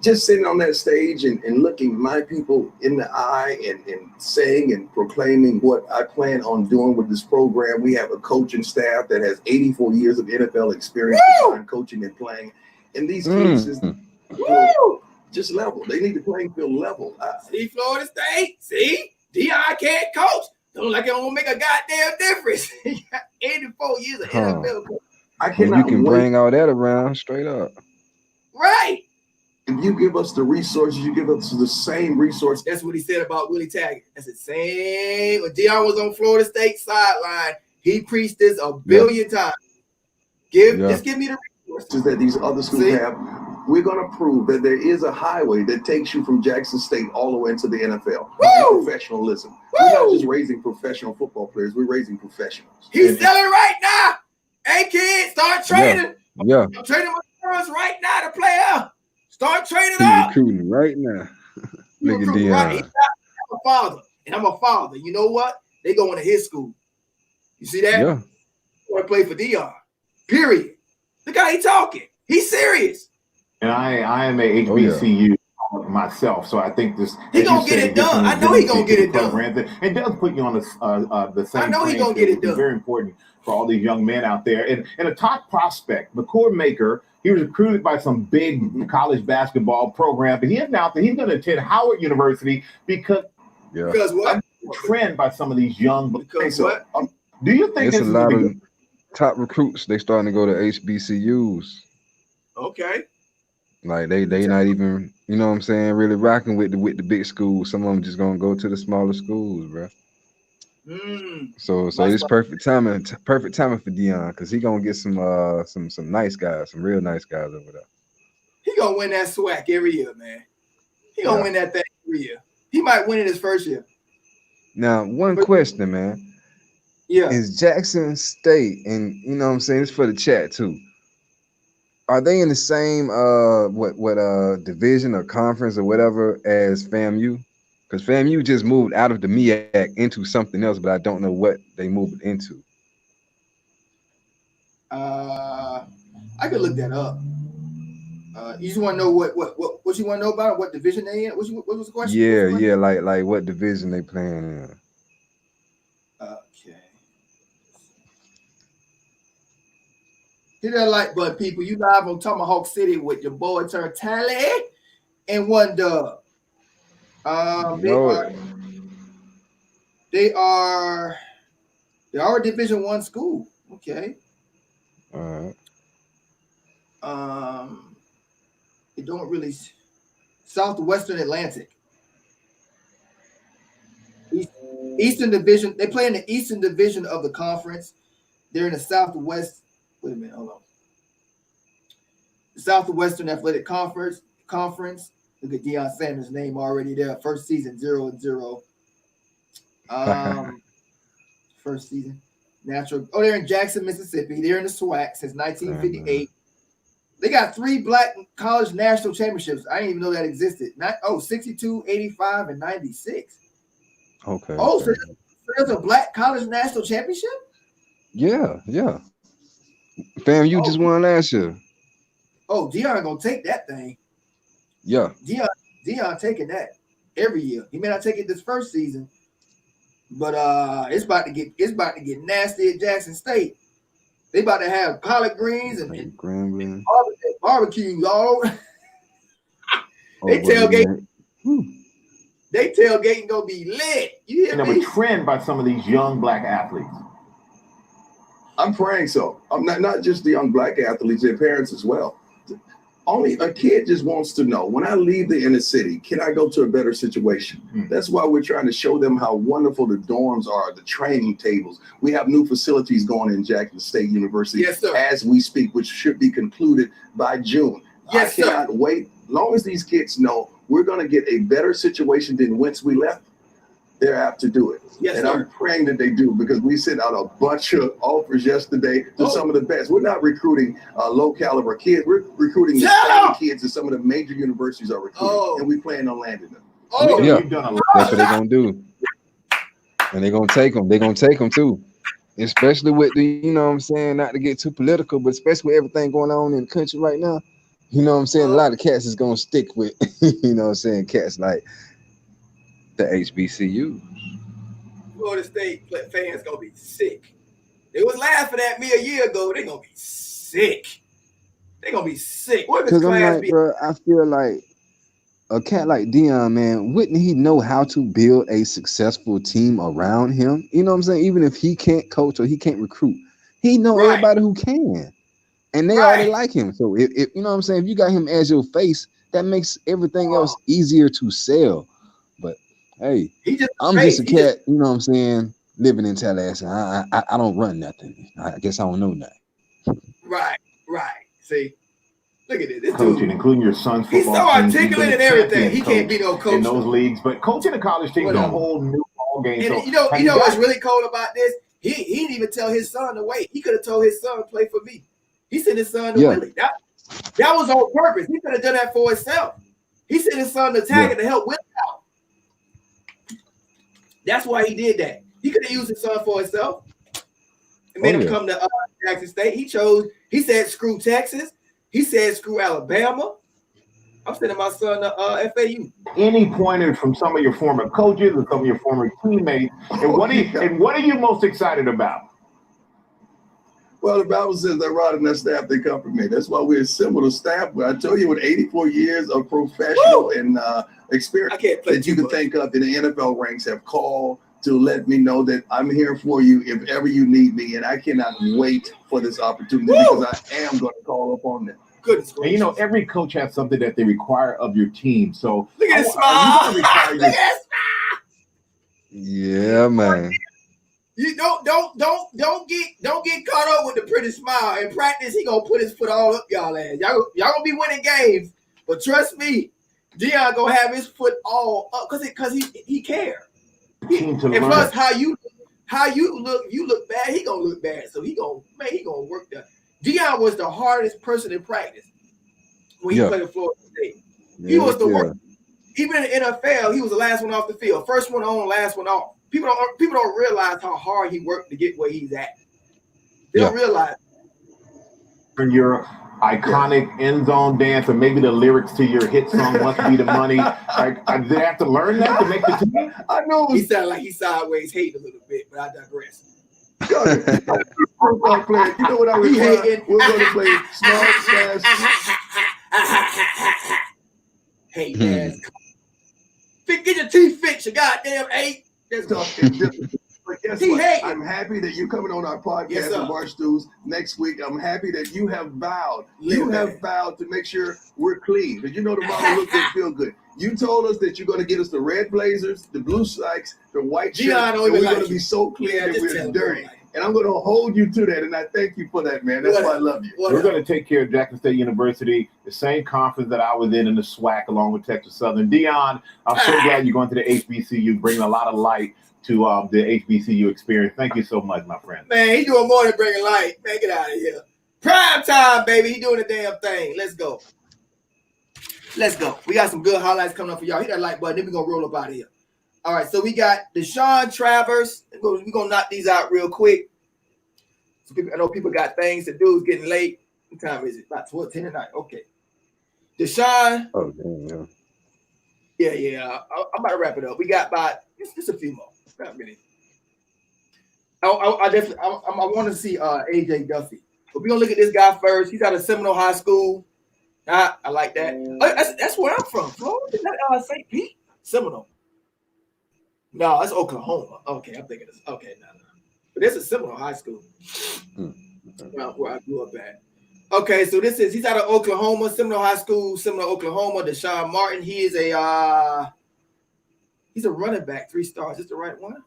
just sitting on that stage and looking my people in the eye and saying and proclaiming what I plan on doing with this program. We have a coaching staff that has 84 years of NFL experience behind coaching and playing. And these kids just level. They need the playing field level. See Florida State? See? Deion can't coach. Don't like it don't make a goddamn difference. He got 84 years of NFL coach. I And cannot you can wait. bring all that around straight up. Right. If you give us the resources, you give us the same resources. That's what he said about Willie Taggart. That's the same. When Deion was on Florida State sideline, he preached this a billion times. Just give me the resources that these other schools have. We're going to prove that there is a highway that takes you from Jackson State all the way into the NFL. Professionalism. We're not just raising professional football players. We're raising professionals. He's selling right now. Hey, kids, start training. Yeah. I'm training my girls right now to play up. Start training He's up. recruiting right now. Look at Deion. Right. I'm a father, and I'm a father. You know what? They going to his school. You see that? Yeah. I want to play for Deion. Period. Look how he talking. He's serious. And I am a HBCU myself, so I think this. He gonna get it done. I know he gonna get it done. It does put you on the same. I know he playing gonna field, get it which is done. very important for all these young men out there. And a top prospect, McCord Maker, he was recruited by some big college basketball program, but he announced that he's going to attend Howard University because what? Trend by some of these young. Because what? Do you think There's this a is lot gonna of top recruits? They starting to go to HBCUs. Okay. Like they not even, you know what I'm saying, really rocking with the big schools. Some of them just gonna go to the smaller schools, bro. So it's perfect timing for Deion, because he gonna get some nice guys, some real nice guys over there. He gonna win that SWAC every year, man. He gonna win that thing every year. He might win it his first year. Now, one question, man. Yeah. Is Jackson State, and you know what I'm saying, it's for the chat too. Are they in the same division or conference or whatever as FAMU? Because FAMU just moved out of the MEAC into something else, but I don't know what they moved into. I could look that up. You just want to know what you want to know about it? What division they in? What was the question? Yeah, like what division they playing in. Okay. Hit that like button, people. You live on Tomahawk City with your boy TURNTTALLY and One Dub. They are a Division I school. Okay. All right. They don't really Southwestern Atlantic. Eastern Division. They play in the Eastern Division of the conference. They're in the Southwest. Wait a minute, hold on. The Southwestern Athletic Conference. Look at Deion Sanders' name already there. First season 0-0. First season. Natural. Oh, they're in Jackson, Mississippi. They're in the SWAC since 1958. They got 3 black college national championships. I didn't even know that existed. 62, 85, and 96. Okay. Oh, so there's a black college national championship? Yeah. FAMU just won last year. Oh, Deion gonna take that thing. Yeah. Deion taking that every year. He may not take it this first season, but it's about to get nasty at Jackson State. They about to have collard greens and barbecues all over. They tailgate. They tailgating gonna be lit. You hear me? A trend by some of these young black athletes. I'm praying so. I'm not just the young black athletes, their parents as well. Only a kid just wants to know, when I leave the inner city, can I go to a better situation? That's why we're trying to show them how wonderful the dorms are, the training tables. We have new facilities going in Jackson State University as we speak, which should be concluded by June. I cannot wait. Long as these kids know we're going to get a better situation than whence we left, they're apt to do it. I'm praying that they do, because we sent out a bunch of offers yesterday to some of the best. We're not recruiting low caliber kids. We're recruiting the same kids that some of the major universities are recruiting, and we plan on landing them. That's what they're gonna do, and they're gonna take them. They're gonna take them too, especially with the, you know what I'm saying, not to get too political, but especially with everything going on in the country right now. You know what I'm saying? A lot of cats is gonna stick with, you know what I'm saying, cats like the HBCU. Florida State fans gonna be sick. They was laughing at me a year ago. They gonna be sick. They gonna be sick. What if his Cause I'm class like, be? bro, I feel like a cat like Deion, man, wouldn't he know how to build a successful team around him? You know what I'm saying? Even if he can't coach or he can't recruit, he know everybody who can. And they already like him. So if you know what I'm saying, if you got him as your face, that makes everything else easier to sell. But hey, I'm just a cat, you know what I'm saying, living in Tallahassee. I don't run nothing. I guess I don't know nothing. Right. See, look at this. This Coaching, dude, including your son's he's football so team. He's been articulate a and everything. champion He can't coach be no coach in those though. leagues, but coaching a college team is a whole new ball game. And So you know have you what's guys- really cool about this? He didn't even tell his son to wait. He could have told his son to play for me. He sent his son to Willie. That was on purpose. He could have done that for himself. He sent his son to TAGGART to help Willie out. That's why he did that. He could have used his son for himself and made him come to Jackson State. He said screw Texas. He said screw Alabama. I'm sending my son to FAU. Any pointers from some of your former coaches and some of your former teammates, and what are you most excited about? Well, the Bible says that rod and that staff, they come from me. That's why we assembled a staff. But I tell you, with 84 years of professional and experience that you can think of in the NFL ranks have called to let me know that I'm here for you if ever you need me. And I cannot wait for this opportunity because I am going to call upon them. Goodness And you know, every coach has something that they require of your team. So look at this are you smile. going to require Yeah, man. You don't get caught up with the pretty smile. In practice, he gonna put his foot all up y'all ass. Y'all gonna be winning games, but trust me, Deion gonna have his foot all up because he care. And plus, how you look bad. He gonna look bad. So he gonna work that. Deion was the hardest person in practice when he played at Florida State. He was the worst. Even in the NFL, he was the last one off the field. First one on, last one off. People don't realize how hard he worked to get where he's at. They don't realize. your iconic end zone dance, or maybe the lyrics to your hit song "Must Be the Money"? Like, do they have to learn that to make the team? I know he sounded like he sideways hating a little bit, but I digress. You know what I require? We're going to play small slash. Hey, man. Get your teeth fixed, you goddamn eight. Let's go. But guess what? I'm happy that you're coming on our podcast with Barstools next week. I'm happy that you have vowed. You have vowed to make sure we're clean. Because you know tomorrow look good, feel good. You told us that you're going to get us the red blazers, the blue Spikes, the white shirts, and we're going to be so clean that we're dirty. And I'm going to hold you to that, and I thank you for that, man. That's why I love you. We're going to take care of Jackson State University, the same conference that I was in the SWAC, along with Texas Southern. Deion, I'm so glad you're going to the HBCU, bringing a lot of light to the HBCU experience. Thank you so much, my friend. Man, he doing more than bringing light. Man, get out of here. Prime time, baby. He doing the damn thing. Let's go. Let's go. We got some good highlights coming up for y'all. Hit that like button. Then we're going to roll up out of here. All right, so we got Deshaun Travers. We're going to knock these out real quick. So I know people got things to do. It's getting late. What time is it? About 12:10 at night. Okay. Deshaun. Oh, damn, Yeah. I'm about to wrap it up. We got about just a few more. Not many. I definitely want to see AJ Duffy. But we're going to look at this guy first. He's out of Seminole High School. I like that. That's where I'm from. Florida. Is that St. Pete? Seminole. No, that's Oklahoma. Okay, I'm thinking this. Okay, no. But this is Seminole High School. Where I grew up at. Okay, so he's out of Oklahoma, Seminole High School, Seminole, Oklahoma. Deshaun Martin. He is he's a running back, 3 stars. Is this the right one?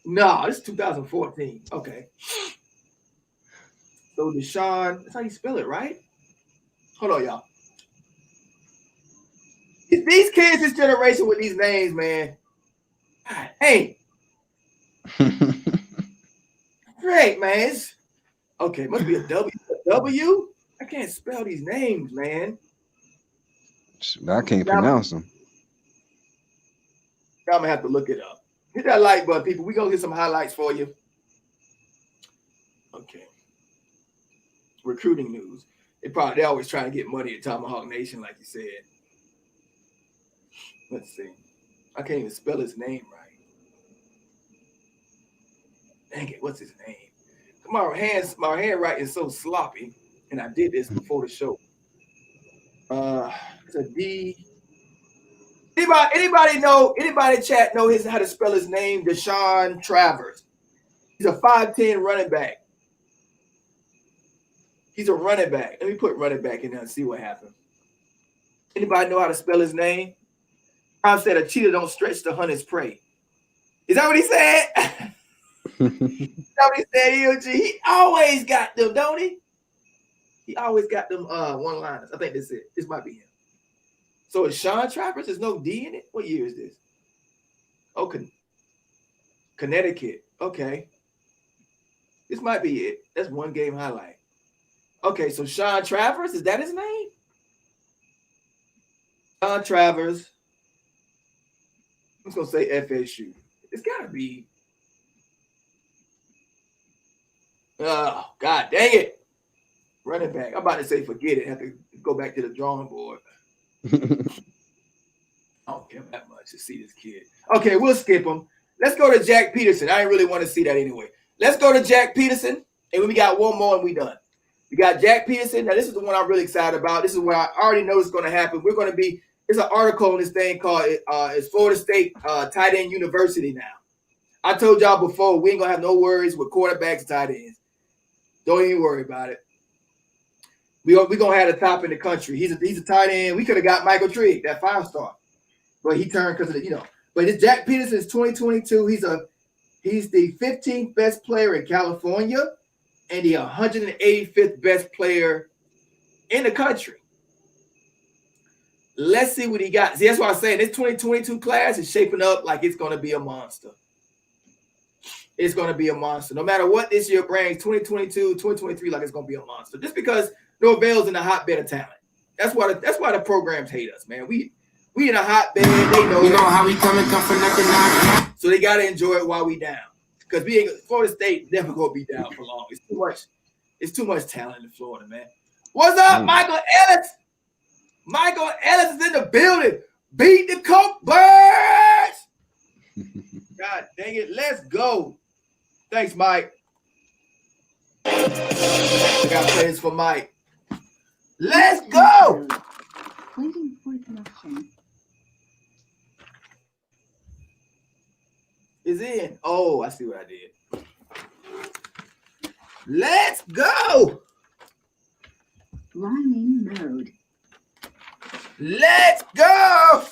No, this is 2014. Okay. So Deshaun, that's how you spell it, right? Hold on, y'all. These kids, this generation with these names, man. Hey. Great, man. Okay, must be a W. A W? I can't spell these names, man. I can't pronounce them. I'm going to have to look it up. Hit that like button, people. We're going to get some highlights for you. Okay. recruiting news. They always trying to get money at Tomahawk Nation, like you said. Let's see. I can't even spell his name right. Dang it, what's his name? My handwriting is so sloppy, and I did this before the show. It's a D. Anybody in chat know how to spell his name? Deshaun Travers. He's a 5'10" running back. He's a running back. Let me put running back in there and see what happens. Anybody know how to spell his name? I said a cheetah don't stretch to hunt its prey. Is that what he said? Is that what he said, EOG? He always got them, don't he? He always got them one-liners. I think that's it. This might be him. So is Sean Travers? There's no D in it? What year is this? Oh, Connecticut. Okay. This might be it. That's one game highlight. Okay, so Sean Travers, is that his name? Sean Travers. I'm just going to say FSU. It's got to be. Oh, God dang it. Running back. I'm about to say forget it. Have to go back to the drawing board. I don't care that much to see this kid. Okay, we'll skip him. Let's go to Jack Peterson. I didn't really want to see that anyway. Let's go to Jack Peterson, and we got one more and we done. We got Jack Peterson. Now, this is the one I'm really excited about. This is what I already know is going to happen. We're going to be – there's an article on this thing called it's Florida State Tight End University now. I told y'all before, we ain't going to have no worries with quarterbacks and tight ends. Don't even worry about it. We're going to have the top in the country. He's a tight end. We could have got Michael Trigg, that 5-star. But he turned because of the, But it's Jack Peterson is 2022. He's the 15th best player in California and the 185th best player in the country. Let's see what he got. See, that's why I'm saying this 2022 class is shaping up like it's going to be a monster. It's going to be a monster. No matter what this year brings, 2022, 2023, like it's going to be a monster. Just because Norvell's in a hotbed of talent. That's why the programs hate us, man. We in a hotbed. They know. You know how we come for nothing now. So they got to enjoy it while we down. Because Florida State never going to be down for long. It's too much talent in Florida, man. What's up, Michael Ellis? Michael Ellis is in the building. Beat the Coke Birds. God dang it. Let's go. Thanks, Mike. I got praise for Mike. Let's go. Waiting for connection. Is in. Oh, I see what I did. Let's go. Rhyming mode. Let's go.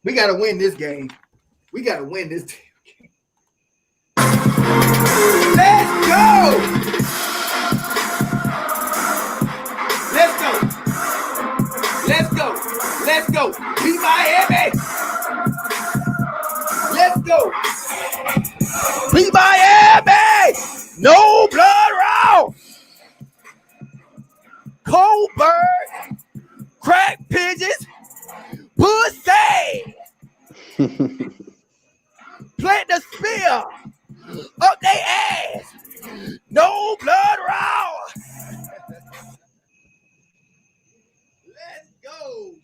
We got to win this game. We got to win this damn game. Let's go. Let's go. Let's go. Let's go. Beat Miami. Let's go. Beat Miami. No blood round. Cold bird. Crack pigeons. Pussy. Plant the spear up their ass. No blood raw. Let's go.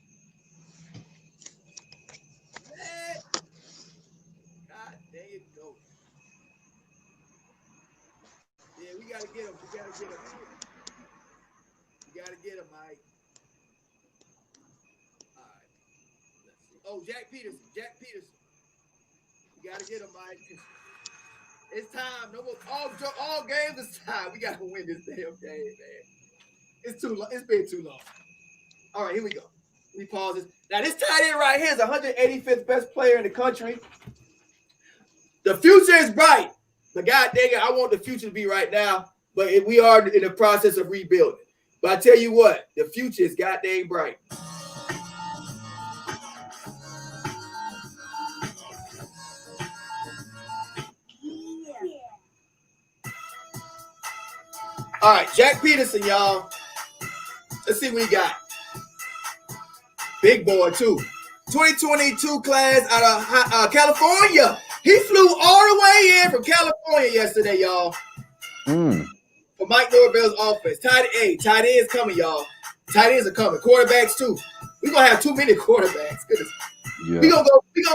God dang it, go. Yeah, we gotta get him. We gotta get him. We gotta get him, Mike. All right. Let's see. Oh, Jack Peterson. Jack Peterson. We gotta get him, Mike. It's time. No more all games is time. We gotta win this damn game, man. It's too long. It's been too long. All right, here we go. Let me pause this. Now, this tight end right here is 185th best player in the country. The future is bright. But God dang it, I want the future to be right now. But we are in the process of rebuilding. But I tell you what, the future is goddamn bright. All right, Jack Peterson, y'all. Let's see what he got. Big boy, too. 2022 class out of California. He flew all the way in from California yesterday, y'all. for Mike Norvell's offense. Tight ends coming, y'all. Tight ends are coming. Quarterbacks too. We're gonna have too many quarterbacks. Goodness. Yeah. We're gonna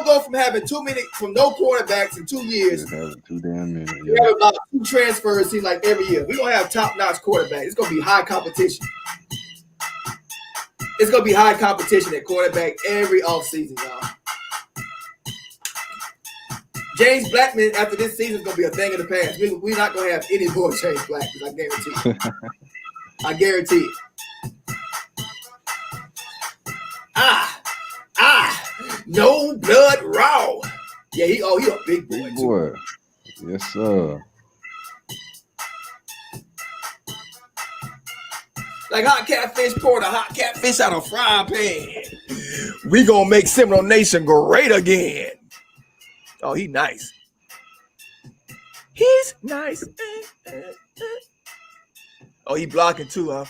go from having from no quarterbacks in 2 years. Too damn many. We have about 2 transfers seem like every year. We're gonna have top-notch quarterbacks. It's gonna be high competition. It's gonna be high competition at quarterback every offseason, y'all. James Blackman after this season is gonna be a thing of the past. We're not gonna have any more James Blackmans, I guarantee you. I guarantee it. No blood raw. Yeah, he a big boy. Big boy. Yes, sir. Like hot catfish poured a hot catfish out of a frying pan. We gonna make Seminole Nation great again. Oh, he nice. He's nice. Oh, he blocking too, huh?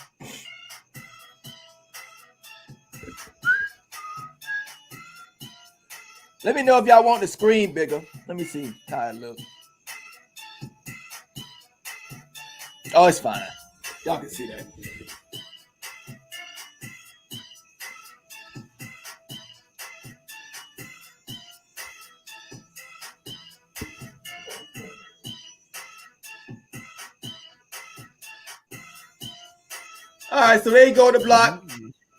Let me know if y'all want the screen bigger. Let me see how it looks. Oh, it's fine. Y'all can see that. All right, so there you go, the block.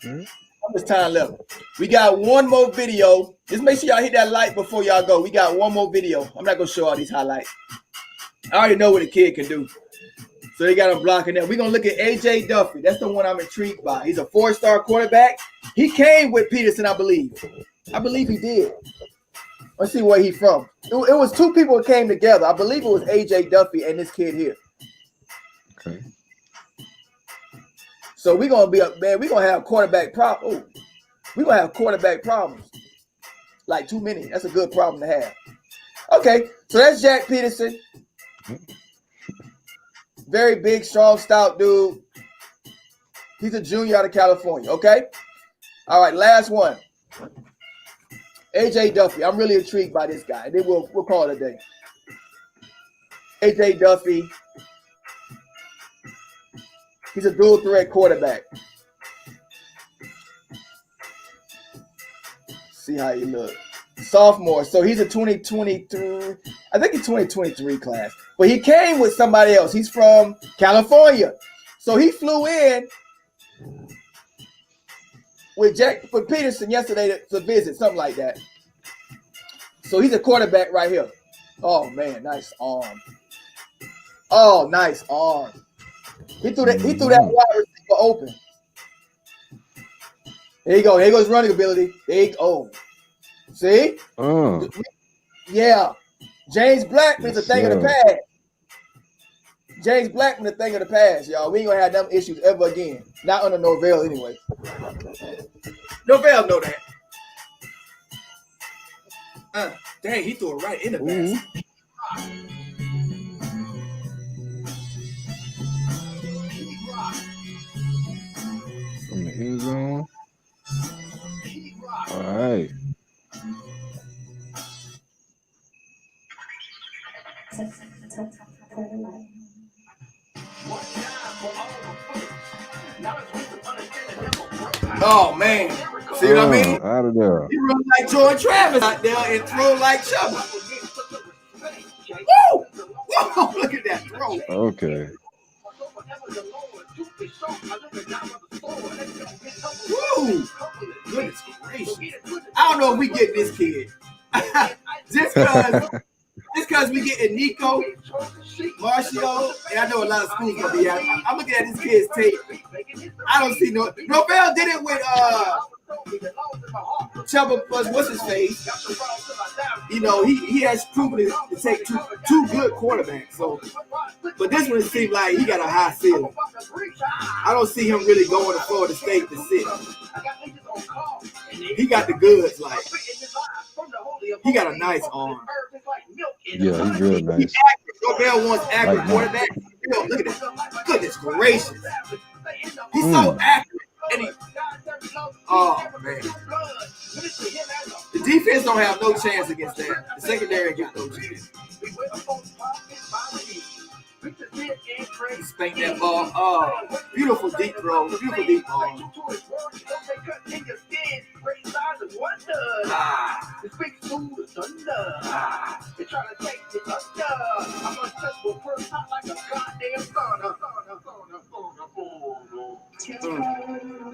How much time left? We got one more video. Just make sure y'all hit that like before y'all go. We got one more video. I'm not going to show all these highlights. I already know what a kid can do. So they got him blocking that. We're going to look at A.J. Duffy. That's the one I'm intrigued by. He's a 4-star quarterback. He came with Peterson, I believe. I believe he did. Let's see where he's from. It was 2 people that came together. I believe it was A.J. Duffy and this kid here. Okay. So we're gonna be up, man. We're gonna have quarterback problems. Oh, we're gonna have quarterback problems. Like too many. That's a good problem to have. Okay, so that's Jack Peterson. Very big, strong, stout dude. He's a junior out of California. Okay. All right, last one. AJ Duffy. I'm really intrigued by this guy. Then we'll call it a day. AJ Duffy. He's a dual threat quarterback. See how he look. Sophomore. So he's a 2023. I think he's 2023 class. But he came with somebody else. He's from California. So he flew in with Peterson yesterday to visit, something like that. So he's a quarterback right here. Oh man, nice arm. Oh, nice arm. He threw that wide receiver open. There you go. There goes running ability. There you go. See? Yeah. James Blackman's a thing of the past. James Blackman a thing of the past, y'all. We ain't gonna have them issues ever again. Not under Norvell anyway. Norvell know that. Dang, he threw it right in the basket. From the end zone. All right. Oh man, see what I mean? Out of there. He run like Jordan Travis out there and throw like Chubba. Woo! Whoa, look at that throw. Okay. Woo! Goodness gracious. I don't know if we get this kid. Just because we getting Nico, Marcio, and I know a lot of schools gonna be out. I'm looking at this kid's tape. I don't see Norvell did it with Chubba plus what's his face. You know, he has proven to take two good quarterbacks. So, but this one it seems like he got a high ceiling. I don't see him really going to Florida State to sit. He got the goods, like he got a nice arm. Yeah, he's real nice. Norvell wants accurate quarterback. Look at that. Goodness gracious. He's so accurate. And oh man. The defense don't have no chance against that. The secondary got no chance. to spank that ball. Oh, beautiful deep throw. Beautiful deep ball.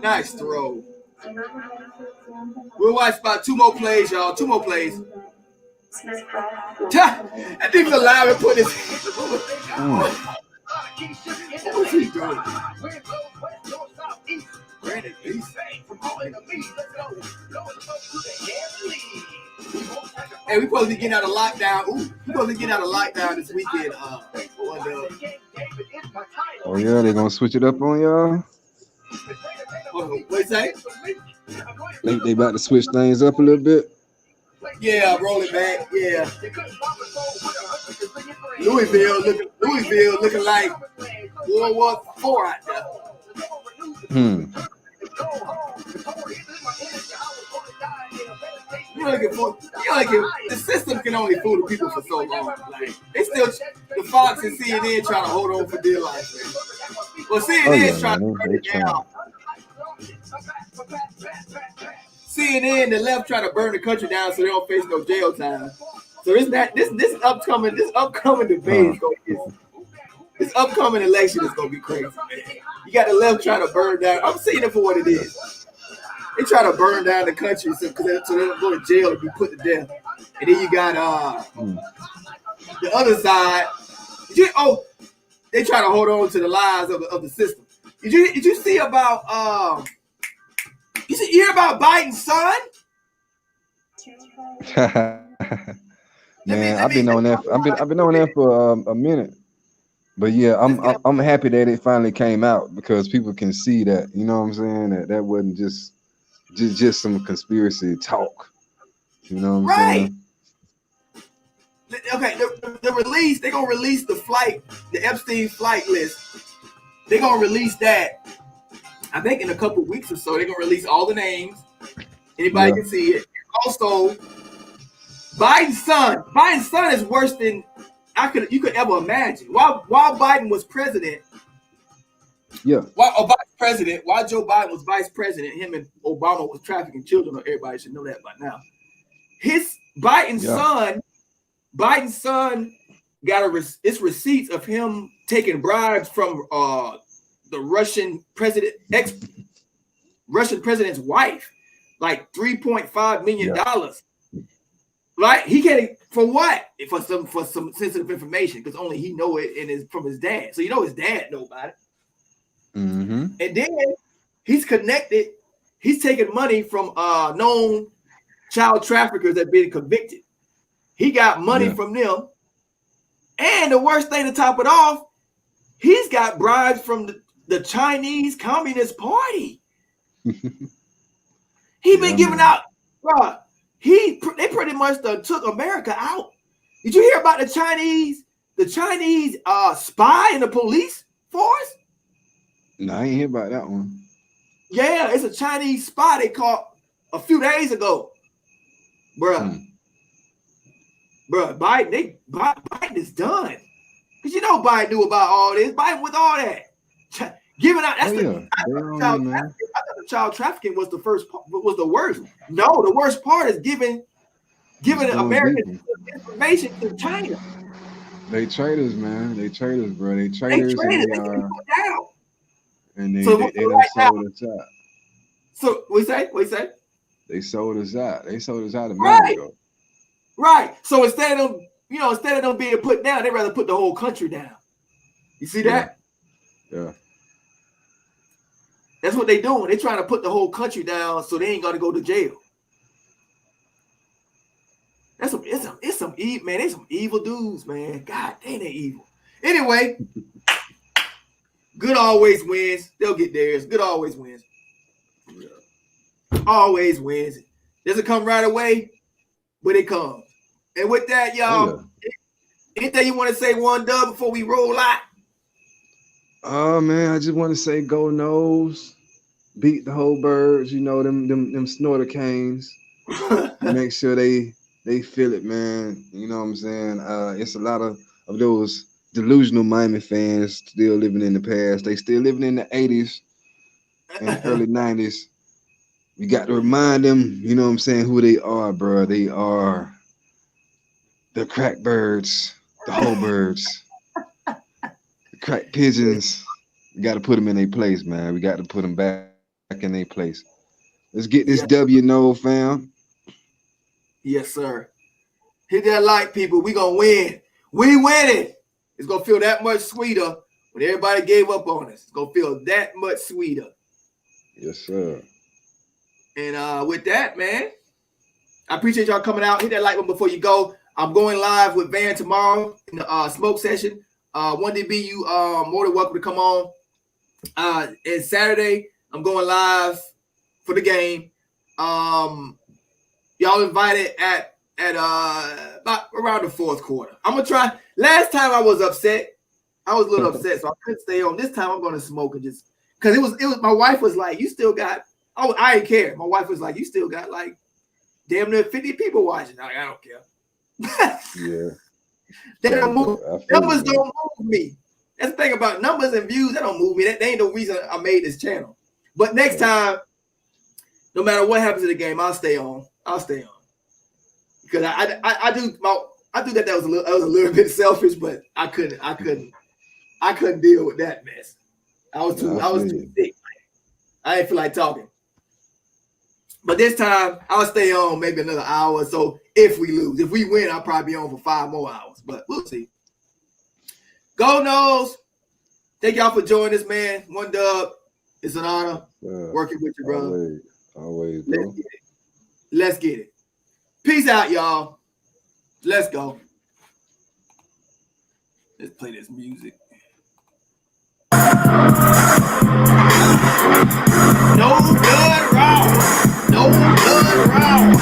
Nice throw. We'll watch about 2 more plays, y'all. 2 more plays. I think the lineman put his. What's he doing? Hey, we supposed to be getting out of lockdown. Ooh, we supposed to be getting out of lockdown this weekend. Oh yeah, they gonna switch it up on y'all. What you say? They about to switch things up a little bit. Yeah, roll it back. Yeah. Louisville looking like World War IV out there. The system can only fool the people for so long. Like, they still, the Fox and CNN trying to hold on for dear life, man. Well, CNN is trying to burn it down. CNN, the left, try to burn the country down so they don't face no jail time. So this upcoming debate is gonna be, this upcoming election is gonna be crazy, man. You got the left trying to burn down. I'm seeing it for what it is. They try to burn down the country so they don't go to jail and be put to death. And then you got the other side. They try to hold on to the lies of the system. Did you see about you hear about Biden's son? Man, I've been on that for a minute. But yeah, I'm happy that it finally came out because people can see that, you know what I'm saying, that wasn't just some conspiracy talk. You know what I'm saying? Okay, they're gonna release the Epstein flight list. They're gonna release that. I think in a couple weeks or so, they're gonna release all the names. Anybody can see it. Also, Biden's son is worse than you could ever imagine. While Biden was president, while Joe Biden was vice president, him and Obama was trafficking children. Everybody should know that by now. Biden's son got it's receipts of him taking bribes from the Russian president's wife, like $3.5 million. Right? He can't for what? For some sensitive information, because only he know it and is from his dad. So you know his dad know about it. Mm-hmm. And then he's connected. He's taking money from known child traffickers that been convicted. He got money from them. And the worst thing to top it off, he's got bribes from the Chinese Communist Party. He been giving out, bro. They pretty much took America out. Did you hear about the Chinese spy in the police force? No, I ain't hear about that one. Yeah, it's a Chinese spy they caught a few days ago, bro. Bro, Biden is done. Because you know Biden knew about all this. Biden with all that. Giving out, I thought the child trafficking was the worst. No, the worst part is giving American information to China. They traitors, man. They traitors, bro. They traitors. And they done sold us out. So what you say? They sold us out. They sold us out a minute ago. Right. So instead of them being put down, they'd rather put the whole country down. You see that? Yeah. That's what they're doing. They're trying to put the whole country down so they ain't got to go to jail. It's some evil, man. They some evil dudes, man. God dang, they evil. Anyway, good always wins. They'll get theirs. Good always wins. Always wins. Doesn't come right away, but it comes. And with that, y'all, anything you want to say, one dub, before we roll out? Oh man, I just want to say go Noles, beat the whole birds, you know, them snorter canes. Make sure they feel it, man. You know what I'm saying? It's a lot of those delusional Miami fans still living in the past. They still living in the 80s and early 90s. You got to remind them, you know what I'm saying, who they are, bro. They are the crack birds, the whole birds, the crack pigeons. We got to put them in their place, man. We got to put them back in their place. Let's get this W, no fam. Yes, sir. Hit that like, people. We gonna win. We winning. It's gonna feel that much sweeter when everybody gave up on us. It's gonna feel that much sweeter. Yes, sir. And with that, man, I appreciate y'all coming out. Hit that like button before you go. I'm going live with Van tomorrow in the smoke session. 1DB, you more than welcome to come on. And Saturday, I'm going live for the game. Y'all invited at about around the fourth quarter. I'm gonna try. Last time I was upset. I was a little upset, so I couldn't stay on. This time I'm gonna smoke and just because it was. My wife was like, "You still got." Oh, I didn't care. My wife was like, "You still got like damn near 50 people watching." I don't care. Yeah. They don't move. Numbers don't move me. That's the thing about numbers and views. That don't move me. That ain't the reason I made this channel. But next time, no matter what happens in the game, I'll stay on. I'll stay on because I do that. That was a little bit selfish, but I couldn't deal with that mess. I was too sick. I didn't feel like talking. But this time I'll stay on maybe another hour or so if we lose. If we win, I'll probably be on for 5 more hours. But we'll see. Go Noles. Thank y'all for joining us, man. One dub. It's an honor working with you, brother. Always, bro. Let's get it. Peace out, y'all. Let's go. Let's play this music. No blood round. No blood round.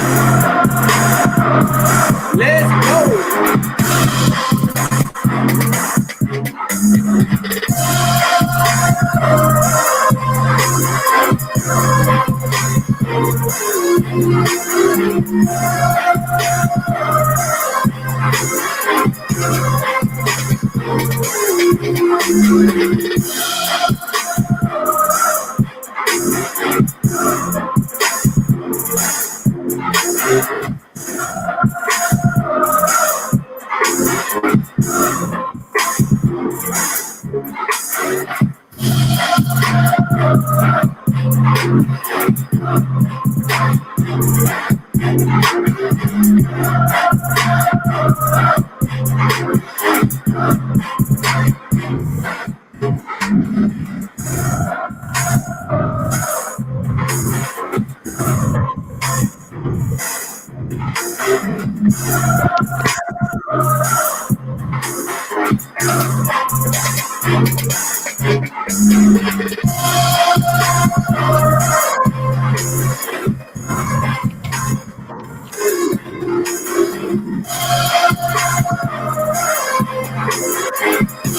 Let's go.